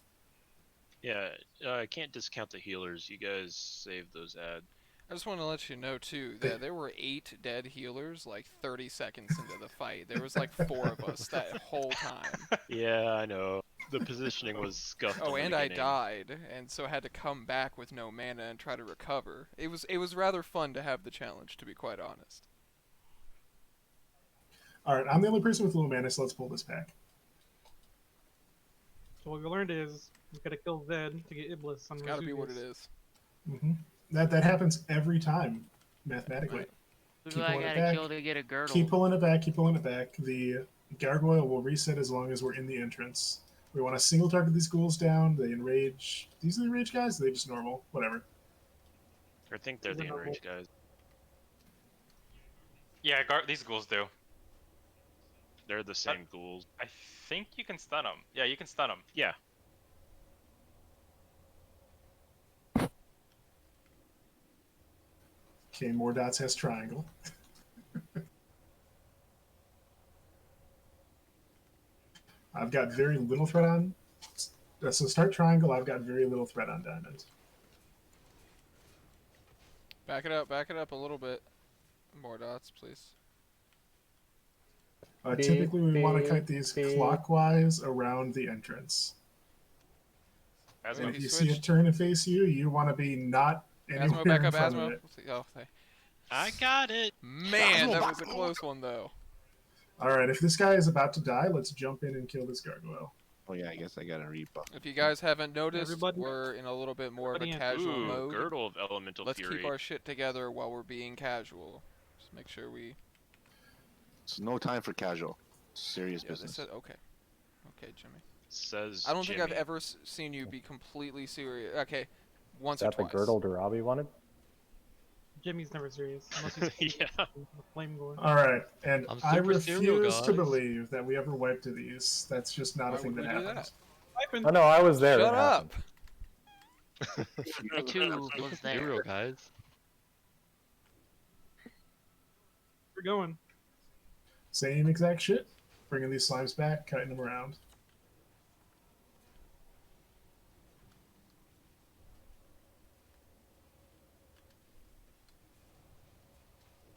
Yeah, I can't discount the healers. You guys saved those ads. I just want to let you know too that there were 8 dead healers like 30 seconds into the fight. There was like 4 of us that whole time. Yeah, I know. The positioning was scuffed. Oh, in the and I beginning. died, and so I had to come back with no mana and try to recover. It was rather fun to have the challenge, to be quite honest. All right, I'm the only person with low mana, so let's pull this pack. So what we learned is we gotta kill Zed to get Iblis on It's gotta be what it Vesuvius. is. Mm-hmm. That happens every time, mathematically. Who Keep do I pulling it gotta back. kill to get a girdle? Keep pulling it back. Keep pulling it back. The gargoyle will reset as long as we're in the entrance. We want to single target these ghouls down. They enrage. These are the enrage guys. Are they just normal? Whatever. I think they're the enraged guys. Yeah, these ghouls do. They're the same ghouls. I think you can stun them. Yeah, you can stun them. Yeah. Okay, more dots has triangle. I've got very little threat on. So start triangle. I've got very little threat on diamond. Back it up a little bit. More dots, please. Typically, we want to kite these clockwise around the entrance. Asmo, And if you see it turn and face you, you want to be not anywhere Asmo, back in up, front of Asmo. it. Oh, thank. I got it. Man, Asmo, that was a Asmo. close one though. All right, if this guy is about to die, let's jump in and kill this gargoyle. Oh yeah, I guess I got a rebuff. If you guys haven't noticed, Everybody- we're in a little bit more of a everybody casual Ooh, mode. girdle of elemental Let's fury. keep our shit together while we're being casual. Just make sure we. It's no time for casual. Serious Yeah, they business. said okay. Okay, Jimmy. Says I don't think I've Jimmy. ever seen you be completely serious. Okay, once Is or that the twice. girdle Darabi wanted? Jimmy's never serious unless he's Yeah. a flame gore. All right, and I'm I super serial, refuse to guys. believe that we ever wiped to these. That's just not Why a thing would that we do happens. Oh no, I was there. Shut it up. happened. I too was there. Serial, guys. We're going. Same exact shit. Bringing these slimes back, cutting them around.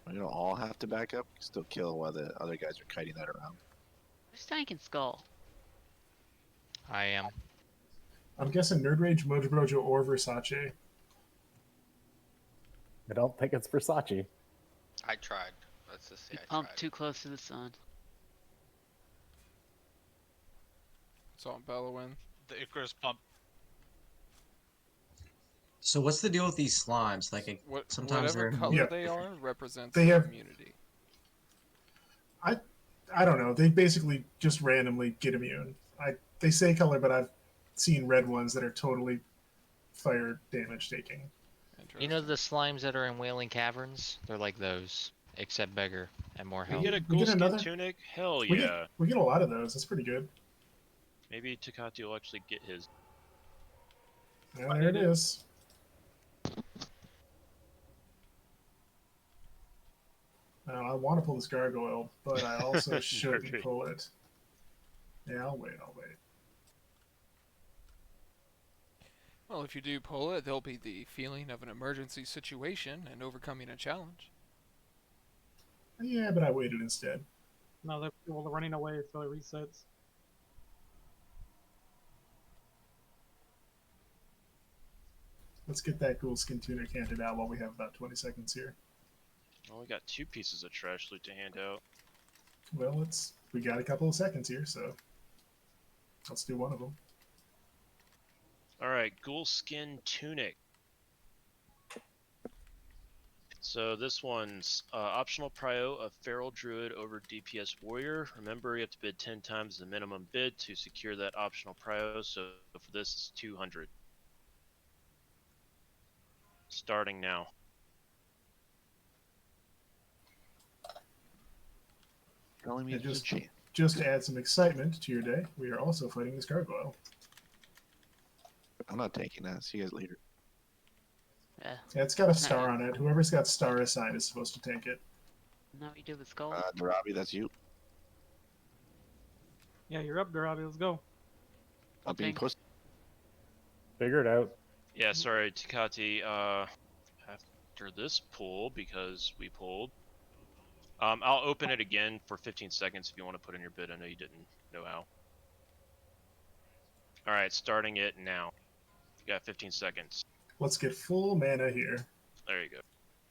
We don't all have to back up. We can still kill while the other guys are kiting that around. Who's tanking Skull? I am. I'm guessing Nerd Rage, Mojo Brojo, or Versace. I don't think it's Versace. I tried. Let's just say I Pumped tried. too close to the sun. So I'm bellowing. The Icarus pump. So what's the deal with these slimes? Like, sometimes Whatever they're color Yeah. they are represents They their have- immunity. I don't know. They basically just randomly get immune. They say color, but I've seen red ones that are totally fire damage taking. You know the slimes that are in Wailing Caverns? They're like those, except bigger and more We health. get a We get ghoul skin another- tunic? Hell We yeah. we get a lot of those. That's pretty good. Maybe Takati will actually get his. Yeah, there it is. Now, I want to pull this gargoyle, but I also shouldn't Perfect. pull it. Yeah, I'll wait. Well, if you do pull it, there'll be the feeling of an emergency situation and overcoming a challenge. Yeah, but I waited instead. No, they're running away, so it resets. Let's get that ghoul skin tunic handed out while we have about 20 seconds here. Well, we got 2 pieces of trash loot to hand out. Well, we got a couple of seconds here, so let's do one of them. Alright, ghoul skin tunic. So this one's optional prio of feral druid over DPS warrior. Remember, you have to bid 10 times the minimum bid to secure that optional prio. So for this, it's 200. Starting now. Telling me And it's a chance. just to add some excitement to your day, we are also fighting this gargoyle. I'm not taking that. See you guys later. Yeah. Yeah, it's got a star on it. Whoever's got star assigned is supposed to tank it. No, you do with gold. Narabi, that's you. Yeah, you're up, Garabi. Let's go. I'll be pussy. Figure it out. Yeah, sorry, Takati. After this pull, because we pulled, I'll open it again for 15 seconds if you want to put in your bid. I know you didn't know how. Alright, starting it now. You got 15 seconds. Let's get full mana here, There you go.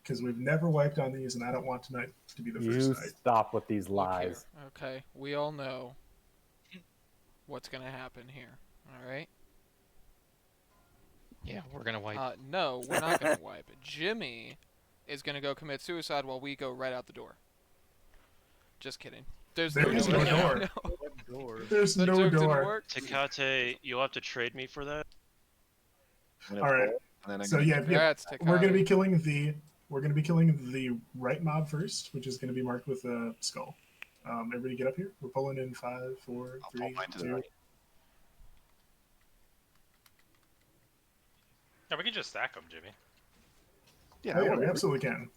because we've never wiped on these, and I don't want tonight to be the first You night. stop with these Look here. lies. Okay, we all know what's gonna happen here. All right. Yeah, we're gonna wipe. No, we're not gonna wipe. Jimmy is gonna go commit suicide while we go right out the door. Just kidding. There's no There's door. no door. There's That no joke didn't door. work. Takate, you'll have to trade me for that. All right. So yeah, Congrats, we're gonna Takati. be killing the right mob first, which is gonna be marked with a skull. Everybody get up here. We're pulling in 5, 4, 3, mine to the 2. right. Yeah, we can just stack them, Jimmy. Oh, yeah, we absolutely can.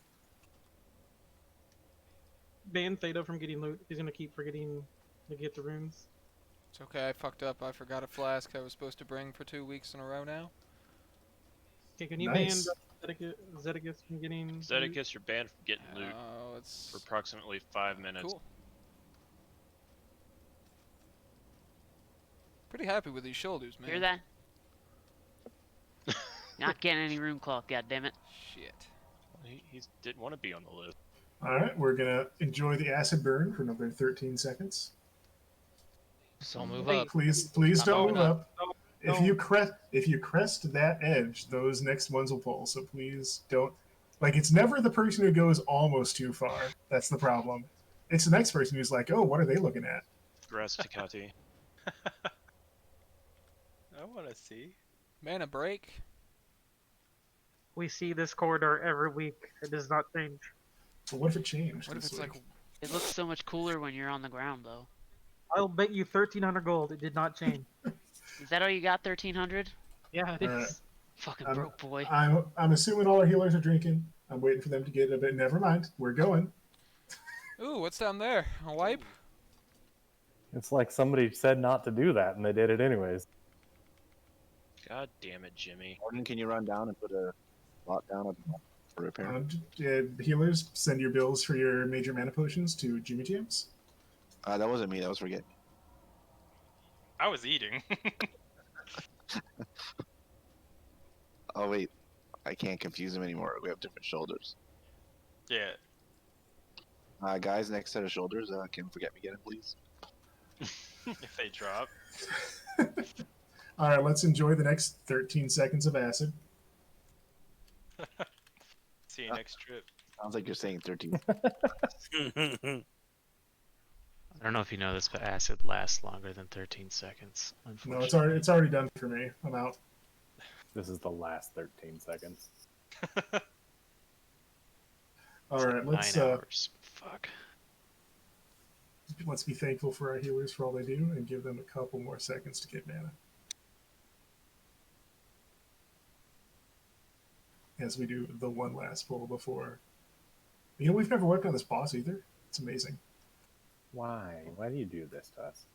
Ban Theta from getting loot. He's gonna keep forgetting to get the runes. It's okay. I fucked up. I forgot a flask I was supposed to bring for 2 weeks in a row now. Okay, can you Nice. ban Zeticus from getting loot? Zedicus, you're banned from getting loot Oh, it's for approximately 5 minutes. cool. Pretty happy with these shoulders, man. Hear that? Not getting any room cloth, goddammit. Shit. He didn't want to be on the list. All right, we're gonna enjoy the acid burn for another 13 seconds. So move Hey, up. Please I'm don't moving move up. Don't- If you crest that edge, those next ones will pull. So please don't. Like, it's never the person who goes almost too far. That's the problem. It's the next person who's like, oh, what are they looking at? Congrats, Takati. I want to see. Mana break. We see this corridor every week. It does not change. But what if it changed? What if this it's week? like It looks so much cooler when you're on the ground, though. I'll bet you 1,300 gold. It did not change. Is that all you got? 1,300? Yeah, it is. Alright. Fucking I'm- broke boy. I'm assuming all our healers are drinking. I'm waiting for them to get a bit. Never mind. We're going. Ooh, what's down there? A wipe? It's like somebody said not to do that, and they did it anyways. God damn it, Jimmy. Gordon, can you run down and put a lot down for repair? Healers, send your bills for your major mana potions to Jimmy Jams. That wasn't me. That was Forget. I was eating. Oh wait, I can't confuse them anymore. We have different shoulders. Yeah. Guys, next set of shoulders. Can Forget Me get it, please? If they drop. All right, let's enjoy the next 13 seconds of acid. See you next trip. Sounds like you're saying 13. I don't know if you know this, but acid lasts longer than 13 seconds. No, Unfortunately. it's already done for me. I'm out. This is the last 13 seconds. All right, let's 9 hours. Fuck. let's be thankful for our healers for all they do and give them a couple more seconds to get mana. As we do the one last pull before. You know, we've never worked on this boss either. It's amazing. Why? Why do you do this to us?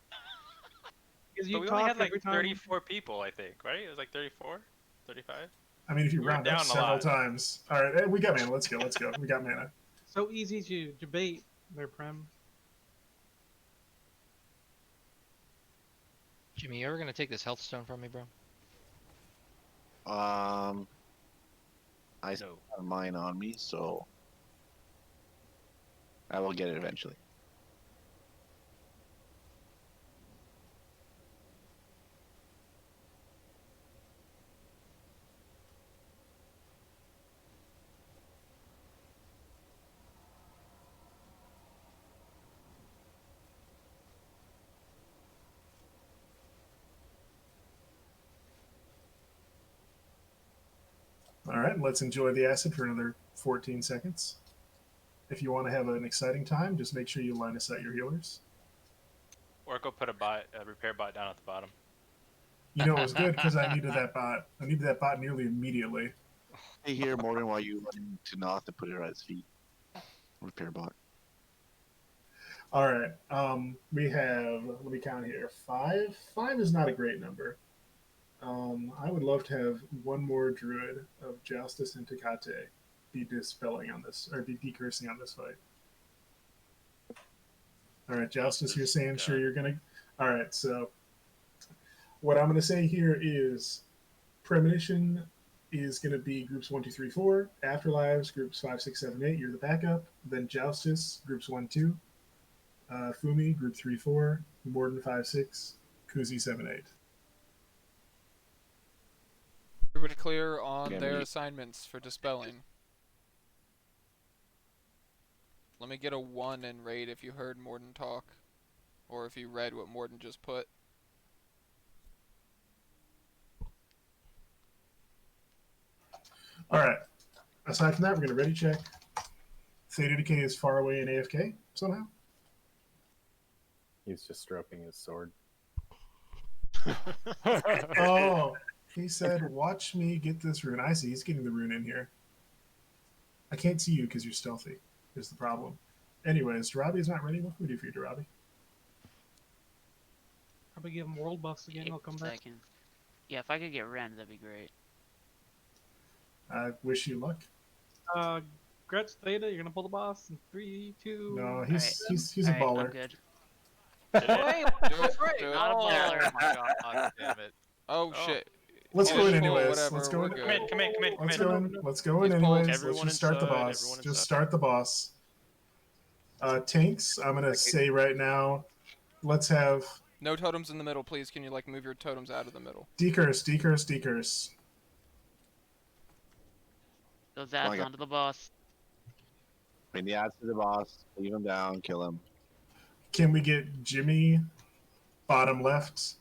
Because But you we only talk had like every time. 34 people, I think, right? It was like 34, 35. I mean, if you We were round up down a several lot. times. All right, we got mana. Let's go. Let's go. We got mana. So easy to debate there, Prem. Jimmy, you ever gonna take this health stone from me, bro? I still have mine on me, so I will get it eventually. All right, let's enjoy the acid for another 14 seconds. If you want to have an exciting time, just make sure you line us out your healers. Or go put a repair bot down at the bottom. You know, it was good because I needed that bot. I needed that bot nearly immediately. Hey, here, Morgan, while you run to Noth to put it at his feet. Repair bot. All right, we have, let me count here, 5. 5 is not a great number. I would love to have one more druid of Justice and Tecate be dispelling on this, or be decursing on this fight. All right, Justice, you're saying sure you're gonna. All right, so what I'm gonna say here is Premonition is gonna be groups 1, 2, 3, 4. Afterlives groups 5, 6, 7, 8. You're the backup. Then Joustus groups 1, 2. Fumi group 3, 4. Morden 5, 6. Kuzi 7, 8. Everybody clear on Yeah, their me. assignments for dispelling. Let me get a 1 in raid if you heard Morden talk. Or if you read what Morden just put. All right. Aside from that, we're going to ready check. Theta Decay is far away in AFK somehow. He's just stroking his sword. Oh, he said, watch me get this rune. I see. He's getting the rune in here. I can't see you because you're stealthy. Is the problem. Anyways, Darabi's not ready. What can we do for you, Darabi? Probably give him world buffs again. I'll come back. Second. Yeah, if I could get Ren, that'd be great. I wish you luck. Gretz Theta, you're gonna pull the boss in 3, 2. No, he's a Alright, baller. I'm good. Wait, That's right. do it. Not a baller. Oh my god, damn it. Oh shit. Let's He's go in full, anyways. whatever, Let's go we're in. good. Come in. Let's go in. Let's go in He's pulled. anyways. Everyone Let's just start the inside, boss. everyone Just inside. start the boss. Tanks, I'm gonna say right now, let's have No totems in the middle, please. Can you like move your totems out of the middle? decurse, decurse, decurse. Those ads God. onto the boss. Bring the ads to the boss. Leave him down. Kill him. Can we get Jimmy bottom left,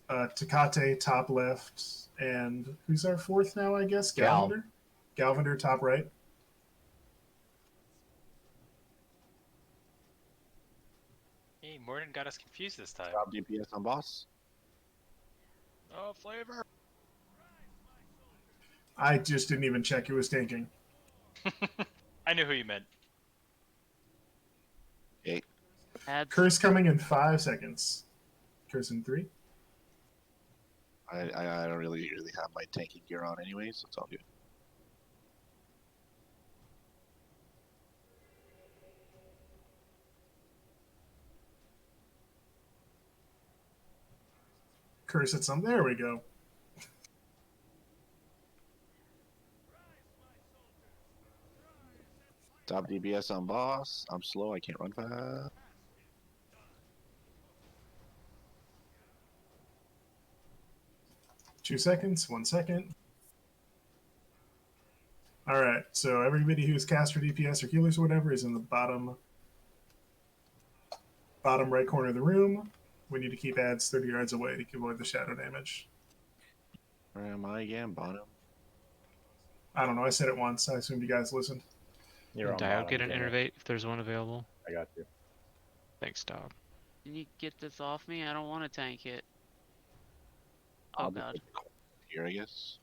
Tecate top left, and who's our fourth now? I guess Galvander. Galvander top right. Hey, Morden got us confused this time. Drop DPS on boss. Oh, flavor. I just didn't even check who was tanking. I knew who you meant. Okay. Ads. Curse coming in 5 seconds. Curse in 3. I don't really have my tanking gear on anyway, so it's all good. Curse at some. There we go. Top DPS on boss. I'm slow. I can't run fast. Two seconds. 1 second. All right. So everybody who's caster, DPS, or healers, or whatever, is in the bottom right corner of the room. We need to keep ads 30 yards away to avoid the shadow damage. Where am I again? Bottom. I don't know. I said it once. I assumed you guys listened. You're on Dio, bottom. get an Jimmy. innervate if there's one available. I got you. Thanks, dog. Can you get this off me? I don't want to tank it. I'll Oh just god. put the coin here, I guess.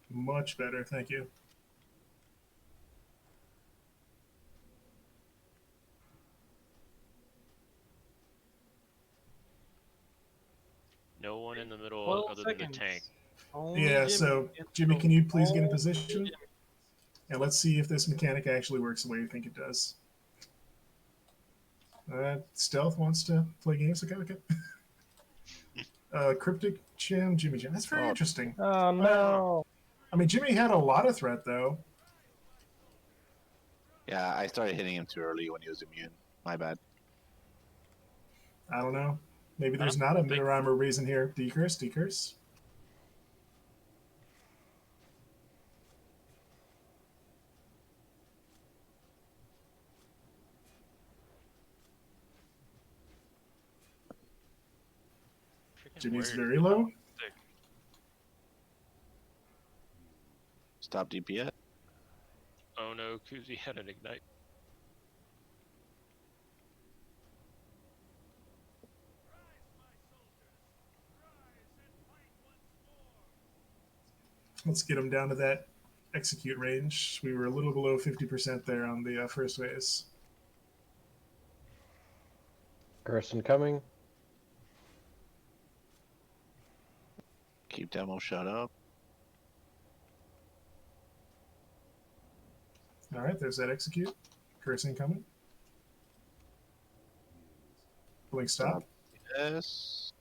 Much better, thank you. No one in the middle 12 other than the seconds. tank. Only Yeah, Jimmy so gets Jimmy, to can you please get in only position? Jimmy. And let's see if this mechanic actually works the way you think it does. Stealth wants to play games. Okay. Cryptic Jam, Jimmy Jam. That's very interesting. Oh no! I mean, Jimmy had a lot of threat though. Yeah, I started hitting him too early when he was immune. My bad. I don't know. Maybe there's not a rhyme or reason here. Decurse, decurse. Jimmy's very low. Stop DPS. Oh no, Kuzi had an ignite. Let's get him down to that execute range. We were a little below 50% there on the first phase. Person coming. Keep demo shut up. All right, there's that execute. Cursing coming. Blink stop. Yes.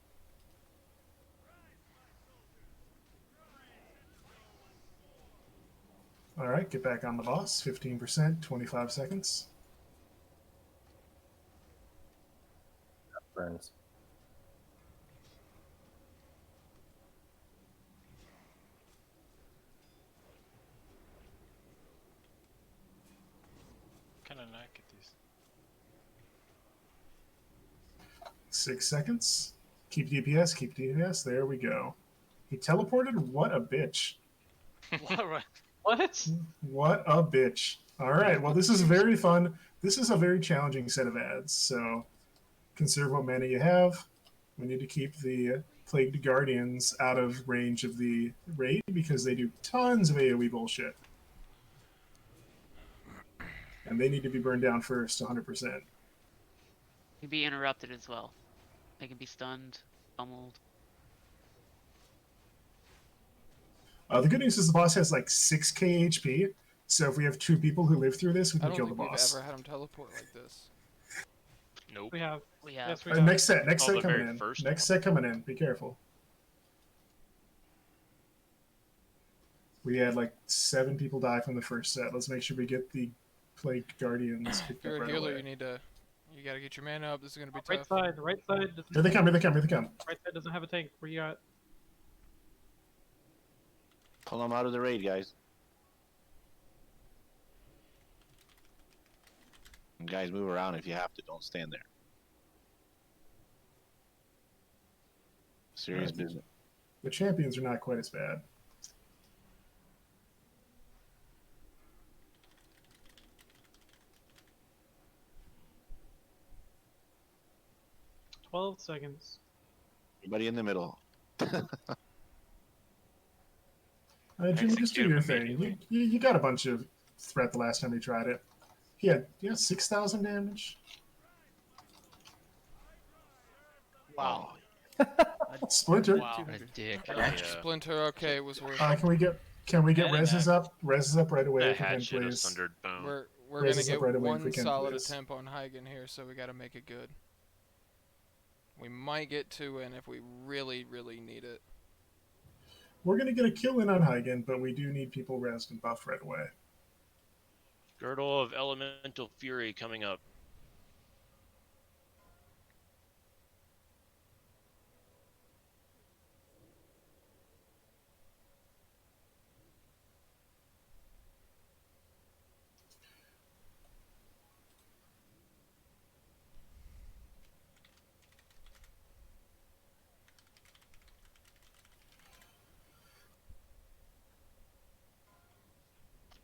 All right, get back on the boss. 15%, 25 seconds. Burns. Can I not get these? 6 seconds. Keep DPS, keep DPS. There we go. He teleported? What a bitch. What? What a bitch. All right, well, this is very fun. This is a very challenging set of ads, so conserve what mana you have. We need to keep the Plagued Guardians out of range of the raid because they do tons of AoE bullshit. And they need to be burned down first, 100%. Can be interrupted as well. They can be stunned, pummeled. The good news is the boss has like 6k HP, so if we have 2 people who live through this, we I can don't kill the think we've boss. ever had him teleport like this. Nope. We have. We have. Yes, we All right, have. next set the coming very in. first Next set coming in. Be careful. We had like 7 people die from the first set. Let's make sure we get the Plagued Guardians If picked you're up a right healer, away. you gotta get your mana up. This is gonna be Right tough. side, right side. Here they come, here they come, here they come. Right side doesn't have a tank. Where you at? Pull them out of the raid, guys. And guys, move around if you have to. Don't stand there. Serious Right. business. The champions are not quite as bad. "12 seconds." Everybody in the middle. Jimmy, just do Execute your him thing. immediately. You got a bunch of threat the last time you tried it. He had 6,000 damage. Wow. Splinter. Wow. A dick. Yeah. Splinter, okay, it was worth Can we get reses Adding up? Reses up right away That if we can, hat should have please. sundered bone. We're Raise gonna us up get right away if we one can, solid please. attempt on Huygen here, so we gotta make it good. We might get 2 in if we really, really need it. We're gonna get a kill in on Huygen, but we do need people resed and buffed right away. Girdle of Elemental Fury coming up.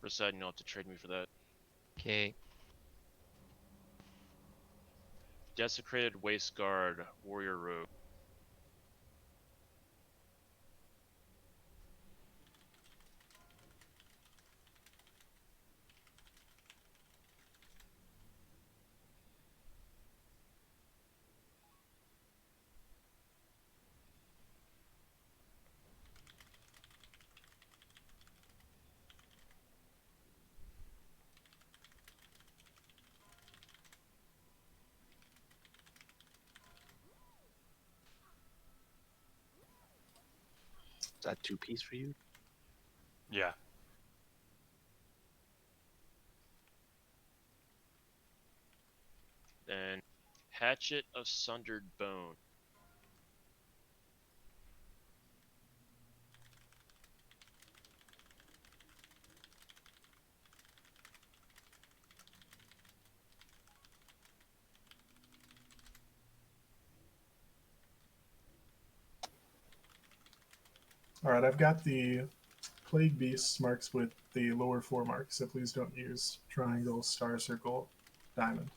Poseidon, you'll have to trade me for that. Okay. Desecrated Waist Guard, Warrior Rogue. Is that 2-piece for you? Yeah. Then Hatchet of Sundered Bone. All right, I've got the Plague Beasts marks with the lower 4 marks, so please don't use triangle, star, circle, diamond.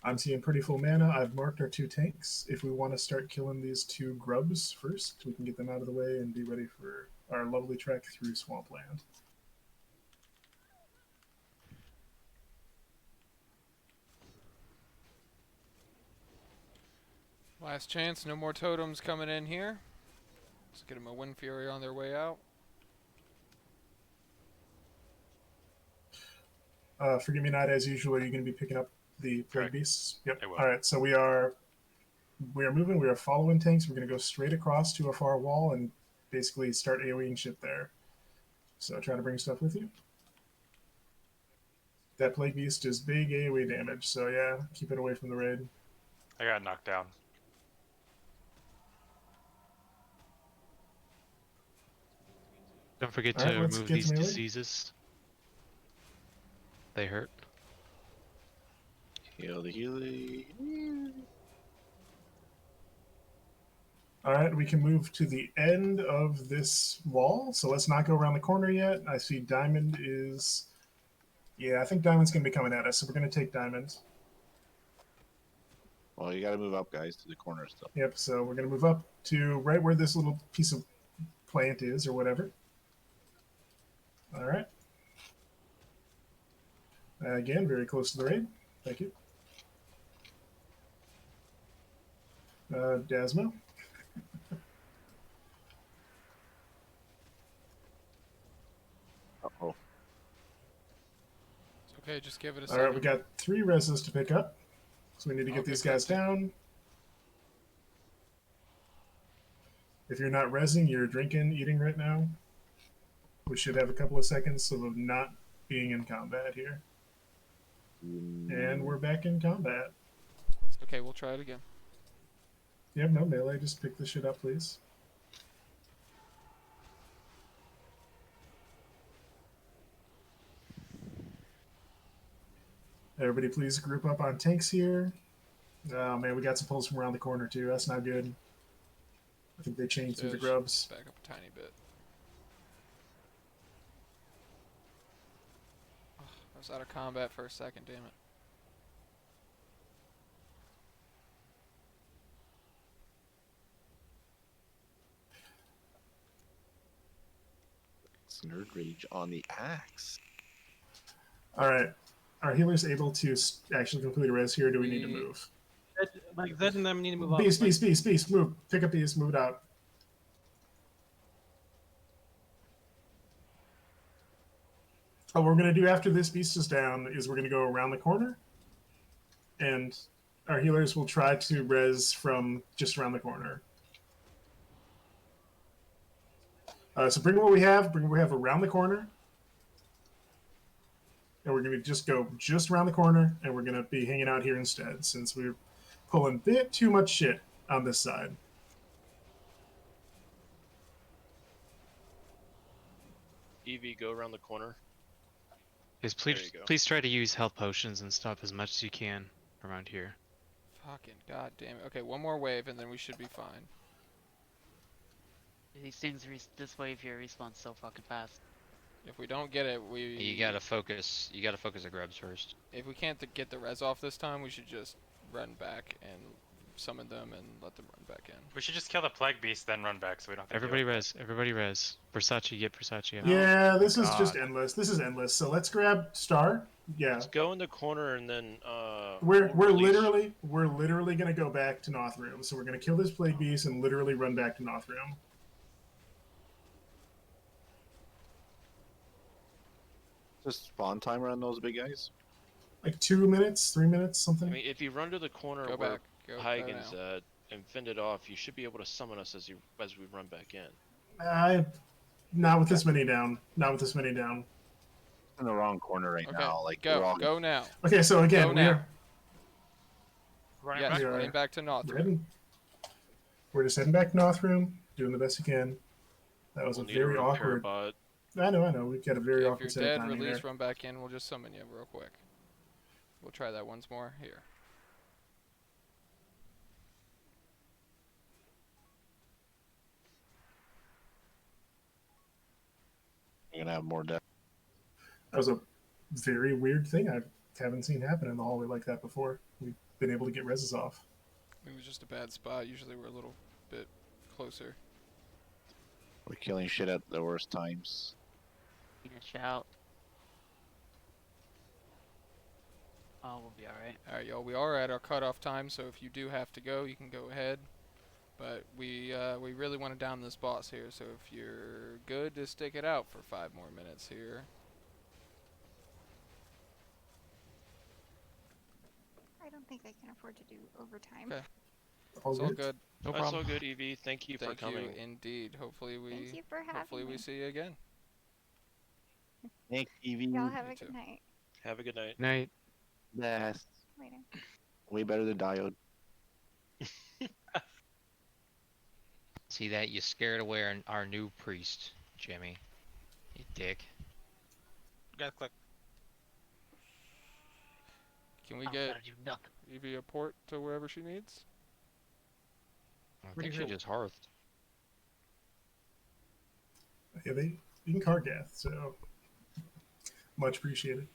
I'm seeing pretty full mana. I've marked our 2 tanks. If we want to start killing these 2 grubs first, we can get them out of the way and be ready for our lovely trek through Swampland. Last chance, no more totems coming in here. Let's get them a Wind Fury on their way out. Forgive me not, as usual, are you going to be picking up the Plague Correct. Beasts? Yep. I will. All right, so we are moving. We are following tanks. We're going to go straight across to a far wall and basically start AoEing shit there. So try to bring stuff with you. That Plague Beast is big AoE damage, so yeah, keep it away from the raid. I got knocked down. Don't forget All to right, let's remove get these to melee. diseases. They hurt. Heal the healy. All right, we can move to the end of this wall. So let's not go around the corner yet. I see Diamond is... Yeah, I think Diamond's going to be coming at us, so we're going to take Diamond. Well, you got to move up, guys, to the corner still. Yep, so we're going to move up to right where this little piece of plant is or whatever. All right. Again, very close to the raid. Thank you. Dasmo. Uh-oh. It's okay, just give it a All second. right, we got 3 reses to pick up. So we need to I'll get these get guys that. down. If you're not resing, you're drinking, eating right now. We should have a couple of seconds of not being in combat here. And we're back in combat. Okay, we'll try it again. You have no melee, just pick this shit up, please. Everybody please group up on tanks here. Oh man, we got some pulls from around the corner too. That's not good. I think they chained through the Just grubs. Back up a tiny bit. Oh, I was out of combat for a second, damn it. It's Nerd Rage on the axe. All right. Are healers able to actually complete a res here? Or do we need to move? Like Zed and them need to move up. Beast, move. Pick up Beast, move it out. What we're going to do after this Beast is down is we're going to go around the corner, and our healers will try to res from just around the corner. So bring what we have around the corner, and we're going to just go just around the corner, and we're going to be hanging out here instead, since we're pulling a bit too much shit on this side. Evie, go around the corner. Yes, There please, you go. please try to use health potions and stuff as much as you can around here. Fucking goddamn it. Okay, one more wave and then we should be fine. These things, this wave here respawns so fucking fast. If we don't get it, You gotta focus. You gotta focus the grubs first. If we can't get the res off this time, we should just run back and summon them and let them run back in. We should just kill the plague beast, then run back, so we don't have to Everybody deal with res. Everybody res. Versace, get Versace out. Yeah, this is God. just endless. This is endless. So let's grab Star. Yeah. Let's go in the corner and then We're we'll release- literally gonna go back to Nothroom. So we're gonna kill this plague beast and literally run back to Nothroom. Just spawn timer on those big guys. Like 2 minutes, 3 minutes, something. I mean, if you run to the corner Go where back. Go Hagen's now. at and fend it off, you should be able to summon us as we run back in. Not with this many down. Not with this many down. In the wrong corner right Okay, now. Like go. we're all... Go now. Okay, so again, Go now. Running Yes, back. running back to North. We're just heading back to Nothroom, doing the best we can. That was We'll a need a very repair awkward. bot. I know. We've got a very If awkward you're set of dead, timing release, there. run back in. We'll just summon you real quick. We'll try that once more. Here. We're gonna have more death. That was a very weird thing I haven't seen happen in the hallway like that before. We've been able to get reses off. It was just a bad spot. Usually we're a little bit closer. We're killing shit at the worst times. Shout. Oh, we'll be alright. Alright, y'all. We are at our cutoff time, so if you do have to go, you can go ahead. But we really want to down this boss here, so if you're good to stick it out for 5 more minutes here. I don't think I can afford to do overtime. Okay. All It's all good. good. No That's all good, Evie. Thank you for Thank coming. you indeed. Hopefully we Thank you for having me. see you again. Thanks, Evie. Y'all have a You good too. night. Have a good night. Night. Yes. Later. Way better than Diode. See that? You scared away our new priest, Jimmy. You dick. Guys, click. Can we I'm get gonna do nothing. Evie a port to wherever she needs? I Pretty think she cool. just hearthed. Yeah, you can Cargath, so much appreciated.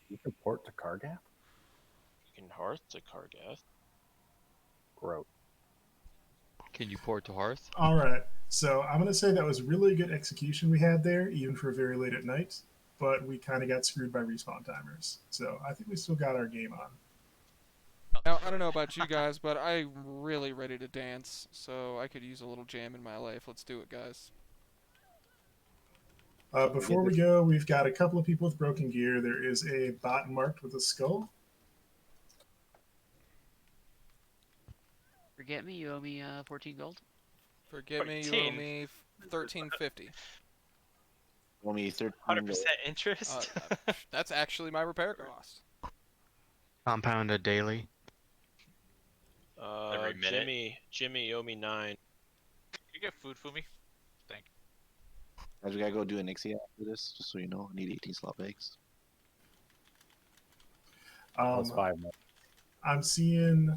You can port to Cargath? You can hearth to Cargath. Gross. Can you port to Hearth? All right, so I'm gonna say that was really good execution we had there, even for very late at night. But we kind of got screwed by respawn timers, so I think we still got our game on. Now, I don't know about you guys, but I'm really ready to dance, so I could use a little jam in my life. Let's do it, guys. Before we go, we've got a couple of people with broken gear. There is a bot marked with a skull. Forget me, you owe me 14 gold. Forget me, you owe 14. me 1350. Owe me 13 100% interest. That's actually my repair cost. Compound a daily. Every minute. Jimmy, you owe me 9. Can you get food for me? Thank you. Guys, we gotta go do an Nixie after this, just so you know. I need 18 slot bags. That's 5 more. I'm seeing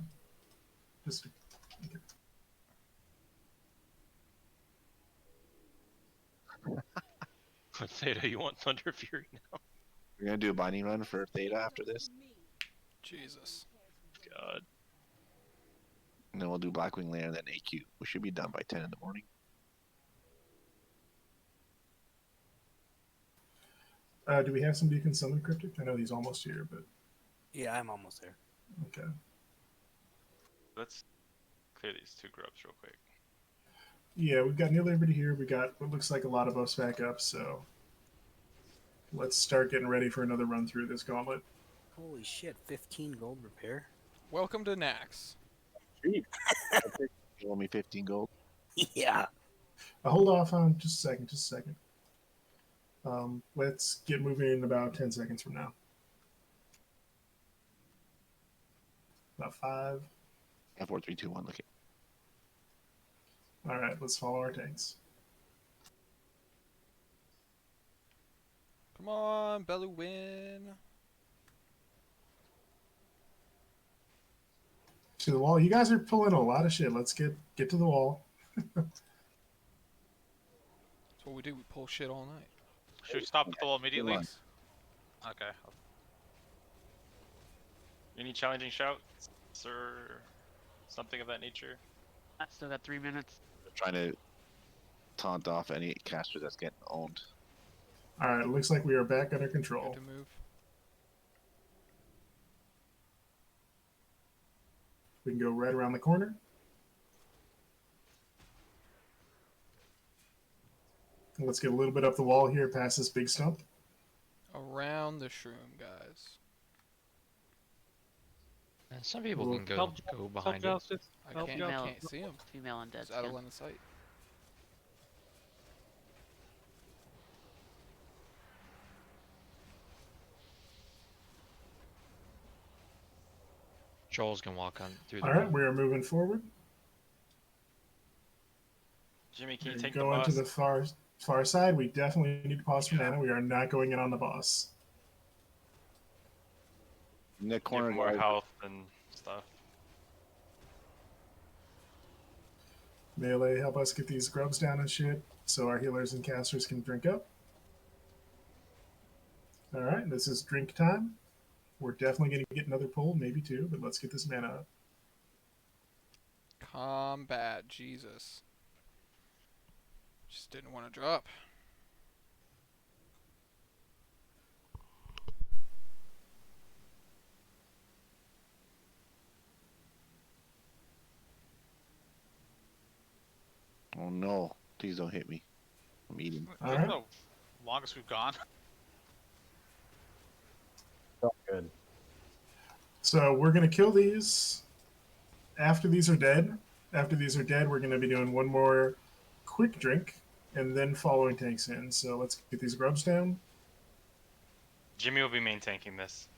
just Theta, you want Thunder Fury now? We're gonna do a binding run for Theta after this, Jesus. God. and then we'll do Blackwing Lair and then AQ. We should be done by 10 in the morning. do we have somebody who can summon Cryptic? I know he's almost here, but Yeah, I'm almost there. okay. Let's clear these 2 grubs real quick. Yeah, we've got nearly everybody here. We got what looks like a lot of us back up, so let's start getting ready for another run through this gauntlet. Holy shit, 15 gold repair? Welcome to Naxx. You owe me 15 gold. Yeah. Hold off on just a second. Let's get moving in about 10 seconds from now. About 5. 4, 3, 2, 1. Look at. All right, let's follow our tanks. Come on, Bellu win. To the wall. You guys are pulling a lot of shit. Let's get to the wall. That's what we do. We pull shit all night. Should we stop the wall immediately? line. Okay. Any challenging shouts or something of that nature? I still got 3 minutes. Trying to taunt off any caster that's getting owned. All right, it looks like we are back under control. Good to move. We can go right around the corner. And let's get a little bit up the wall here past this big stump. Around the shroom, guys. And some people Well, can go help- go behind help it. justice. I Help can't, justice. can't see him. Female and dead It's out of skin. line of sight. Trolls can walk on through the All right, room. we are moving forward. Jimmy, can you We're take the going boss? to the far side. We definitely need to pause for mana. We are not going in on the boss. In the Give corner, more guys. health and stuff. Melee, help us get these grubs down and shit so our healers and casters can drink up. All right, this is drink time. We're definitely going to get another pull, maybe two, but let's get this mana up. Combat, Jesus. Just didn't want to drop. Oh no! Please don't hit me. I'm eating. All Isn't right. the longest we've gone? Felt good. So we're going to kill these after these are dead. After these are dead, we're going to be doing one more quick drink and then following tanks in. So let's get these grubs down. Jimmy will be main tanking this.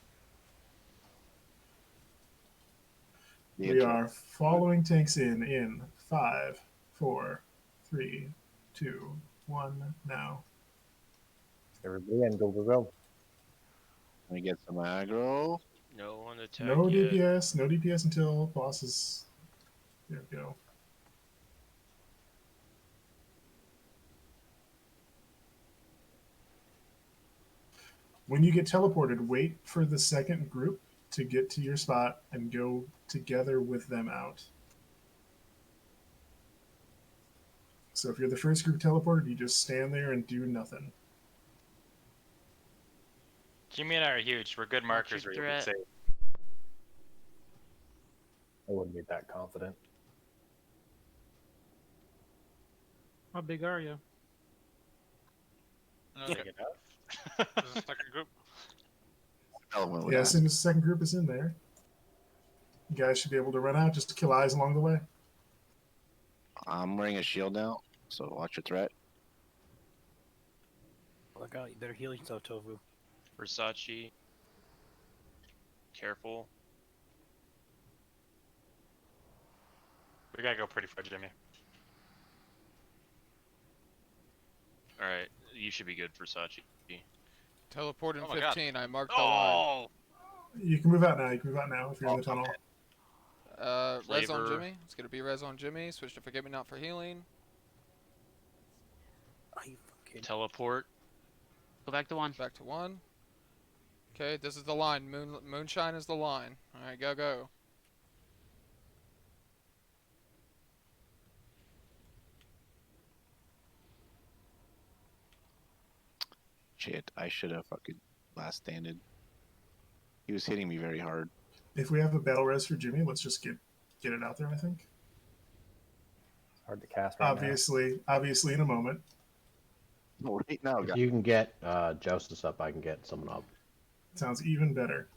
We are following tanks in 5, 4, 3, 2, 1, now. Everybody in, go, go, go. Let me get some aggro. No one attack No yet. DPS, no DPS until bosses. There we go. When you get teleported, wait for the second group to get to your spot and go together with them out. So if you're the first group teleported, you just stand there and do nothing. Jimmy and I are huge. We're good markers where you can threat. say. I wouldn't be that confident. How big are you? Okay. Big enough. There's a second group. Relevant with Yeah, that. as soon as the second group is in there, you guys should be able to run out just to kill eyes along the way. I'm wearing a shield now, so watch your threat. Look out, you better heal yourself, Tofu. Versace. Careful. We gotta go pretty far, Jimmy. Alright, you should be good, Versace. Teleport in Oh my God. 15. I marked the line. Oh! You can move out now. You can move out now if you're in the tunnel. Res on Flavor. Jimmy. It's gonna be res on Jimmy. Switch to Forget Me Not for healing. Oh, you fucking... Teleport. Go back to 1. Back to 1. Okay, this is the line. Moonshine is the line. Alright, go, go. Shit, I should have fucking last standed. He was hitting me very hard. If we have a battle res for Jimmy, let's just get it out there, I think. It's hard to cast right Obviously in a moment. No, right now, If guys. you can get Justice up, I can get someone up. Sounds even better.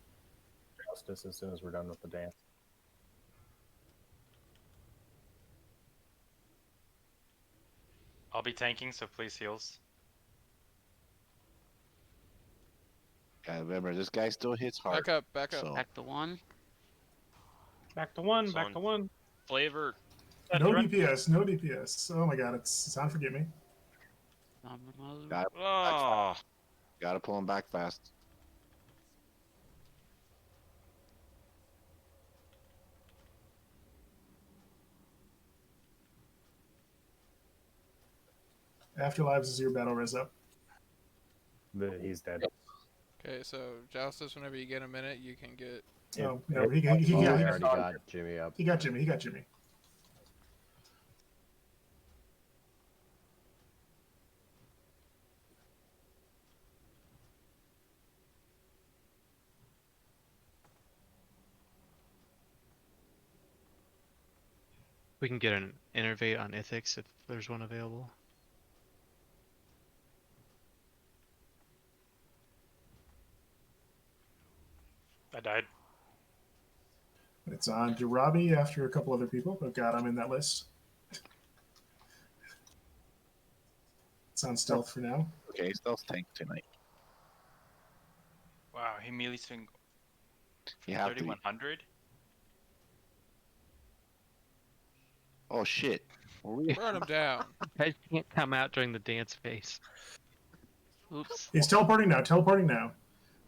now. Justice as soon as we're done with the dance. I'll be tanking, so please heals. Yeah, remember, this guy still hits hard. Back up, back up. So, Back to 1. Back to 1. It's Back on. to 1. Flavor. No DPS, no DPS. Oh my god, it's on Forget Me. Oh. gotta pull him back fast. Afterlives is your battle res up. But he's dead. Okay, so Joustus, whenever you get a minute, you can get. Oh, It- no, it- he Oh, I got already got Jimmy up. He got Jimmy. He got Jimmy. We can get an innervate on Ithics if there's one available. I died. It's on to Robbie after a couple other people. Oh God, I'm in that list. It's on stealth for now. Okay, stealth tank tonight. Wow, he melee swing You have to. 3100. Oh shit! Burn him down. I can't come out during the dance phase. Oops. He's teleporting now. Teleporting now.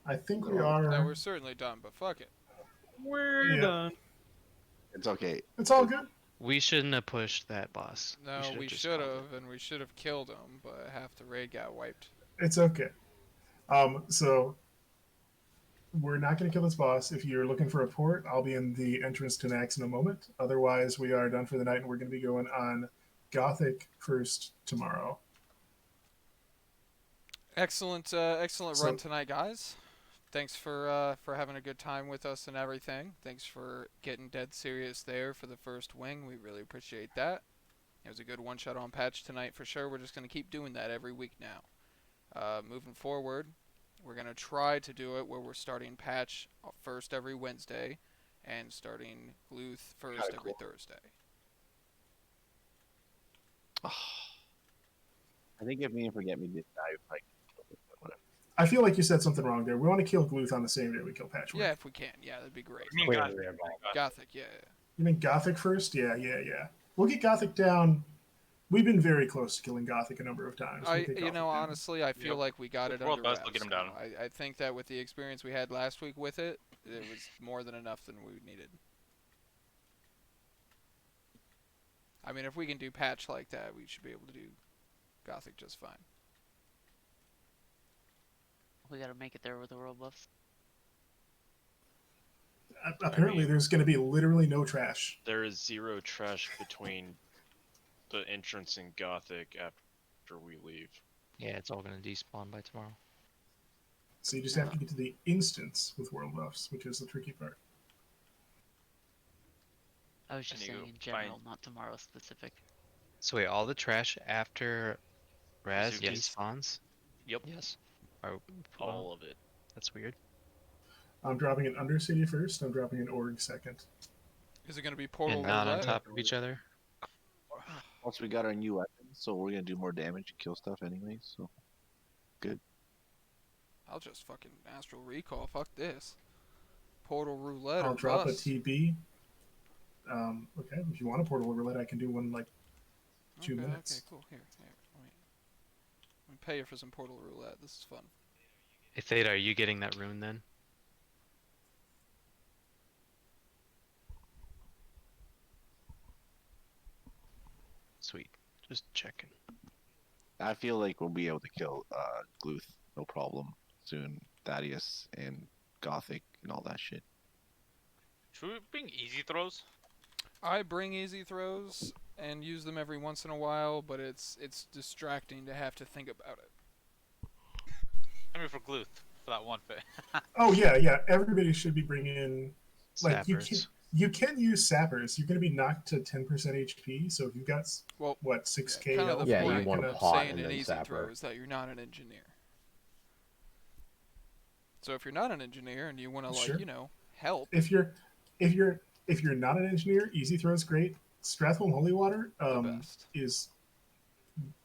I think we are. No, we're certainly done, but fuck it. We're done. It's okay. It's all good. We shouldn't have pushed that boss. No, we just should called have, and we should have killed him, but half the raid got wiped. It's okay. So we're not going to kill this boss. If you're looking for a port, I'll be in the entrance to Naxx in a moment. Otherwise, we are done for the night, and we're going to be going on Gothic first tomorrow. Excellent, excellent run tonight, guys. Thanks for having a good time with us and everything. Thanks for getting dead serious there for the first wing. We really appreciate that. It was a good one-shot on patch tonight for sure. We're just going to keep doing that every week now. Moving forward, we're going to try to do it where we're starting patch first every Wednesday and starting Gluth first every Thursday. I think if me and Forget Me did die, like, whatever. I feel like you said something wrong there. We want to kill Gluth on the same day we kill Patchwork. Yeah, if we can. Yeah, that'd be great. I mean, Gothic, yeah. You mean Gothic first? Yeah. We'll get Gothic down. We've been very close to killing Gothic a number of times. Honestly, I feel like we got it World under Best wraps. will get him down. I think that with the experience we had last week with it, it was more than enough than we needed. I mean, if we can do patch like that, we should be able to do Gothic just fine. We gotta make it there with the world buffs. Apparently, there's going to be literally no trash. There is zero trash between the entrance and Gothic after we leave. Yeah, it's all gonna despawn by tomorrow. So you just have to get to the instance with world buffs, which is the tricky part. I was just saying in general, not tomorrow specific. So wait, all the trash after Raz Yes. despawns? Yep. Yes. All of it. That's weird. I'm dropping an Undercity first. I'm dropping an Org second. Is it going to be Portal And not on Roulette? top of each other? Once we got our new weapons, so we're gonna do more damage and kill stuff anyway. So good. I'll just fucking Astral Recall. Fuck this. Portal Roulette I'll or drop bust. a TB. Okay, if you want a portal roulette, I can do one in like 2 minutes. Okay, cool. Here. Let me pay you for some Portal Roulette. This is fun. Hey Theta, are you getting that rune then? Sweet. Just checking. I feel like we'll be able to kill Gluth, no problem, soon. Thaddeus and Gothic and all that shit. Should we bring easy throws? I bring easy throws and use them every once in a while, but it's distracting to have to think about it. I mean, for Gluth, for that one fit. Oh yeah. Everybody should be bringing in like Sappers. you can use sappers. You're going to be knocked to 10% HP. So if you've got 6k Kind of health, the Yeah, you point want of to pot saying and an then easy sapper. throw is that you're not an engineer. So if you're not an engineer and you want to Sure. help, if you're not an engineer, easy throw is great. Strathholm Holy Water is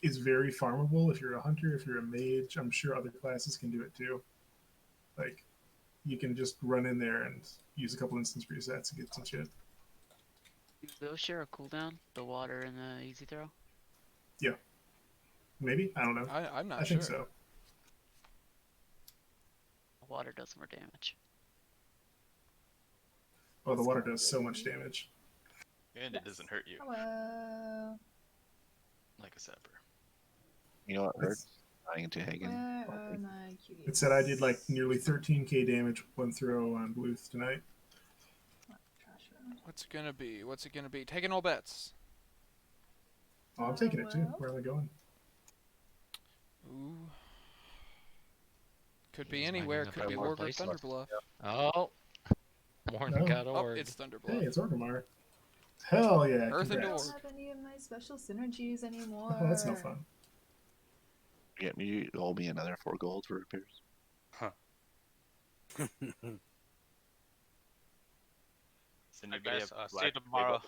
very farmable if you're a hunter, if you're a mage. I'm sure other classes can do it too. Like you can just run in there and use a couple instance resets and get some shit. Do those share a cooldown? The water and the easy throw? Yeah. Maybe? I don't know. I'm not I think sure. so. Water does more damage. Oh, the water does so much damage. And it doesn't hurt you. Hello. Like a sapper. You know what hurts? Running into Hagen. Where are my cuties? It said I did like nearly 13k damage one throw on Bluth tonight. What's it gonna be? What's it gonna be? Taking all bets. Oh, I'm taking it too. Where am I going? Ooh. Could be He's anywhere. mining up Could be everywhere. Org or Thunderbluff. Oh, No. Oh, Org. it's Thunderbluff. Hey, it's Orgrimmar. Hell yeah! Earth and I Congrats. don't have any of my special synergies anymore. Oh, that's no fun. Get me, owe me another 4 gold for repairs. Huh. Does anybody guys, have see you black tomorrow.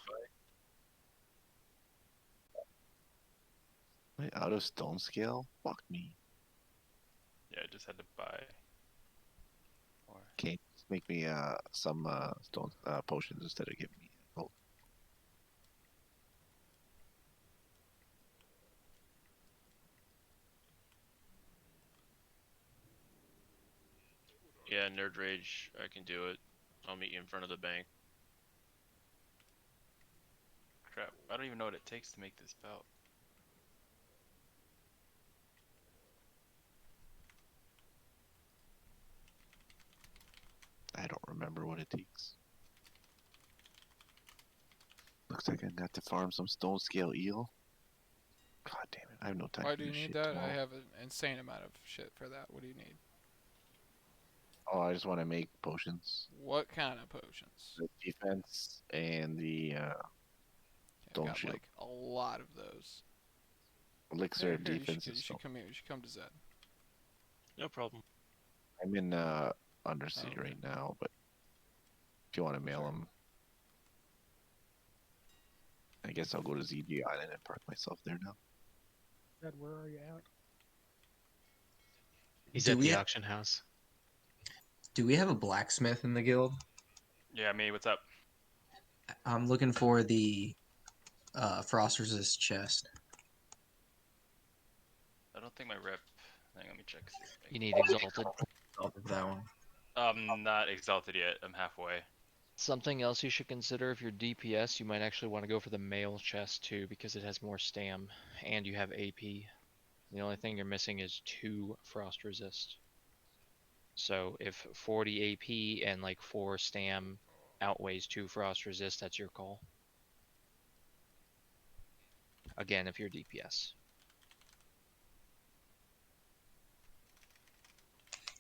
Wait, out of stone scale? Fuck me. Yeah, I just had to buy. Okay, just make me some stone potions instead of giving me gold. Yeah, Nerd Rage, I can do it. I'll meet you in front of the bank. Crap, I don't even know what it takes to make this belt. I don't remember what it takes. Looks like I got to farm some stone scale eel. God damn it, I have no time Why for do you this need shit that? tomorrow. I have an insane amount of shit for that. What do you need? Oh, I just want to make potions. What kind of potions? The defense and the I've stone got shield. like a lot of those. Elixir Here, of here, defense you and should stone. come here. You should come to Zed. No problem. I'm in Undercity Oh, right now, but if you want to mail them, I guess I'll go to ZG Island and park myself there now. Dad, where are you at? He's Do at we the have- auction house. Do we have a blacksmith in the guild? Yeah, me, what's up? I'm looking for the frost resist chest. I don't think my rep. Hang on, let me check. See if I You need exalted. Exalted for that one. I'm not exalted yet. I'm halfway. Something else you should consider if you're DPS, you might actually want to go for the mail chest too because it has more stam and you have AP. The only thing you're missing is 2 frost resist. So if 40 AP and like 4 stam outweighs 2 frost resist, that's your call. Again, if you're DPS.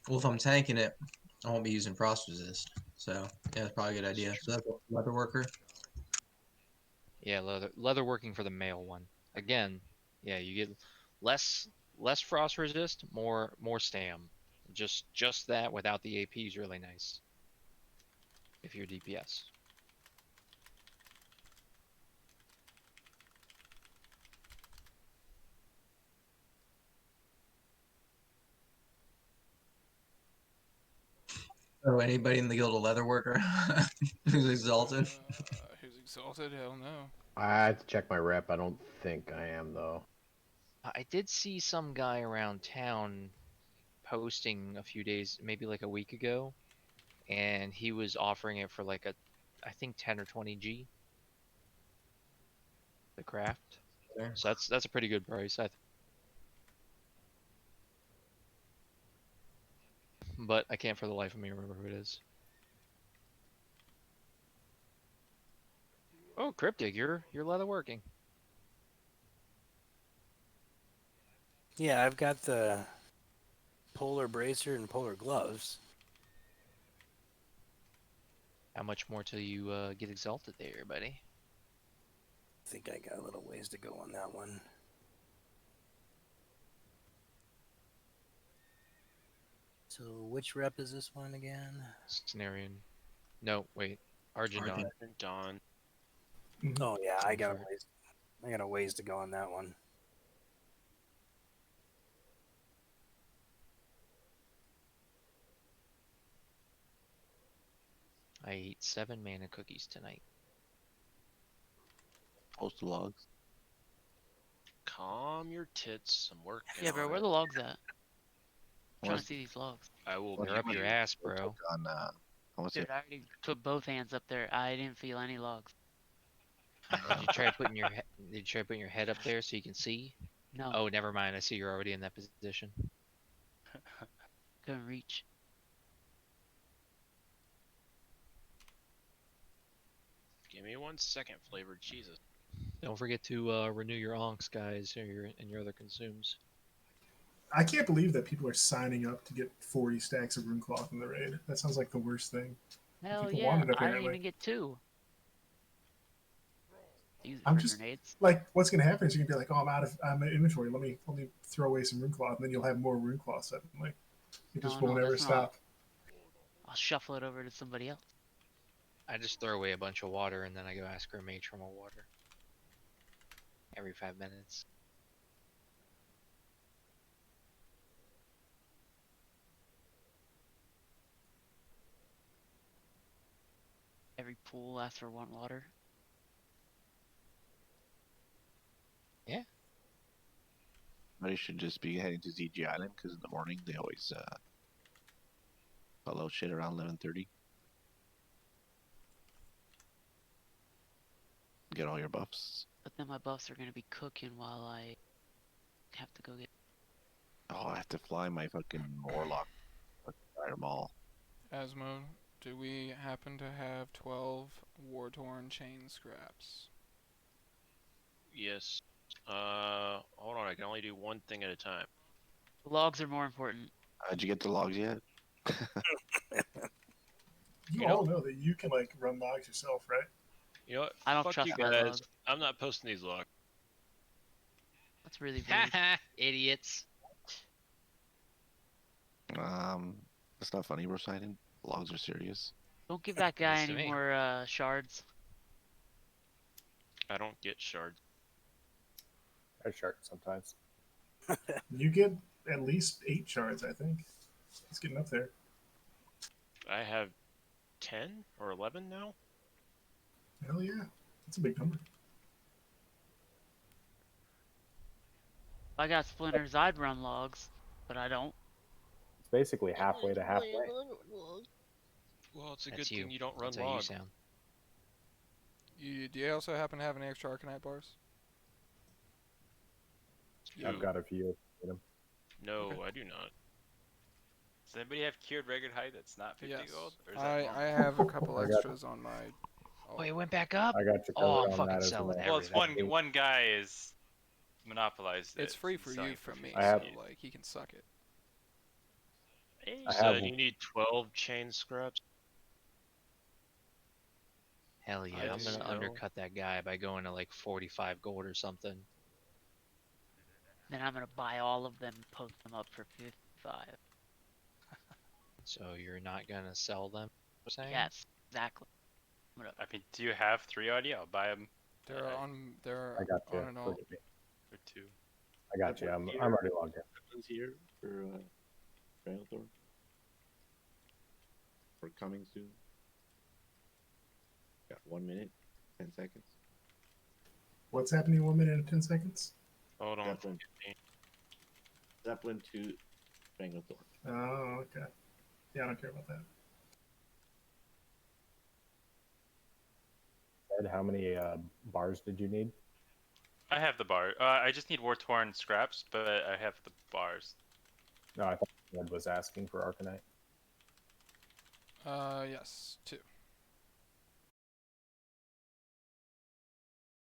Well, if I'm tanking it, I won't be using frost resist. So yeah, that's probably a good idea. So that's a leather worker. Yeah, leather working for the male one. Again, yeah, you get less frost resist, more stam. Just that without the AP is really nice. If you're DPS. So anybody in the guild a leather worker who's exalted? Who's exalted? Hell no. I have to check my rep. I don't think I am though. I did see some guy around town posting a few days, maybe like a week ago, and he was offering it for like I think 10 or 20 G. The craft. Okay. So that's a pretty good price, but I can't for the life of me remember who it is. Oh, Cryptic, you're leather working. Yeah, I've got the polar bracer and polar gloves. How much more till you get exalted there, buddy? I think I got a little ways to go on that one. So which rep is this one again? Cenarian. No, wait. Argent Dawn. Oh yeah, I got a ways to go on that one. I ate 7 mana cookies tonight. Post the logs. Calm your tits. I'm working. Yeah, bro, on where it. the logs at? I'm trying What? to see these logs. I will. They're up your ass, bro. On, Dude, I already put both hands up there. I didn't feel any logs. Did you try putting your head up there so you can see? No. Oh, never mind. I see you're already in that position. Couldn't reach. Give me 1 second, flavor. Jesus. Don't forget to renew your onks, guys, or your other consumes. I can't believe that people are signing up to get 40 stacks of rune cloth in the raid. That sounds like the worst thing. Hell People yeah! want it I didn't apparently. even get 2. Use it I'm for just grenades. like, what's gonna happen is you're gonna be like, oh, I'm in inventory. Let me throw away some rune cloth, and then you'll have more rune cloth suddenly. It just won't ever that's when stop. I'll shuffle it over to somebody else. I just throw away a bunch of water and then I go ask for a mage for more water. Every 5 minutes. Every pool asks for 1 water. Yeah. They should just be heading to ZG Island because in the morning they always follow shit around 11:30. Get all your buffs. But then my buffs are gonna be cooking while I have to go get. Oh, I have to fly my fucking warlock. Fire mall. Asmo, do we happen to have 12 war-torn chain scraps? Yes. Hold on. I can only do one thing at a time. Logs are more important. Did you get the logs yet? You all know that you can like run logs yourself, right? You know what? I don't Fuck trust you my guys. logs. I'm not posting these logs. That's really rude. Idiots. It's not funny, Poseidon. Logs are serious. Don't give that guy Listen to any me. more shards. I don't get shards. I shark sometimes. You get at least 8 shards, I think. It's getting up there. I have 10 or 11 now. Hell yeah, that's a big number. If I got splinters, I'd run logs, but I don't. It's basically halfway to halfway. Well, it's a That's good thing you don't run That's how you log. sound. Do you also happen to have any extra Arcanite bars? I've got a few. No, I do not. Does anybody have cured regular height that's not 50 Yes. gold? Or is that normal? I have a couple I got- extras on my. Oh, it went back up? I got you Oh, covered I'm on fucking that as selling well. Well, it's everything. one guy is monopolized it. It's free He's for selling you it for from me, I have- so like he can suck it. You I said have- you need 12 chain scraps. Hell yeah, I I'm gonna do. undercut that guy by going to like 45 gold or something. Then I'm gonna buy all of them and post them up for 55. So you're not gonna sell them? You're saying? Yes, exactly. I mean, do you have 3 already? I'll buy them. They're on. They're I got you. on and off. Forgive me. For 2. I got you. I'm already logged in. Everyone's here for Trailthorn. We're coming soon. Got 1 minute, 10 seconds. What's happening in 1 minute and 10 seconds? Hold on. Zeppelin. Zeppelin to Stranglethorn. Oh, okay. Yeah, I don't care about that. Ed, how many bars did you need? I have the bar. I just need war-torn scraps, but I have the bars. No, I thought Ed was asking for Arcanite. Yes, 2.